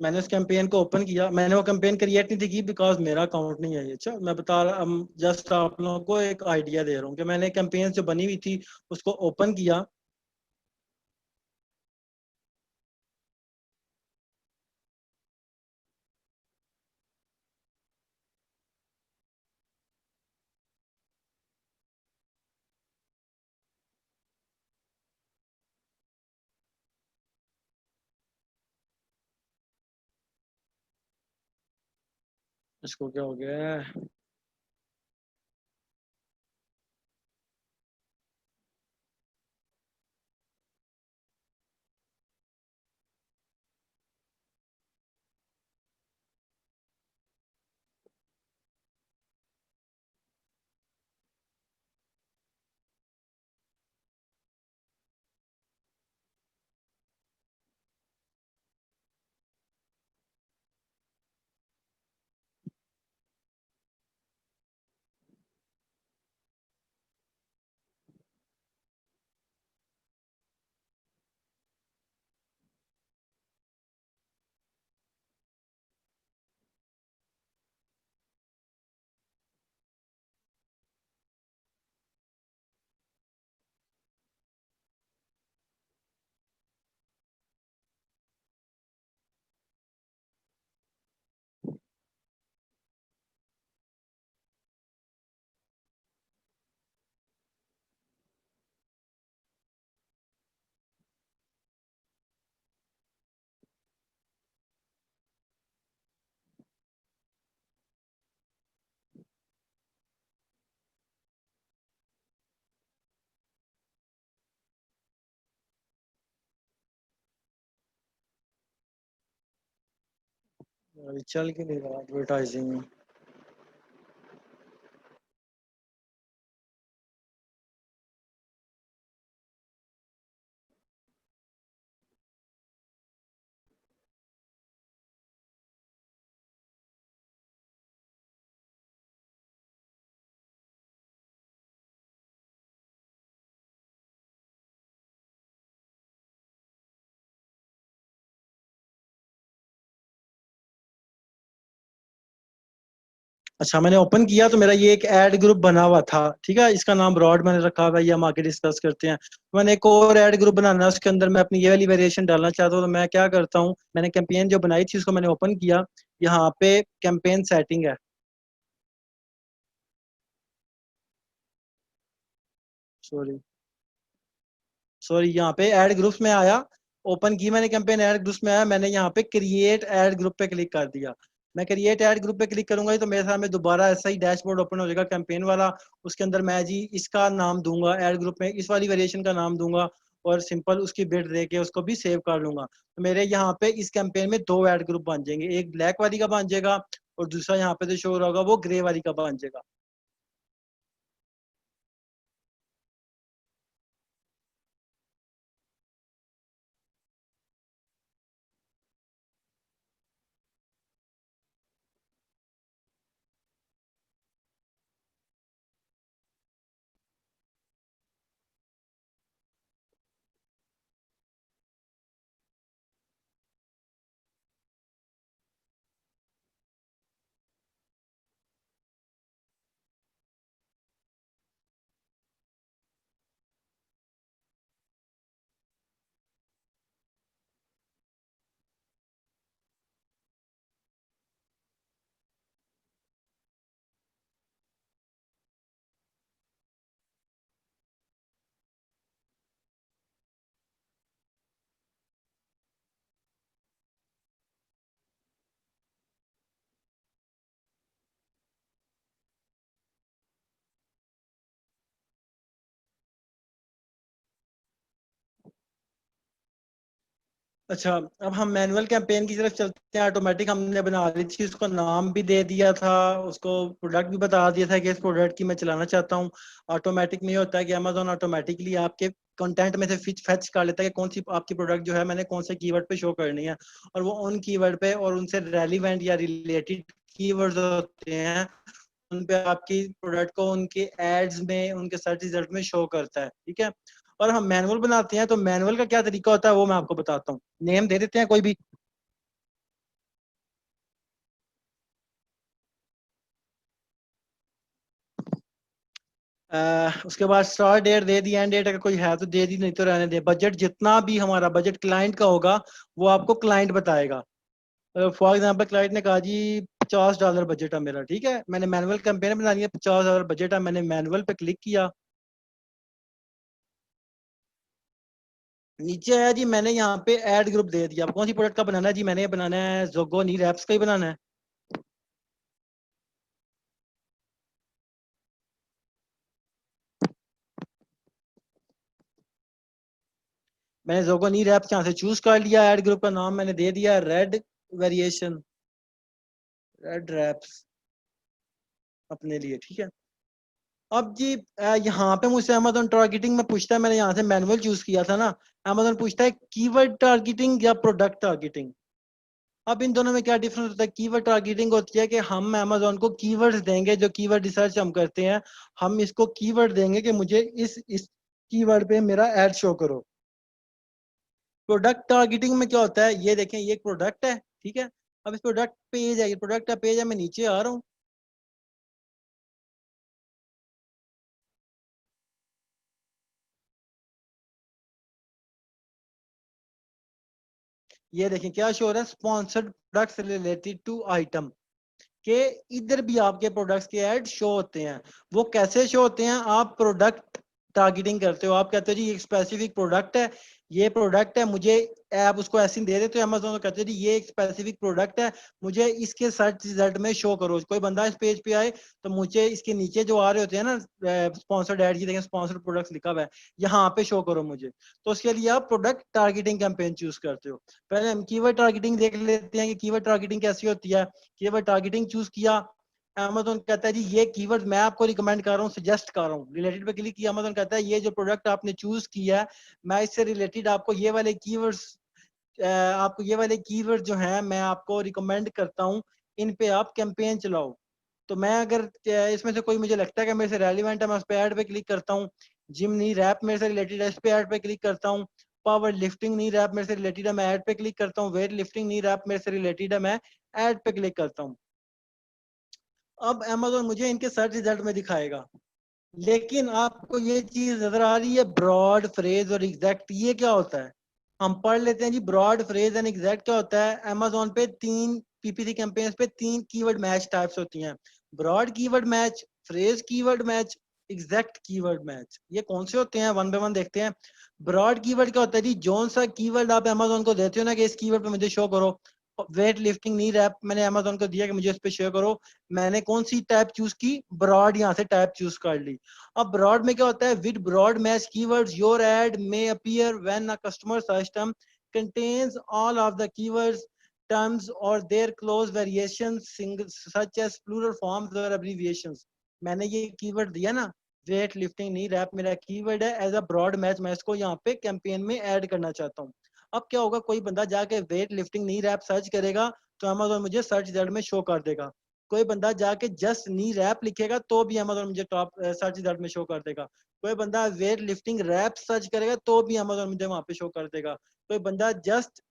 मैंने उस कैंपेन को ओपन किया, मैंने वो कैंपेन क्रिएट नहीं थी की, बिकॉज मेरा अकाउंट नहीं है ये। अच्छा, मैं बता रहा, जस्ट आप लोगों को एक आइडिया दे रहा हूँ कि मैंने कैंपेन जो बनी हुई थी उसको ओपन किया। इसको क्या हो गया है, अभी चल के नहीं रहा एडवर्टाइजिंग में। अच्छा, मैंने ओपन किया तो मेरा ये एक ऐड ग्रुप बना हुआ था, ठीक है, इसका नाम ब्रॉड मैंने रखा हुआ है, ये हम आगे डिस्कस करते हैं। मैंने एक और ऐड ग्रुप बनाना है, उसके अंदर मैं अपनी ये वाली वेरिएशन डालना चाहता हूँ। तो मैं क्या करता हूँ, मैंने कैंपेन जो बनाई थी उसको मैंने ओपन किया, यहाँ पे कैंपेन सेटिंग है, सॉरी सॉरी, यहाँ पे ऐड ग्रुप्स में आया, ओपन की मैंने कैंपेन, ऐड ग्रुप्स में आया, मैंने यहाँ पे क्रिएट ऐड ग्रुप पे क्लिक कर दिया। मैं क्रिएट ऐड ग्रुप पे क्लिक करूंगा तो मेरे सामने दोबारा ऐसा ही डैशबोर्ड ओपन हो जाएगा कैंपेन वाला। उसके अंदर मैं जी इसका नाम दूंगा, ऐड ग्रुप में इस वाली वेरिएशन का नाम दूंगा, और सिंपल उसकी बिड दे के उसको भी सेव कर लूंगा। तो मेरे यहाँ पे इस कैंपेन में 2 ऐड ग्रुप बन जाएंगे, एक ब्लैक वाली का बन जाएगा और दूसरा यहाँ पे जो शो होगा वो ग्रे वाली का बन जाएगा। अच्छा, अब हम मैनुअल कैंपेन की तरफ चलते हैं। ऑटोमेटिक हमने बना ली थी, उसको नाम भी दे दिया था, उसको प्रोडक्ट भी बता दिया था कि इस प्रोडक्ट की मैं चलाना चाहता हूँ। ऑटोमेटिक में ये होता है कि अमेजोन ऑटोमेटिकली आपके कंटेंट में से फेच कर लेता है कि कौन सी आपकी प्रोडक्ट जो है मैंने कौन से कीवर्ड पे शो करनी है, और वो उन कीवर्ड पे और उनसे रेलिवेंट या रिलेटेड कीवर्ड्स होते हैं, उन पे आपकी प्रोडक्ट को उनके एड्स में, उनके सर्च रिजल्ट में शो करता है। ठीक है, और हम मैनुअल बनाते हैं, तो मैनुअल का क्या तरीका होता है वो मैं आपको बताता हूँ। नेम दे देते हैं कोई भी। उसके बाद स्टार्ट डेट दे दी, एंड डेट अगर कोई है तो दे दी, नहीं तो रहने दे। बजट जितना भी हमारा बजट क्लाइंट का होगा वो आपको क्लाइंट बताएगा। फॉर एग्जांपल क्लाइंट ने कहा जी $50 बजट है मेरा, ठीक है, मैंने मैनुअल कैंपेन बनानी है, $50 बजट है, मैंने मैनुअल पे क्लिक किया, नीचे आया जी, मैंने यहाँ पे ऐड ग्रुप दे दिया। अब कौन सी प्रोडक्ट का बनाना है जी, मैंने ये बनाना है जोगो नी रैप्स का ही बनाना है। मैंने जोगो नी रैप्स यहाँ से चूज कर लिया, ऐड ग्रुप का नाम मैंने दे दिया रेड वेरिएशन, रेड रैप्स अपने लिए। ठीक है, अब जी यहाँ पे मुझसे अमेजोन टारगेटिंग में पूछता है, मैंने यहाँ से मैनुअल चूज किया था ना, अमेजोन पूछता है कीवर्ड टारगेटिंग या प्रोडक्ट टारगेटिंग। अब इन दोनों में क्या डिफरेंस होता है? कीवर्ड टारगेटिंग होती है कि हम अमेजोन को कीवर्ड्स देंगे, जो कीवर्ड रिसर्च हम करते हैं, हम इसको कीवर्ड देंगे कि मुझे इस कीवर्ड पे मेरा ऐड शो करो। प्रोडक्ट टारगेटिंग में क्या होता है, ये देखें, ये एक प्रोडक्ट है, ठीक है, अब इस प्रोडक्ट पेज है, ये प्रोडक्ट का पेज है, मैं नीचे आ रहा हूँ, ये देखें क्या शो हो रहा है, sponsored products related to item, के इधर भी आपके प्रोडक्ट्स के ऐड शो होते हैं। वो कैसे शो होते हैं? आप प्रोडक्ट टारगेटिंग करते हो, आप कहते हो जी एक स्पेसिफिक प्रोडक्ट है, ये प्रोडक्ट है, मुझे आप उसको ऐसे दे देते हो अमेज़न को, कहते हो जी ये एक स्पेसिफिक प्रोडक्ट है, मुझे इसके सर्च रिजल्ट में शो करो। कोई बंदा इस पेज पे आए तो मुझे इसके नीचे जो आ रहे होते हैं ना स्पॉन्सर्ड ऐड, ये देखें स्पॉन्सर्ड प्रोडक्ट्स लिखा हुआ है, यहाँ पे शो करो मुझे। तो उसके लिए आप प्रोडक्ट टारगेटिंग कैंपेन चूज करते हो। पहले हम कीवर्ड टारगेटिंग देख लेते हैं कि कीवर्ड टारगेटिंग कैसी होती है। कीवर्ड टारगेटिंग चूज किया, अमेज़न कहता है जी ये कीवर्ड मैं आपको रिकमेंड कर रहा हूँ, सजेस्ट कर रहा हूँ, रिलेटेड पे क्लिक किया, अमेज़न कहता है ये जो प्रोडक्ट आपने चूज किया है, मैं इससे रिलेटेड आपको ये वाले कीवर्ड्स, आपको ये वाले कीवर्ड जो हैं मैं आपको रिकमेंड करता हूँ, इन पे आप कैंपेन चलाओ। तो मैं अगर इसमें से कोई मुझे लगता है कि मेरे से रेलिवेंट है, मैं उस पर ऐड पे क्लिक करता हूँ। जिम नी रैप मेरे से रिलेटेड है, इस पे ऐड पे क्लिक करता हूँ। पावर लिफ्टिंग नी रैप मेरे से रिलेटेड है, मैं ऐड पे क्लिक करता हूँ। वेट लिफ्टिंग नी रैप मेरे से रिलेटेड है, मैं ऐड पे क्लिक करता हूँ। अब अमेज़न मुझे इनके सर्च रिजल्ट में दिखाएगा, लेकिन आपको ये चीज नजर आ रही है ब्रॉड, फ्रेज और एग्जैक्ट, ये क्या होता है? हम पढ़ लेते हैं जी। ब्रॉड, फ्रेज एंड एग्जैक्ट क्या होता है? अमेज़न पे तीन पीपीसी कैंपेन्स पे तीन कीवर्ड मैच टाइप्स होती हैं, broad keyword match, phrase keyword match, exact keyword match. ये कौन से होते हैं, वन बाय वन देखते हैं। ब्रॉड कीवर्ड क्या होता है जी? जोन सा कीवर्ड आप अमेज़न को देते हो ना कि इस कीवर्ड पे मुझे शो करो, वेट लिफ्टिंग नी रैप मैंने अमेज़न को दिया कि मुझे इस पे शो करो, मैंने कौन सी टाइप चूज की? ब्रॉड, यहाँ से टाइप चूज कर ली। अब ब्रॉड में क्या होता है? With broad match keywords your ad may appear when a customer search term contains all of the keywords terms or their close variations such as plural forms or abbreviations। मैंने ये कीवर्ड दिया ना, वेट लिफ्टिंग नी रैप मेरा कीवर्ड है, एज अ ब्रॉड मैच मैं इसको यहाँ पे कैंपेन में ऐड करना चाहता हूँ। अब क्या होगा, कोई बंदा जाके वेट लिफ्टिंग नी रैप सर्च करेगा तो अमेज़न मुझे सर्च रिजल्ट में शो कर देगा। कोई बंदा जाके जस्ट नी रैप लिखेगा तो भी अमेज़न मुझे टॉप सर्च रिजल्ट में शो कर देगा। कोई बंदा वेट लिफ्टिंग रैप सर्च करेगा तो भी अमेज़न मुझे वहां पे शो कर देगा। कोई बंदा जस्ट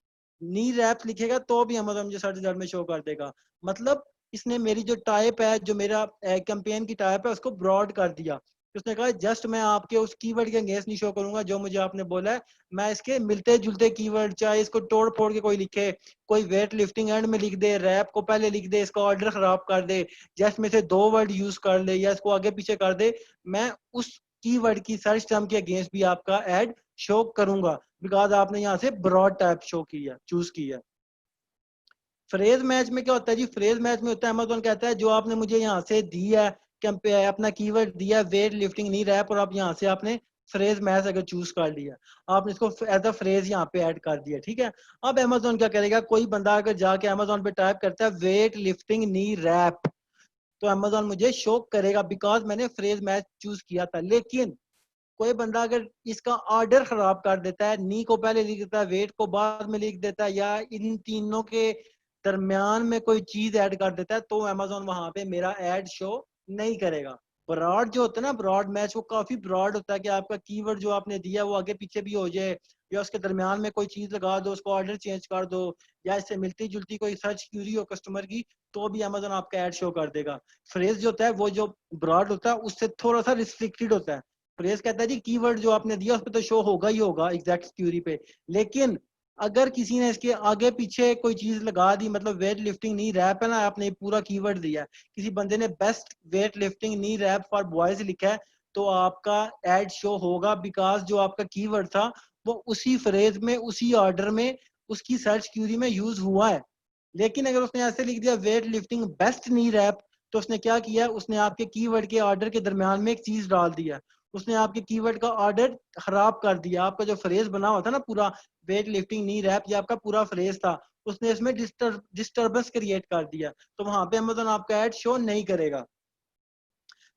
नी रैप लिखेगा तो भी अमेज़न मुझे सर्च रिजल्ट में शो कर देगा। मतलब इसने मेरी जो टाइप है, जो मेरा कैंपेन की टाइप है, उसको ब्रॉड कर दिया। उसने कहा जस्ट मैं आपके उस कीवर्ड के अगेंस्ट नहीं शो करूंगा जो मुझे आपने बोला है, मैं इसके मिलते जुलते कीवर्ड, चाहे इसको तोड़ फोड़ के कोई लिखे, कोई वेट लिफ्टिंग एंड में लिख दे, रैप को पहले लिख दे, इसका ऑर्डर खराब कर दे, जस्ट में से 2 वर्ड यूज कर ले या इसको आगे पीछे कर दे, मैं उस कीवर्ड की सर्च टर्म के अगेंस्ट भी आपका एड शो करूंगा, बिकॉज आपने यहाँ से ब्रॉड टाइप शो किया, चूज किया। फ्रेज मैच में क्या होता है जी? फ्रेज मैच में होता है, अमेज़न कहता है जो आपने मुझे यहाँ से दी है, अपना कीवर्ड दिया वेट लिफ्टिंग नी रैप, और आप यहाँ से आपने फ्रेज मैच अगर चूज कर लिया, आपने इसको एज अ फ्रेज यहाँ पे ऐड कर दिया, ठीक है। अब अमेजोन क्या करेगा, कोई बंदा अगर जाके अमेजोन पे टाइप करता है वेट लिफ्टिंग नी रैप, तो अमेजोन मुझे शो करेगा बिकॉज मैंने फ्रेज मैच चूज किया था। लेकिन कोई बंदा अगर इसका ऑर्डर खराब कर देता है, नी को पहले लिख देता है, वेट को बाद में लिख देता है, या इन तीनों के दरमियान में कोई चीज ऐड कर देता है, तो अमेजोन वहां पे मेरा ऐड शो नहीं करेगा। ब्रॉड जो होता है ना, ब्रॉड मैच, वो काफी ब्रॉड होता है कि आपका कीवर्ड जो आपने दिया वो आगे पीछे भी हो जाए, या उसके दरमियान में कोई चीज लगा दो, उसको ऑर्डर चेंज कर दो, या इससे मिलती जुलती कोई सर्च क्यूरी हो कस्टमर की, तो भी अमेजोन आपका ऐड शो कर देगा। फ्रेज जो होता है वो जो ब्रॉड होता है उससे थोड़ा सा रिस्ट्रिक्टेड होता है। फ्रेज कहता है जी कीवर्ड जो आपने दिया उस पर तो शो होगा ही होगा एग्जैक्ट क्यूरी पे, लेकिन अगर किसी ने इसके आगे पीछे कोई चीज लगा दी, मतलब वेट लिफ्टिंग नी रैप है ना, आपने पूरा कीवर्ड दिया है, किसी बंदे ने best weight lifting knee rap for boys लिखा है, तो आपका एड शो होगा बिकॉज जो आपका कीवर्ड था वो उसी फ्रेज में, उसी ऑर्डर में, उसकी सर्च क्यूरी में यूज हुआ है। लेकिन अगर उसने ऐसे लिख दिया वेट लिफ्टिंग बेस्ट नी रैप, तो उसने क्या किया, उसने आपके कीवर्ड के ऑर्डर के दरमियान में एक चीज डाल दिया, उसने आपके कीवर्ड का ऑर्डर खराब कर दिया। आपका जो फ्रेज बना हुआ था ना पूरा, वेट लिफ्टिंग नी रैप, ये आपका पूरा फ्रेज था, उसने इसमें डिस्टर्बेंस क्रिएट कर दिया, तो वहां पे अमेज़न आपका ऐड शो नहीं करेगा।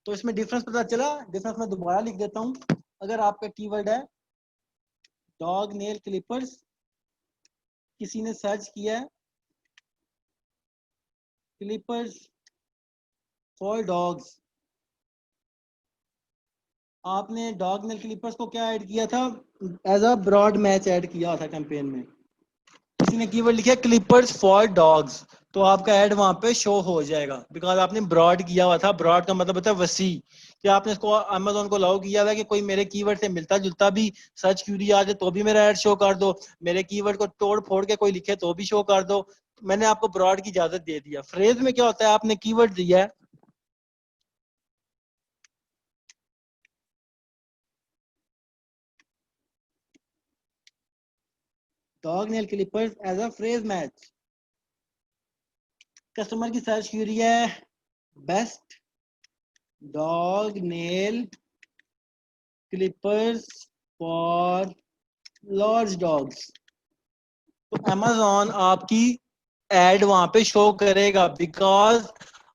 तो इसमें डिफरेंस पता चला। डिफरेंस मैं दोबारा लिख देता हूँ। अगर आपका कीवर्ड है डॉग नेल क्लिपर्स, किसी ने सर्च किया है क्लिपर्स फॉर डॉग्स, आपने डॉग नेल क्लिपर्स को क्या ऐड किया था, as a broad match add किया था कैंपेन में। किसी ने कीवर्ड लिखा क्लिपर्स फॉर डॉग्स, तो आपका ऐड वहां पे शो हो जाएगा बिकॉज आपने ब्रॉड किया हुआ था। ब्रॉड का मतलब होता है वसी, कि आपने इसको अमेज़न को अलाउ किया हुआ है कि कोई मेरे कीवर्ड से मिलता जुलता भी सर्च क्यूरी आ जाए तो भी मेरा ऐड शो कर दो, मेरे कीवर्ड को तोड़ फोड़ के कोई लिखे तो भी शो कर दो। मैंने आपको ब्रॉड की इजाजत दे दिया। फ्रेज में क्या होता है, आपने कीवर्ड दिया है dog nail clippers as a phrase match, customer की सर्च क्यूरी है best dog nail clippers for large dogs, तो अमेज़न आपकी एड वहां पे शो करेगा बिकॉज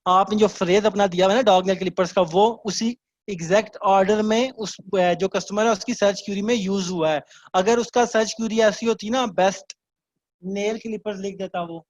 आपने जो फ्रेज अपना दिया है ना डॉग नेल क्लिपर्स का, वो उसी एग्जैक्ट ऑर्डर में उस जो कस्टमर है उसकी सर्च क्यूरी में यूज हुआ है। अगर उसका सर्च क्यूरी ऐसी होती ना बेस्ट नेल क्लिपर्स लिख देता, वो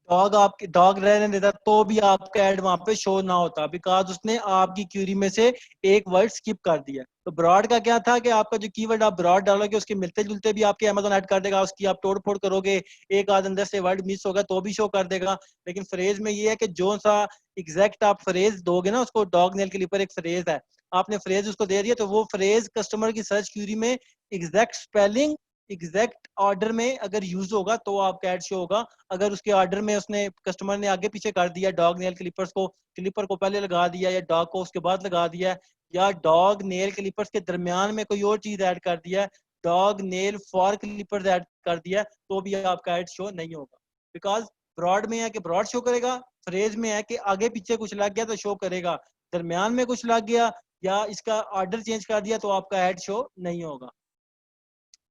डॉग आपके डॉग रहने देता, तो भी आपका ऐड वहां पे शो ना होता बिकॉज उसने आपकी क्यूरी में से एक वर्ड स्किप कर दिया। तो ब्रॉड का क्या था कि आपका जो कीवर्ड आप ब्रॉड डालोगे उसके मिलते जुलते भी आपके अमेज़न ऐड कर देगा, उसकी आप तोड़ फोड़ करोगे, एक आध अंदर से वर्ड मिस होगा तो भी शो कर देगा। लेकिन फ्रेज में ये है कि जो सा एग्जैक्ट आप फ्रेज दोगे ना उसको, डॉग नेल के ऊपर एक फ्रेज है, आपने फ्रेज उसको दे दिया, तो वो फ्रेज कस्टमर की सर्च क्यूरी में एग्जैक्ट स्पेलिंग एग्जैक्ट ऑर्डर में अगर यूज होगा तो आपका ऐड शो होगा। अगर उसके ऑर्डर में उसने कस्टमर ने आगे पीछे कर दिया, डॉग नेल क्लिपर्स को, क्लिपर को पहले लगा दिया, या डॉग को उसके बाद लगा दिया, या डॉग नेल क्लिपर्स के दरमियान में कोई और चीज ऐड कर दिया, dog nail for Clippers add कर दिया, तो भी आपका ऐड शो नहीं होगा बिकॉज ब्रॉड में है कि ब्रॉड शो करेगा, फ्रेज में है कि आगे पीछे कुछ लग गया तो शो करेगा, दरमियान में कुछ लग गया या इसका ऑर्डर चेंज कर दिया तो आपका ऐड शो नहीं होगा।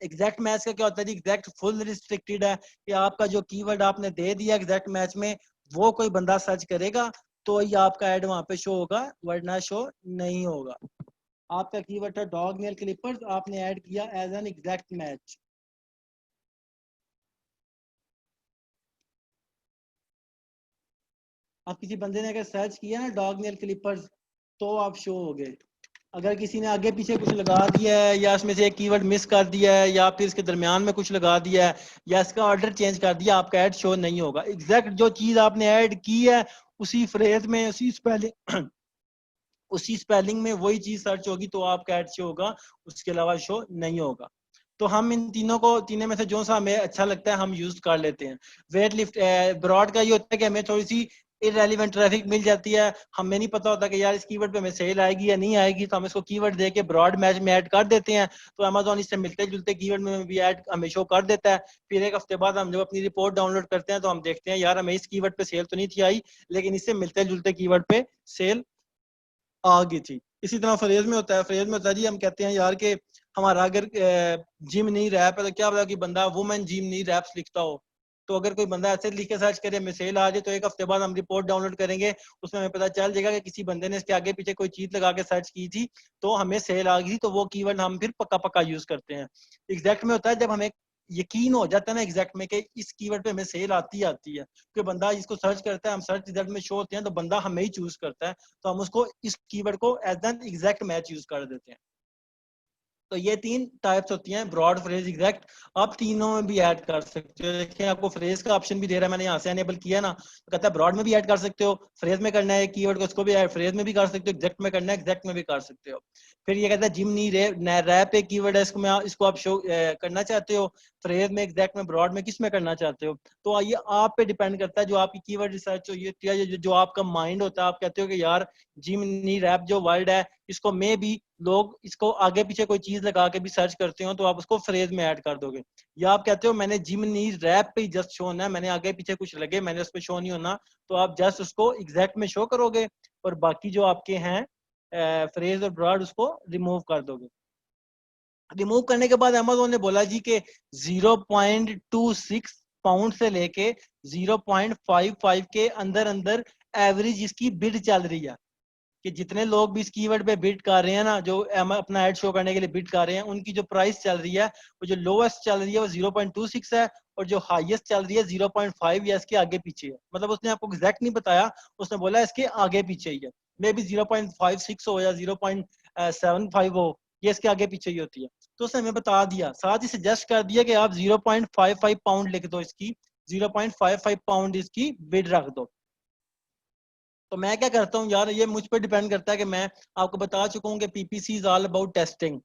एग्जैक्ट मैच का क्या होता है जी, एग्जैक्ट फुल रिस्ट्रिक्टेड है कि आपका जो कीवर्ड आपने दे दिया एग्जैक्ट मैच में वो कोई बंदा सर्च करेगा तो ही आपका ऐड वहां पे शो होगा, वरना शो नहीं होगा। आपका कीवर्ड था डॉग नेल क्लिपर्स, आपने ऐड किया एज एन एग्जैक्ट मैच, अब किसी बंदे ने अगर सर्च किया ना डॉग नेल क्लिपर्स तो आप शो हो गए। अगर किसी ने आगे पीछे कुछ लगा दिया है या इसमें से एक कीवर्ड मिस कर दिया है या फिर इसके दरमियान में कुछ लगा दिया है या इसका ऑर्डर चेंज कर दिया, आपका ऐड शो नहीं होगा। एग्जैक्ट जो चीज आपने ऐड की है उसी फ्रेज में, उसी स्पेलिंग में वही चीज सर्च होगी तो आपका ऐड शो होगा, उसके अलावा शो नहीं होगा। तो हम इन तीनों में से जो सा हमें अच्छा लगता है हम यूज कर लेते हैं। वेट लिफ्ट ब्रॉड का ये होता है कि हमें थोड़ी सी इररेलेवेंट ट्रैफिक मिल जाती है, हमें नहीं पता होता कि यार इस कीवर्ड पे हमें सेल आएगी या नहीं आएगी, तो हम इसको कीवर्ड दे के ब्रॉड मैच में ऐड कर देते हैं, तो अमेज़न इससे मिलते जुलते कीवर्ड में भी ऐड हमें शो कर देता है। फिर एक हफ्ते बाद हम जब अपनी रिपोर्ट डाउनलोड करते हैं तो हम देखते हैं यार हमें इस कीवर्ड पे सेल तो नहीं थी आई, लेकिन इससे मिलते जुलते कीवर्ड पे सेल आ गई थी। इसी तरह फ्रेज में होता है, फ्रेज में होता है जी हम कहते हैं यार कि हमारा अगर जिम नी रैप है तो क्या पता कि बंदा वुमेन जिम नी रैप्स लिखता हो, तो अगर कोई बंदा ऐसे लिख के सर्च करे हमें सेल आ जाए तो एक हफ्ते बाद हम रिपोर्ट डाउनलोड करेंगे, उसमें हमें पता चल जाएगा कि किसी बंदे ने इसके आगे पीछे कोई चीज लगा के सर्च की थी तो हमें सेल आ गई, तो वो कीवर्ड हम फिर पक्का पक्का यूज करते हैं। एग्जैक्ट में होता है जब हमें यकीन हो जाता है ना एग्जैक्ट में कि इस कीवर्ड पे हमें सेल आती है, कोई बंदा इसको सर्च करता है, हम सर्च रिजल्ट में शो होते हैं तो बंदा हमें ही चूज करता है, तो हम उसको इस कीवर्ड को as an exact match use कर देते हैं। तो ये 3 टाइप्स होती हैं, ब्रॉड, फ्रेज, एग्जैक्ट। आप तीनों में भी ऐड कर सकते हो। देखिए आपको फ्रेज का ऑप्शन भी दे रहा है, मैंने यहाँ से एनेबल किया ना, तो कहता है ब्रॉड में भी ऐड कर सकते हो, फ्रेज में करना है कीवर्ड को उसको भी ऐड फ्रेज में भी कर सकते हो, एग्जैक्ट में करना है एग्जैक्ट में भी कर सकते हो। फिर ये कहता है जिम नी रैप एक कीवर्ड है, इसको आप शो करना चाहते हो फ्रेज में, एग्जैक्ट में, ब्रॉड में, किस में करना चाहते हो। तो ये आप पे डिपेंड करता है, जो आपकी कीवर्ड रिसर्च हो ये जो आपका माइंड होता है, आप कहते हो कि यार जिम नी रैप जो वर्ड है इसको मे भी लोग इसको आगे पीछे कोई चीज लगा के भी सर्च करते हो, तो आप उसको फ्रेज में ऐड कर दोगे। या आप कहते हो मैंने जिम नी रैप पे जस्ट शो होना है, मैंने आगे पीछे कुछ लगे मैंने उस पर शो नहीं होना, तो आप जस्ट उसको एग्जैक्ट में शो करोगे और बाकी जो आपके हैं फ्रेज और ब्रॉड उसको रिमूव कर दोगे। रिमूव करने के बाद अमेज़न ने बोला जी कि 0.26 पाउंड से लेके 0.55 के अंदर अंदर एवरेज इसकी बिड चल रही है, कि जितने लोग भी इस कीवर्ड पे बिड कर रहे हैं ना, जो अपना ऐड शो करने के लिए बिड कर रहे हैं, उनकी जो प्राइस चल रही है वो जो लोएस्ट चल रही है वो 0.26 है और जो हाईएस्ट चल रही है 0.5 या इसके आगे पीछे है। मतलब उसने आपको एग्जैक्ट नहीं बताया, उसने बोला इसके आगे पीछे ही है, मे बी 0.56 हो या 0.75 हो, ये इसके आगे पीछे ही होती है। तो उसने हमें बता दिया, साथ ही सजेस्ट कर दिया कि आप 0.55 पाउंड लिख दो, इसकी 0.55 पाउंड इसकी बिड रख दो। तो मैं क्या करता हूँ यार, ये मुझ पर डिपेंड करता है कि मैं आपको बता चुका हूँ कि PPC is all about testing.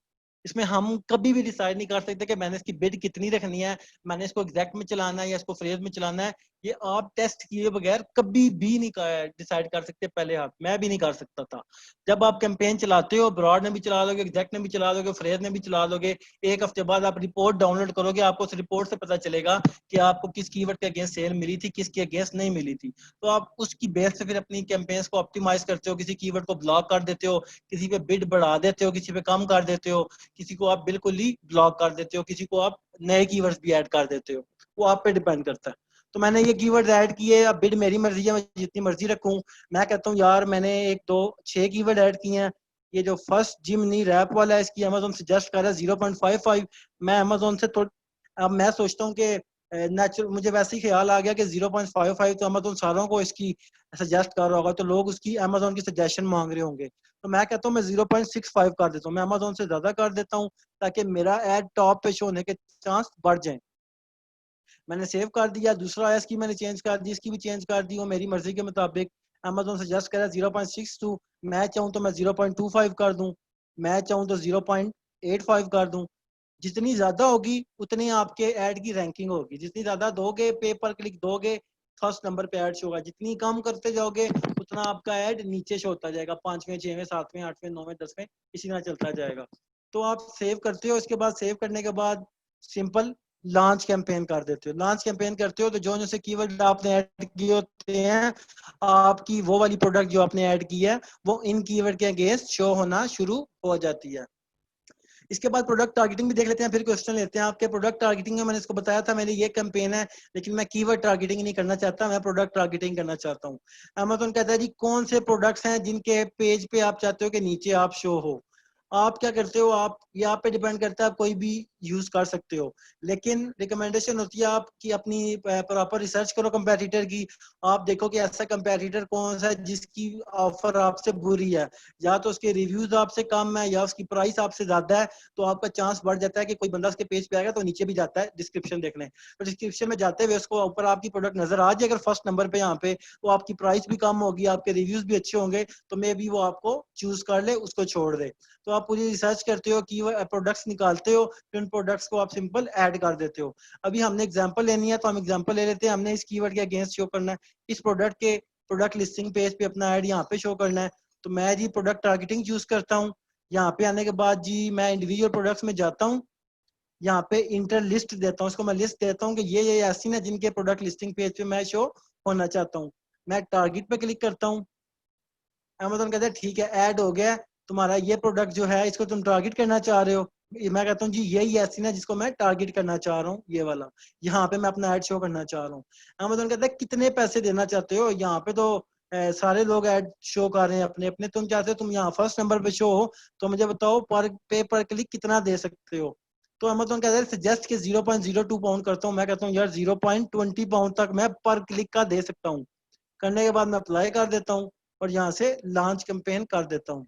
इसमें हम कभी भी डिसाइड नहीं कर सकते कि मैंने इसकी बिड कितनी रखनी है, मैंने इसको एग्जैक्ट में चलाना है या इसको फ्रेज में चलाना है। ये आप टेस्ट किए बगैर कभी भी नहीं डिसाइड कर सकते पहले हाथ, मैं भी नहीं कर सकता था। जब आप कैंपेन चलाते हो, ब्रॉड में भी चला लोगे, एग्जैक्ट में भी चला लोगे, फ्रेज में भी चला लोगे, एक हफ्ते बाद आप रिपोर्ट डाउनलोड करोगे, आपको उस रिपोर्ट से पता चलेगा कि आपको किस कीवर्ड के अगेंस्ट सेल मिली थी, किसके अगेंस्ट नहीं मिली थी। तो आप उसकी बेस से फिर अपनी कैंपेन्स को ऑप्टिमाइज करते हो, किसी कीवर्ड को ब्लॉक कर देते हो, किसी पे बिड बढ़ा देते हो, किसी पे कम कर देते हो, किसी को आप बिल्कुल ही ब्लॉक कर देते हो, किसी को आप नए कीवर्ड्स भी ऐड कर देते हो, वो आप पे डिपेंड करता है। तो मैंने ये कीवर्ड ऐड किए, अब बिड मेरी मर्जी है, मैं जितनी मर्जी रखूं। मैं कहता हूँ यार मैंने 1 2 6 कीवर्ड ऐड किए हैं। ये जो फर्स्ट जिम नी रैप वाला है इसकी अमेज़न सजेस्ट कर रहा है 0.55। मैं अमेज़न से अब मैं सोचता हूँ कि नेचुरल मुझे वैसे ही ख्याल आ गया कि 0.55 तो अमेज़न सारों को इसकी सजेस्ट कर रहा होगा, तो लोग उसकी अमेज़न की सजेशन मांग रहे होंगे। तो मैं कहता हूँ मैं 0.65 कर देता हूँ, मैं अमेज़न से ज्यादा कर देता हूँ ताकि मेरा ऐड टॉप पे शो होने के चांस बढ़ जाए। मैंने सेव कर दिया, दूसरा है इसकी मैंने चेंज कर दी, इसकी भी चेंज कर दी, वो मेरी मर्जी के मुताबिक। अमेज़न सजेस्ट कर रहा है 0.62, मैं चाहूँ तो मैं 0.25 कर दूं, मैं चाहूँ तो 0.85 कर दूं। जितनी ज्यादा होगी उतनी आपके ऐड की रैंकिंग होगी, जितनी ज्यादा दोगे पे पर क्लिक दोगे फर्स्ट नंबर पे ऐड शो होगा, जितनी कम करते जाओगे उतना आपका ऐड नीचे शो होता जाएगा, 5वें 6वें 7वें 8वें 9वें 10वें इसी तरह चलता जाएगा। तो आप सेव करते हो, इसके बाद सेव करने के बाद सिंपल लॉन्च कैंपेन कर देते हो। लॉन्च कैंपेन करते हो तो जो से कीवर्ड आपने ऐड किए होते हैं, आपकी वो वाली प्रोडक्ट जो आपने ऐड की है वो इन कीवर्ड के अगेंस्ट शो होना शुरू हो जाती है। इसके बाद प्रोडक्ट टारगेटिंग भी देख लेते हैं, फिर क्वेश्चन लेते हैं आपके। प्रोडक्ट टारगेटिंग में मैंने इसको बताया था, मेरी ये कैंपेन है लेकिन मैं कीवर्ड टारगेटिंग नहीं करना चाहता, मैं प्रोडक्ट टारगेटिंग करना चाहता हूँ। अमेज़न कहता है जी कौन से प्रोडक्ट्स हैं जिनके पेज पे आप चाहते हो कि नीचे आप शो हो। आप क्या करते हो, आप ये आप पे डिपेंड करता है, आप कोई भी यूज कर सकते हो, लेकिन रिकमेंडेशन होती है आपकी अपनी प्रॉपर रिसर्च करो कंपैटिटर की। आप देखो कि ऐसा कंपैटिटर कौन सा है जिसकी ऑफर आपसे बुरी है, या तो उसके रिव्यूज आपसे कम है या उसकी प्राइस आपसे ज्यादा है, तो आपका चांस बढ़ जाता है कि कोई बंदा उसके पेज पे आएगा तो नीचे भी जाता है डिस्क्रिप्शन देखने, तो डिस्क्रिप्शन में जाते हुए उसको ऊपर आपकी प्रोडक्ट नजर आ जाए अगर फर्स्ट नंबर पे यहाँ पे, तो आपकी प्राइस भी कम होगी, आपके रिव्यूज भी अच्छे होंगे, तो मे बी वो आपको चूज कर ले, उसको छोड़ दे। तो आप पूरी रिसर्च करते हो कि वो प्रोडक्ट्स निकालते हो, फिर उन प्रोडक्ट्स को आप सिंपल ऐड कर देते हो। अभी हमने एग्जांपल लेनी है तो हम एग्जांपल ले लेते हैं। हमने इस कीवर्ड के अगेंस्ट शो करना है, इस प्रोडक्ट के प्रोडक्ट लिस्टिंग पेज पे अपना ऐड यहाँ पे शो करना है, तो मैं जी प्रोडक्ट टारगेटिंग चूज करता हूँ। यहाँ पे आने के बाद जी मैं इंडिविजुअल प्रोडक्ट्स में जाता हूँ, यहाँ पे इंटर लिस्ट देता हूँ, उसको मैं लिस्ट देता हूँ कि ये ऐसी ना जिनके प्रोडक्ट लिस्टिंग पेज पे मैं शो होना चाहता हूँ। मैं टारगेट पे क्लिक करता हूँ, अमेजोन कहता है ठीक है ऐड हो गया, तुम्हारा ये प्रोडक्ट जो है इसको तुम टारगेट करना चाह रहे हो, मैं कहता हूँ जी यही ऐसी ना जिसको मैं टारगेट करना चाह रहा हूँ, ये वाला यहाँ पे मैं अपना ऐड शो करना चाह रहा हूँ। अमेजोन कहता है कितने पैसे देना चाहते हो, यहाँ पे तो सारे लोग ऐड शो कर रहे हैं अपने अपने, तुम चाहते हो तुम यहाँ फर्स्ट नंबर पे शो हो, तो मुझे बताओ पर क्लिक कितना दे सकते हो। तो अमेजोन कहता है सजेस्ट के 0.02 पाउंड करता हूँ, मैं कहता हूँ यार 0.20 पाउंड तक मैं पर क्लिक का दे सकता हूँ। करने के बाद मैं अप्लाई कर देता हूँ और यहाँ से लॉन्च कैंपेन कर देता हूँ।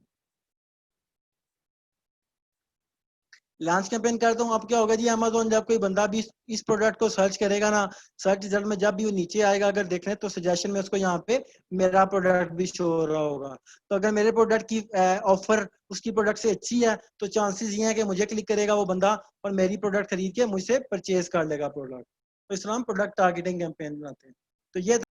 लॉन्च कैंपेन करता हूँ, अब क्या होगा जी, अमेजोन जब कोई बंदा भी इस प्रोडक्ट को सर्च करेगा ना, सर्च रिजल्ट में जब भी वो नीचे आएगा अगर देखने, तो सजेशन में उसको यहाँ पे मेरा प्रोडक्ट भी शो हो रहा होगा। तो अगर मेरे प्रोडक्ट की ऑफर उसकी प्रोडक्ट से अच्छी है तो चांसेस ये है कि मुझे क्लिक करेगा वो बंदा और मेरी प्रोडक्ट खरीद के मुझसे परचेज कर लेगा प्रोडक्ट। तो इस तरह हम प्रोडक्ट टारगेटिंग कैंपेन बनाते हैं। तो ये